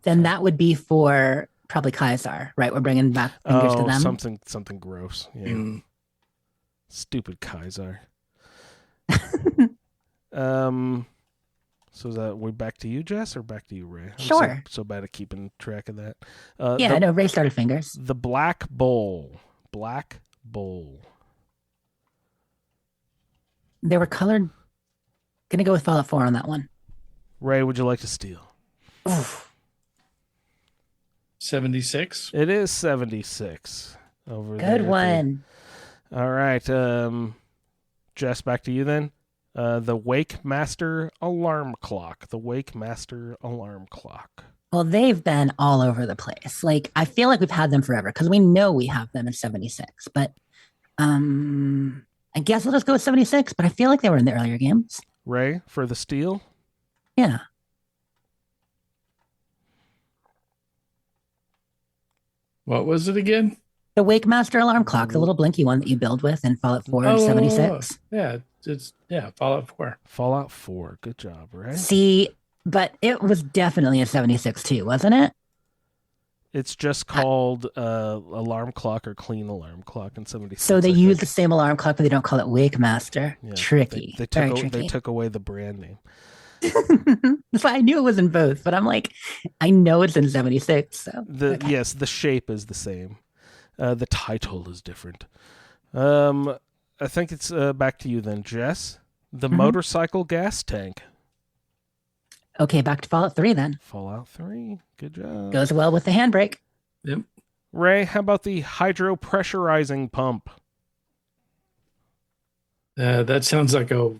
Then that would be for probably Kaiser, right? We're bringing back fingers to them. something gross. Yeah. Mm. Stupid Kaiser. So is that we back to you, Jess, or back to you, Ray? I'm Sure. so bad at keeping track of that. Yeah, I know. Ray started fingers. The Black Bowl. Black Bowl. They were colored. Gonna go with Fallout 4 on that one. Ray, would you like to steal? Oof. 76. It is 76 over there. Good one. All right. Jess, back to you then. The Wake Master Alarm Clock. The Wake Master Alarm Clock. Well, they've been all over the place. Like, I feel like we've had them forever because we know we have them in 76. But I guess I'll just go with 76, but I feel like they were in the earlier games. Ray, for the steal? Yeah. What was it again? The Wake Master alarm clock, the little blinky one that you build with in Fallout 4 and 76. Yeah, Fallout 4. Fallout 4. Good job, Ray. See, but it was definitely a 76 too, wasn't it? It's just called alarm clock or clean alarm clock in 76. So they I use think. the same alarm clock, but they don't call it Wake Master. Yeah, Tricky. Very tricky. They took away the brand name. So I knew it was in both, but I'm like, I know it's in 76. So Yes, the shape is the same. The title is different. I think it's back to you then, Jess. The motorcycle gas tank. Okay, back to Fallout 3 then. Fallout 3. Good job. Goes well with the handbrake. Yep. Ray, how about the hydropressurizing pump? That sounds like a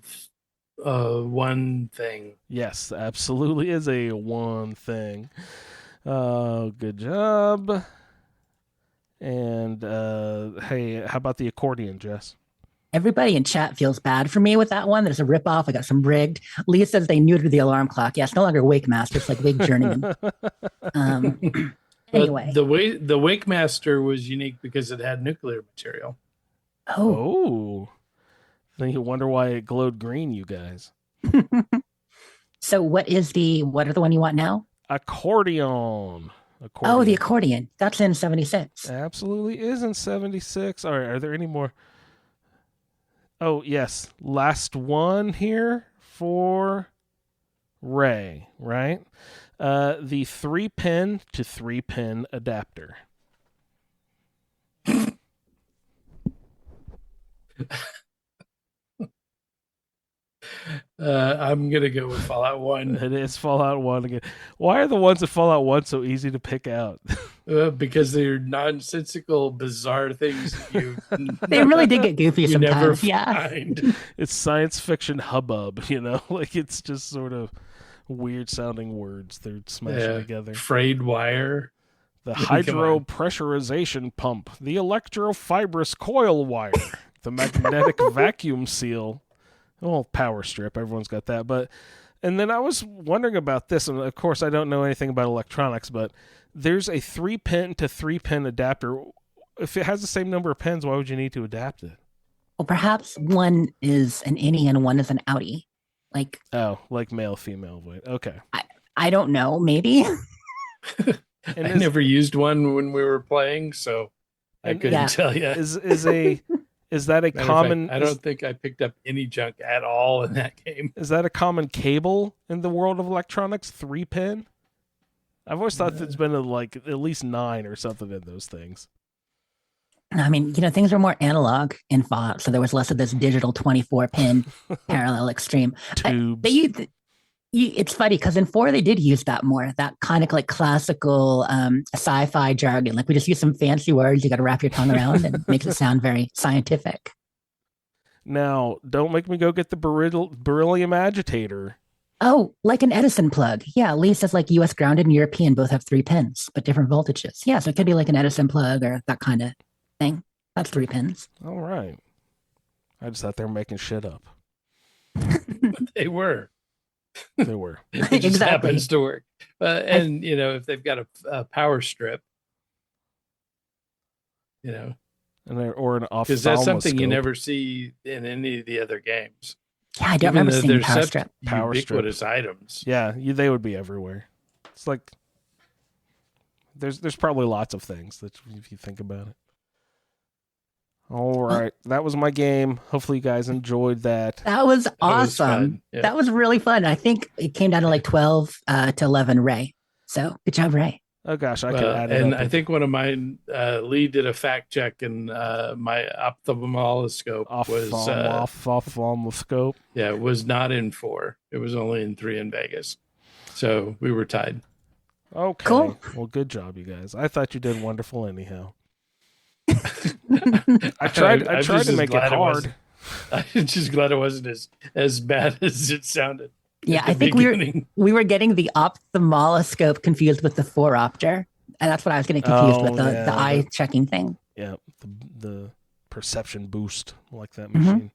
one thing. Yes, absolutely is a one thing. Good job. And hey, how about the accordion, Jess? Everybody in chat feels bad for me with that one. There's a ripoff. I got some rigged. Lee says they neutered the alarm clock. Yeah, it's no longer Wake Master. It's like Wake Journeyman. Anyway. The Wake Master was unique because it had nuclear material. Oh. Then you wonder why it glowed green, you guys. So what are the one you want now? Accordion. Oh, the accordion. That's in 76. Absolutely is in 76. All right, are there any more? Oh, yes. Last one here for Ray, right? The 3-pin to 3-pin adapter. I'm going to go with Fallout 1. It is Fallout 1 again. Why are the ones at Fallout 1 so easy to pick out? Because they're nonsensical, bizarre things you They really did get goofy you sometimes. never Yeah. find. It's science fiction hubbub, you know? Like, it's just sort of weird sounding words they're smashing together. Frayed wire. The hydropressurization pump, the electrofibrous coil wire, the magnetic vacuum seal. Well, power strip, everyone's got that. And then I was wondering about this, and of course I don't know anything about electronics, but there's a 3-pin to 3-pin adapter. If it has the same number of pins, why would you need to adapt it? Well, perhaps one is an innie and one is an outie. Like male, female. Okay. I don't know, maybe. I never used one when we were playing, so I couldn't tell you. Is that a common? I don't think I picked up any junk at all in that game. Is that a common cable in the world of electronics? 3-pin? I've always thought there's been at least 9 or something in those things. I mean, things were more analog in Fallout, so there was less of this digital 24-pin parallel extreme. Tubes. It's funny because in 4 they did use that more, that kind of like classical sci-fi jargon. Like we just use some fancy words you got to wrap your tongue around and it makes it sound very scientific. Now, don't make me go get the beryllium agitator. Oh, like an Edison plug. Yeah, Lee says like US grounded and European both have 3 pins, but different voltages. Yeah, so it could be like an Edison plug or that kind of thing. That's 3 pins. All right. I just thought they were making shit up. They were. They were. It just Exactly. happens to work. And if they've got a power strip, or an ophthalmoscope. because that's something you never see in any of the other games. Yeah, I don't remember seeing power strip. Ubiquitous items. Yeah, they would be everywhere. It's like there's probably lots of things that if you think about it. All right, that was my game. Hopefully you guys enjoyed that. That was was awesome. fun, yeah. That was really fun. I think it came down to like 12 to 11 Ray. So good job, Ray. Oh gosh, I could add it and up. I think one of mine, Lee did a fact check, and my ophthalmoscope Ophthalmoscope. Yeah, it was not in 4. It was only in 3 in Vegas. So we were tied. Okay. Cool. Well, good job, you guys. I thought you did wonderful anyhow. I tried to make it hard. I'm just glad it wasn't as bad as it sounded. Yeah, I think we were getting the ophthalmoscope confused with the phoropter. And that's what I was getting confused with, the eye checking thing. Yeah, the perception boost, like that machine.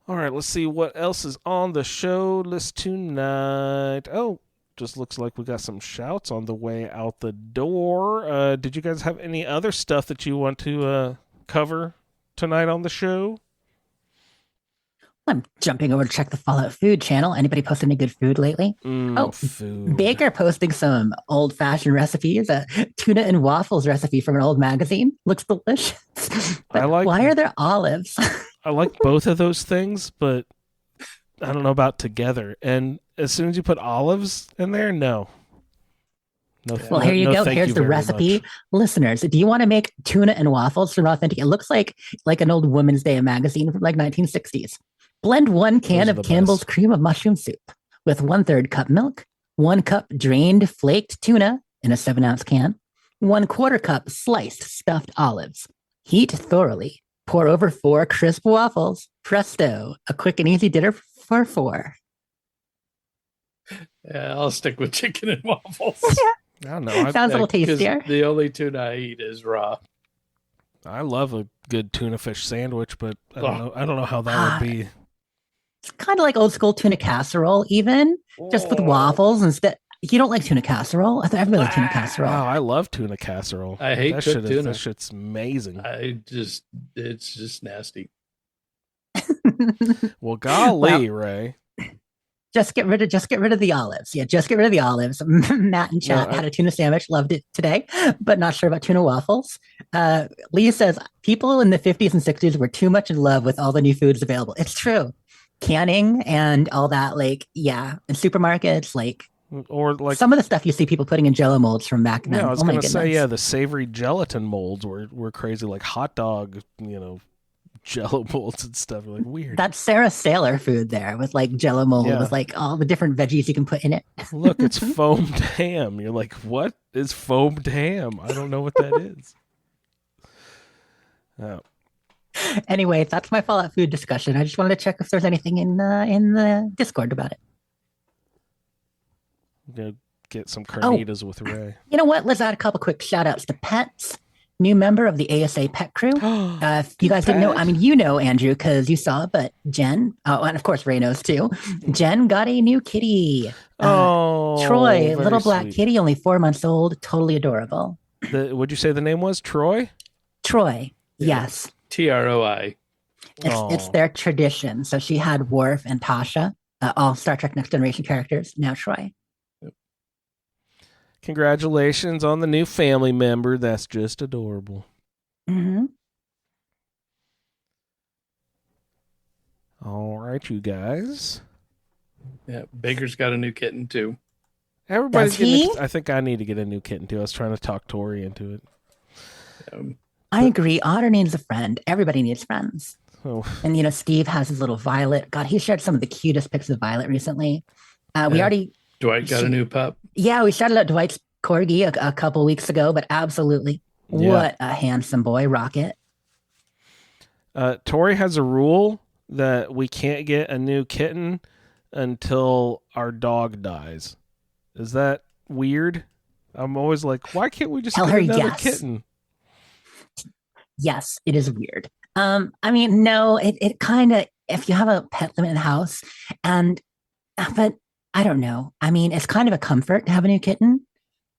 All right, let's see what else is on the show list tonight. Oh, just looks like we got some shouts on the way out the door. Did you guys have any other stuff that you want to cover tonight on the show? I'm jumping over to check the Fallout Food channel. Anybody posted any good food lately? Food. Baker posting some old-fashioned recipes. A tuna and waffles recipe from an old magazine. Looks delicious. But why are there olives? I like both of those things, but I don't know about together. And as soon as you put olives in there, no. Well, here you go. Here's the recipe. Much. Listeners, do you want to make tuna and waffles from authentic? It looks like an old Women's Day magazine from like 1960s. Blend 1 can of Campbell's cream of mushroom soup with 1/3 cup milk, 1 cup drained flaked tuna in a 7-ounce can, 1/4 cup sliced stuffed olives. Heat thoroughly. Pour over 4 crisp waffles. Presto, a quick and easy dinner for 4. Yeah, I'll stick with chicken and waffles. I don't know. Sounds a little tastier. The only tuna I eat is raw. I love a good tuna fish sandwich, but I don't know how that would be. It's kind of like old school tuna casserole, even just with waffles instead. You don't like tuna casserole? I really like tuna casserole. Oh, I love tuna casserole. I hate cooked tuna. That shit's amazing. It's just nasty. Well, golly, Ray. Just get rid of the olives. Yeah, just get rid of the olives. Matt and chat had a tuna sandwich, loved it today, but not sure about tuna waffles. Lee says people in the 50s and 60s were too much in love with all the new foods available. It's true. Canning and all that, in supermarkets, or like some of the stuff you see people putting in Jell-O molds from back then. Yeah, I was going to say, the savory gelatin molds were crazy, like hot dog, Jell-O molds and stuff. Like weird. That's Sarah Sailor food there with like Jell-O mold with like all the different veggies you can put in it. Look, it's foamed ham. You're like, what is foamed ham? I don't know what that is. Oh. Anyway, that's my Fallout Food discussion. I just wanted to check if there's anything in the Discord about it. I'm gonna get some carnitas with Ray. You know what? Let's add a couple quick shout outs to Pets. New member of the ASA Pet Crew. If you guys didn't know, Andrew, because you saw it, but Jen, and of course Ray knows too. Jen got a new kitty. Troy, little black kitty, only 4 months old, totally adorable. Would you say the name was Troy? Troy, yes. TROI. It's their tradition. So she had Worf and Tasha, all Star Trek Next Generation characters. Now Troy. Congratulations on the new family member. That's just adorable. Mm-hmm. All right, you guys. Yeah, Baker's got a new kitten too. Everybody's I think I need to get a new kitten too. I was trying to talk Tori into it. I agree. Otter needs a friend. Everybody needs friends. Oh. And Steve has his little Violet. God, he shared some of the cutest pics of Violet recently. Dwight got a new pup. Yeah, we shouted out Dwight's corgi a couple weeks ago, but absolutely, what a handsome boy, Rocket. Tori has a rule that we can't get a new kitten until our dog dies. Is that weird? I'm always like, why can't we just tell get her another yes. kitten? Yes, it is weird. No, it kind of, if you have a pet limit in the house, but I don't know. It's kind of a comfort to have a new kitten,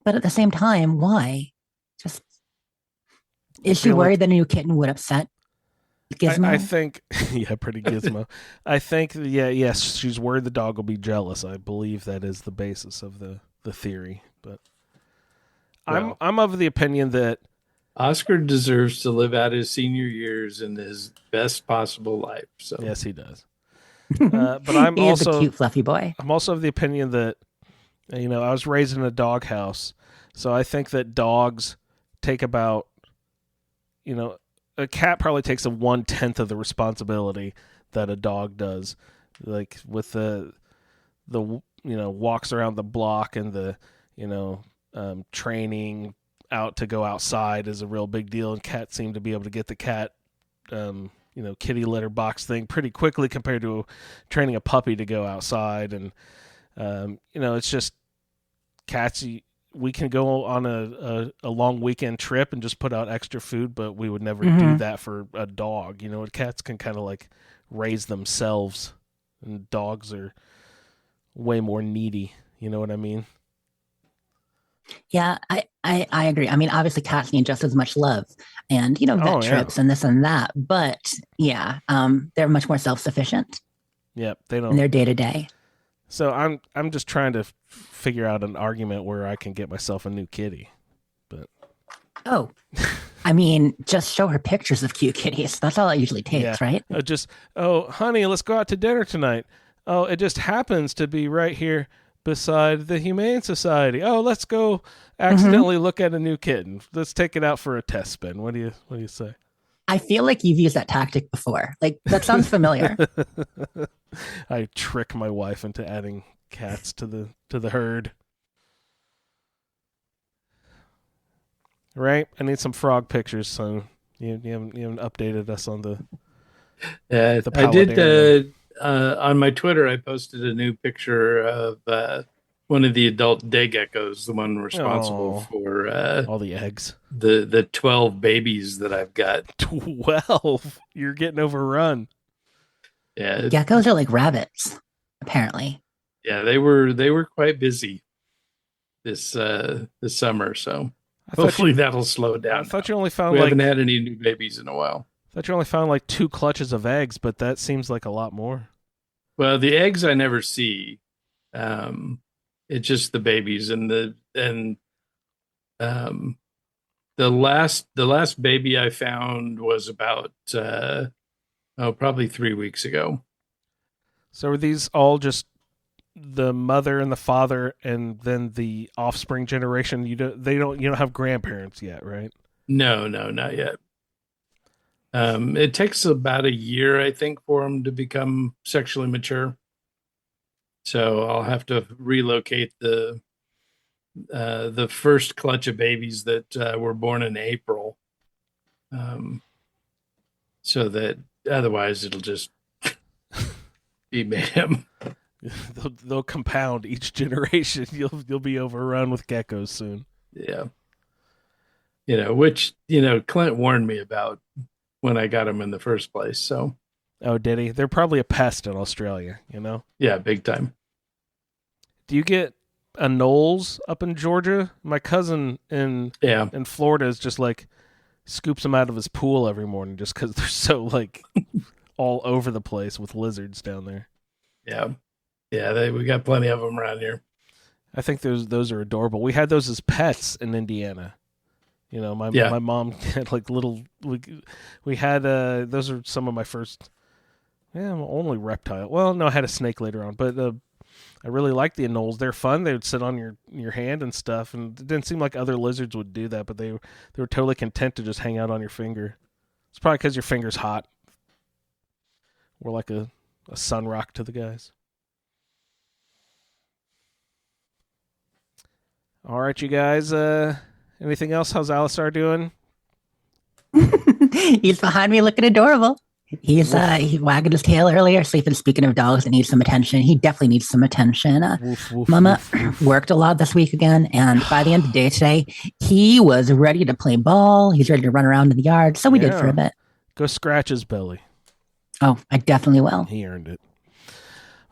but at the same time, why? Is she worried that a new kitten would upset Gizmo? I think, pretty Gizmo. I think, yes, she's worried the dog will be jealous. I believe that is the basis of the theory, but I'm of the opinion that Oscar deserves to live out his senior years in his best possible life. So yes, he does. But I'm He is a also cute, fluffy boy. I'm also of the opinion that I was raised in a dog house, so I think that dogs take about a cat probably takes a 1/10 of the responsibility that a dog does, like with the walks around the block and the training out to go outside is a real big deal, and cats seem to be able to get the cat kitty litter box thing pretty quickly compared to training a puppy to go outside. And it's just cats. We can go on a long weekend trip and just put out extra food, but we would never do that for a dog. Cats can kind of like raise themselves, and dogs are way more needy. You know what I mean? Yeah, I agree. I mean, obviously cats need just as much love and, vet trips and this and that. But yeah, they're much more self-sufficient Yep, they in don't. their day-to-day. So I'm just trying to figure out an argument where I can get myself a new kitty. But Oh, I mean, just show her pictures of cute kitties. That's all it usually takes, right? Honey, let's go out to dinner tonight. Oh, it just happens to be right here beside the Humane Society. Oh, let's go accidentally look at a new kitten. Let's take it out for a test spin. What do you say? I feel like you've used that tactic before. Like, that sounds familiar. I trick my wife into adding cats to the herd. Right? I need some frog pictures, so you haven't updated us on the I did on my Twitter. I posted a new picture of one of the adult day geckos, the one responsible for all the eggs, the 12 babies that I've got. 12? You're getting overrun. Yeah, Geckos are like rabbits, apparently. Yeah, they were quite busy this summer, so hopefully that'll slow down. I thought you only found we haven't had any new babies in a while. I thought you only found like 2 clutches of eggs, but that seems like a lot more. Well, the eggs I never see. It's just the babies the last baby I found was about probably 3 weeks ago. So are these all just the mother and the father, and then the offspring generation? You don't have grandparents yet, right? No, not yet. It takes about a year, I think, for them to become sexually mature. So I'll have to relocate the first clutch of babies that were born in April, so that otherwise it'll just be mayhem. They'll compound each generation. You'll be overrun with geckos soon. Yeah, which Clint warned me about when I got them in the first place. So, oh, did he? They're probably a pest in Australia. Yeah, big time. Do you get anoles up in Georgia? My cousin in Florida is just like scoops them out of his pool every morning just because they're so like all over the place with lizards down there. Yeah, we got plenty of them around here. I think those are adorable. We had those as pets in Indiana. My mom had like little. We had those are some of my first. Yeah, only reptile. Well, no, I had a snake later on, but I really liked the anoles. They're fun. They would sit on your hand and stuff, and it didn't seem like other lizards would do that, but they were totally content to just hang out on your finger. It's probably because your finger's hot. We're like a sun rock to the guys. All right, you guys. Anything else? How's Alisar doing? He's behind me looking adorable. He's he wagged his tail earlier. Speaking of dogs that need some attention, he definitely needs some attention. Mama worked a lot this week again, and by the end of the day today, he was ready to play ball. He's ready to run around in the yard. So we did for a bit. Go scratch his belly. Oh, I definitely will. He earned it.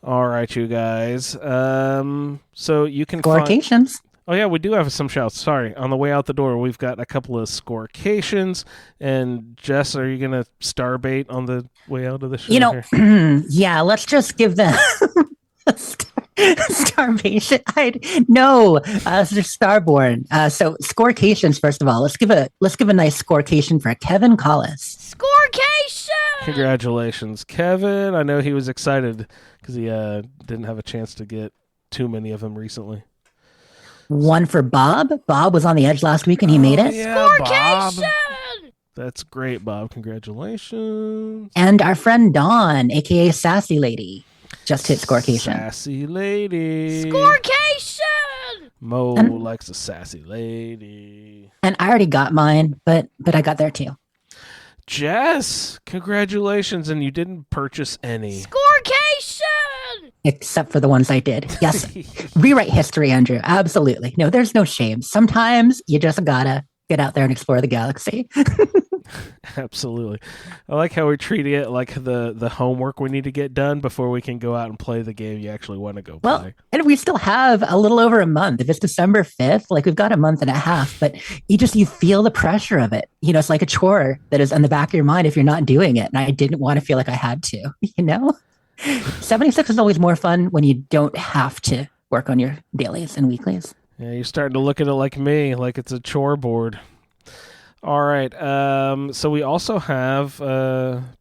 All right, you guys. So you can Scorecations. Oh, yeah, we do have some shouts. Sorry. On the way out the door, we've got a couple of scorecations. And Jess, are you going to starbait on the way out of the show? Yeah, let's just give them Starvation. No, they're Starborn. So scorecations. First of all, let's give a nice scorecation for Kevin Collis. Scorecation! Congratulations, Kevin. I know he was excited because he didn't have a chance to get too many of them recently. One for Bob. Bob was on the edge last week and he made it. Yeah, Bob. Scorecation! That's great, Bob. Congratulations. And our friend Dawn, aka Sassy Lady, just hit scorecation. Sassy lady. Scorecation! Mo likes a sassy lady. And I already got mine, but I got there too. Jess, congratulations, and you didn't purchase any. Scorecation! Except for the ones I did. Yes. Rewrite history, Andrew. Absolutely. No, there's no shame. Sometimes you just gotta get out there and explore the galaxy. Absolutely. I like how we treat it like the homework we need to get done before we can go out and play the game you actually want to go play. And we still have a little over a month. If it's December 5th, like we've got a month and a half, but you feel the pressure of it. You know, it's like a chore that is in the back of your mind if you're not doing it. And I didn't want to feel like I had to, 76 is always more fun when you don't have to work on your dailies and weeklies. Yeah, you're starting to look at it like me, like it's a chore board. All right. So we also have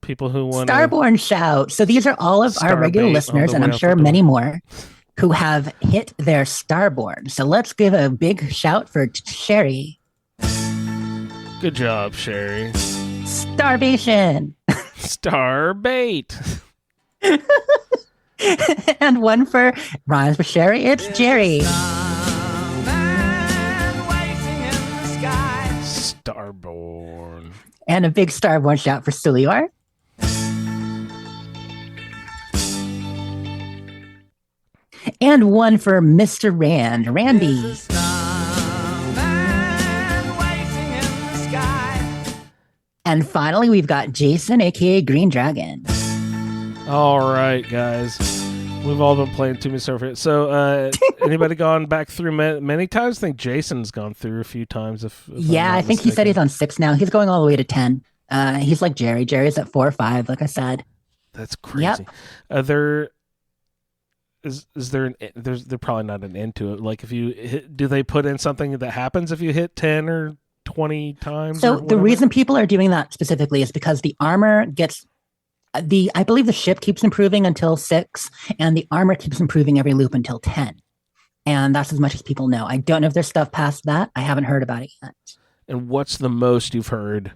people who want Starborn shout. So these are all of our regular listeners, and I'm sure many more, who have hit their Starborn. So let's give a big shout for Sherry. Good job, Sherry. Starvation. Starbait. And one for rhymes for Sherry. It's Jerry. Starborn. And a big Starborn shout for Suliore. And one for Mr. Randy. And finally, we've got Jason, aka Green Dragon. All right, guys. We've all been playing Too Many Starfield. So, anybody gone back through many times? I think Jason's gone through a few times. If yeah, I think he said he's on 6 now. He's going all the way to 10. He's like Jerry. Jerry's at 4 or 5, like I said. That's crazy. Yep. Is there there's probably not an end to it. Like if you hit, do they put in something that happens if you hit 10 or 20 times? So the reason people are doing that specifically is because the armor gets I believe the ship keeps improving until 6, and the armor keeps improving every loop until 10. And that's as much as people know. I don't know if there's stuff past that. I haven't heard about it yet. And what's the most you've heard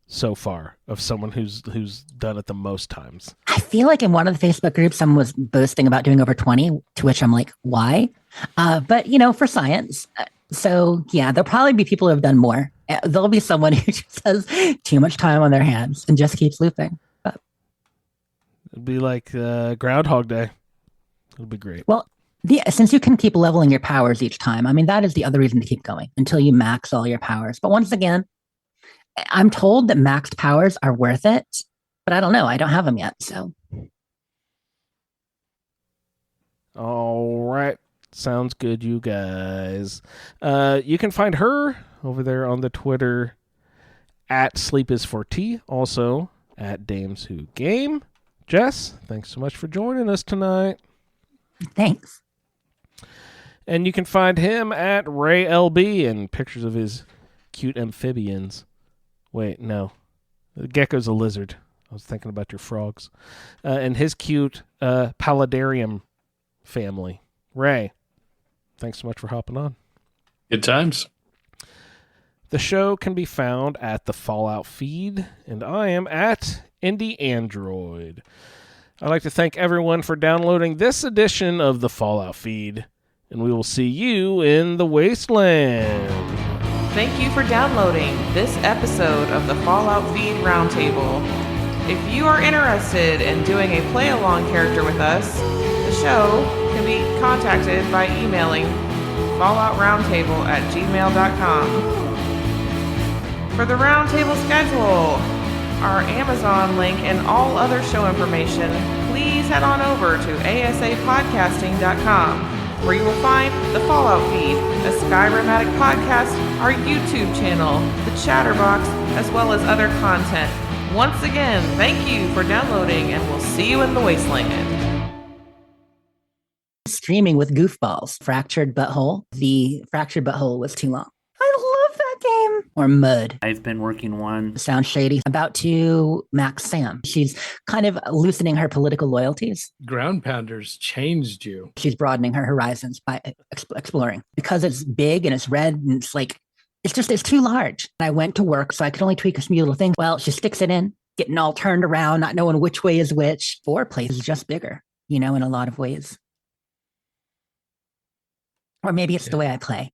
so far of someone who's done it the most times? I feel like in one of the Facebook groups, someone was boasting about doing over 20, to which I'm like, why? But, for science. So, yeah, there'll probably be people who have done more. There'll be someone who just has too much time on their hands and just keeps looping. But it'd be like Groundhog Day. It'll be great. Well, since you can keep leveling your powers each time, I mean, that is the other reason to keep going until you max all your powers. But once again, I'm told that maxed powers are worth it, but I don't know. I don't have them yet, so. All right. Sounds good, you guys. You can find her over there on the Twitter at Sleep is for Tea, also at Dames Who Game. Jess, thanks so much for joining us tonight. Thanks. And you can find him at Ray LB and pictures of his cute amphibians. Wait, no. The gecko's a lizard. I was thinking about your frogs. And his cute paludarium family. Ray, thanks so much for hopping on. Good times. The show can be found at the Fallout feed, and I am at Indie Android. I'd like to thank everyone for downloading this edition of the Fallout feed, and we will see you in the Wasteland. Thank you for downloading this episode of the Fallout Feed Roundtable. If you are interested in doing a play-along character with us, the show can be contacted by emailing falloutroundtable@gmail.com. For the Roundtable schedule, our Amazon link, and all other show information, please head on over to asapodcasting.com, where you will find the Fallout feed, a Skyrimatic podcast, our YouTube channel, the Chatterbox, as well as other content. Once again, thank you for downloading, and we'll see you in the Wasteland. Streaming with goofballs. Fractured Butthole. The Fractured Butthole was too long. I love that game. Or Mud. I've been working one. Sounds shady. About to Max Sam. She's kind of loosening her political loyalties. Ground Pounders changed you. She's broadening her horizons by exploring. Because it's big and it's red and it's too large. I went to work, so I could only tweak a few little things. Well, she sticks it in, getting all turned around, not knowing which way is which. Foreplay is just bigger, in a lot of ways. Or maybe it's the way I play.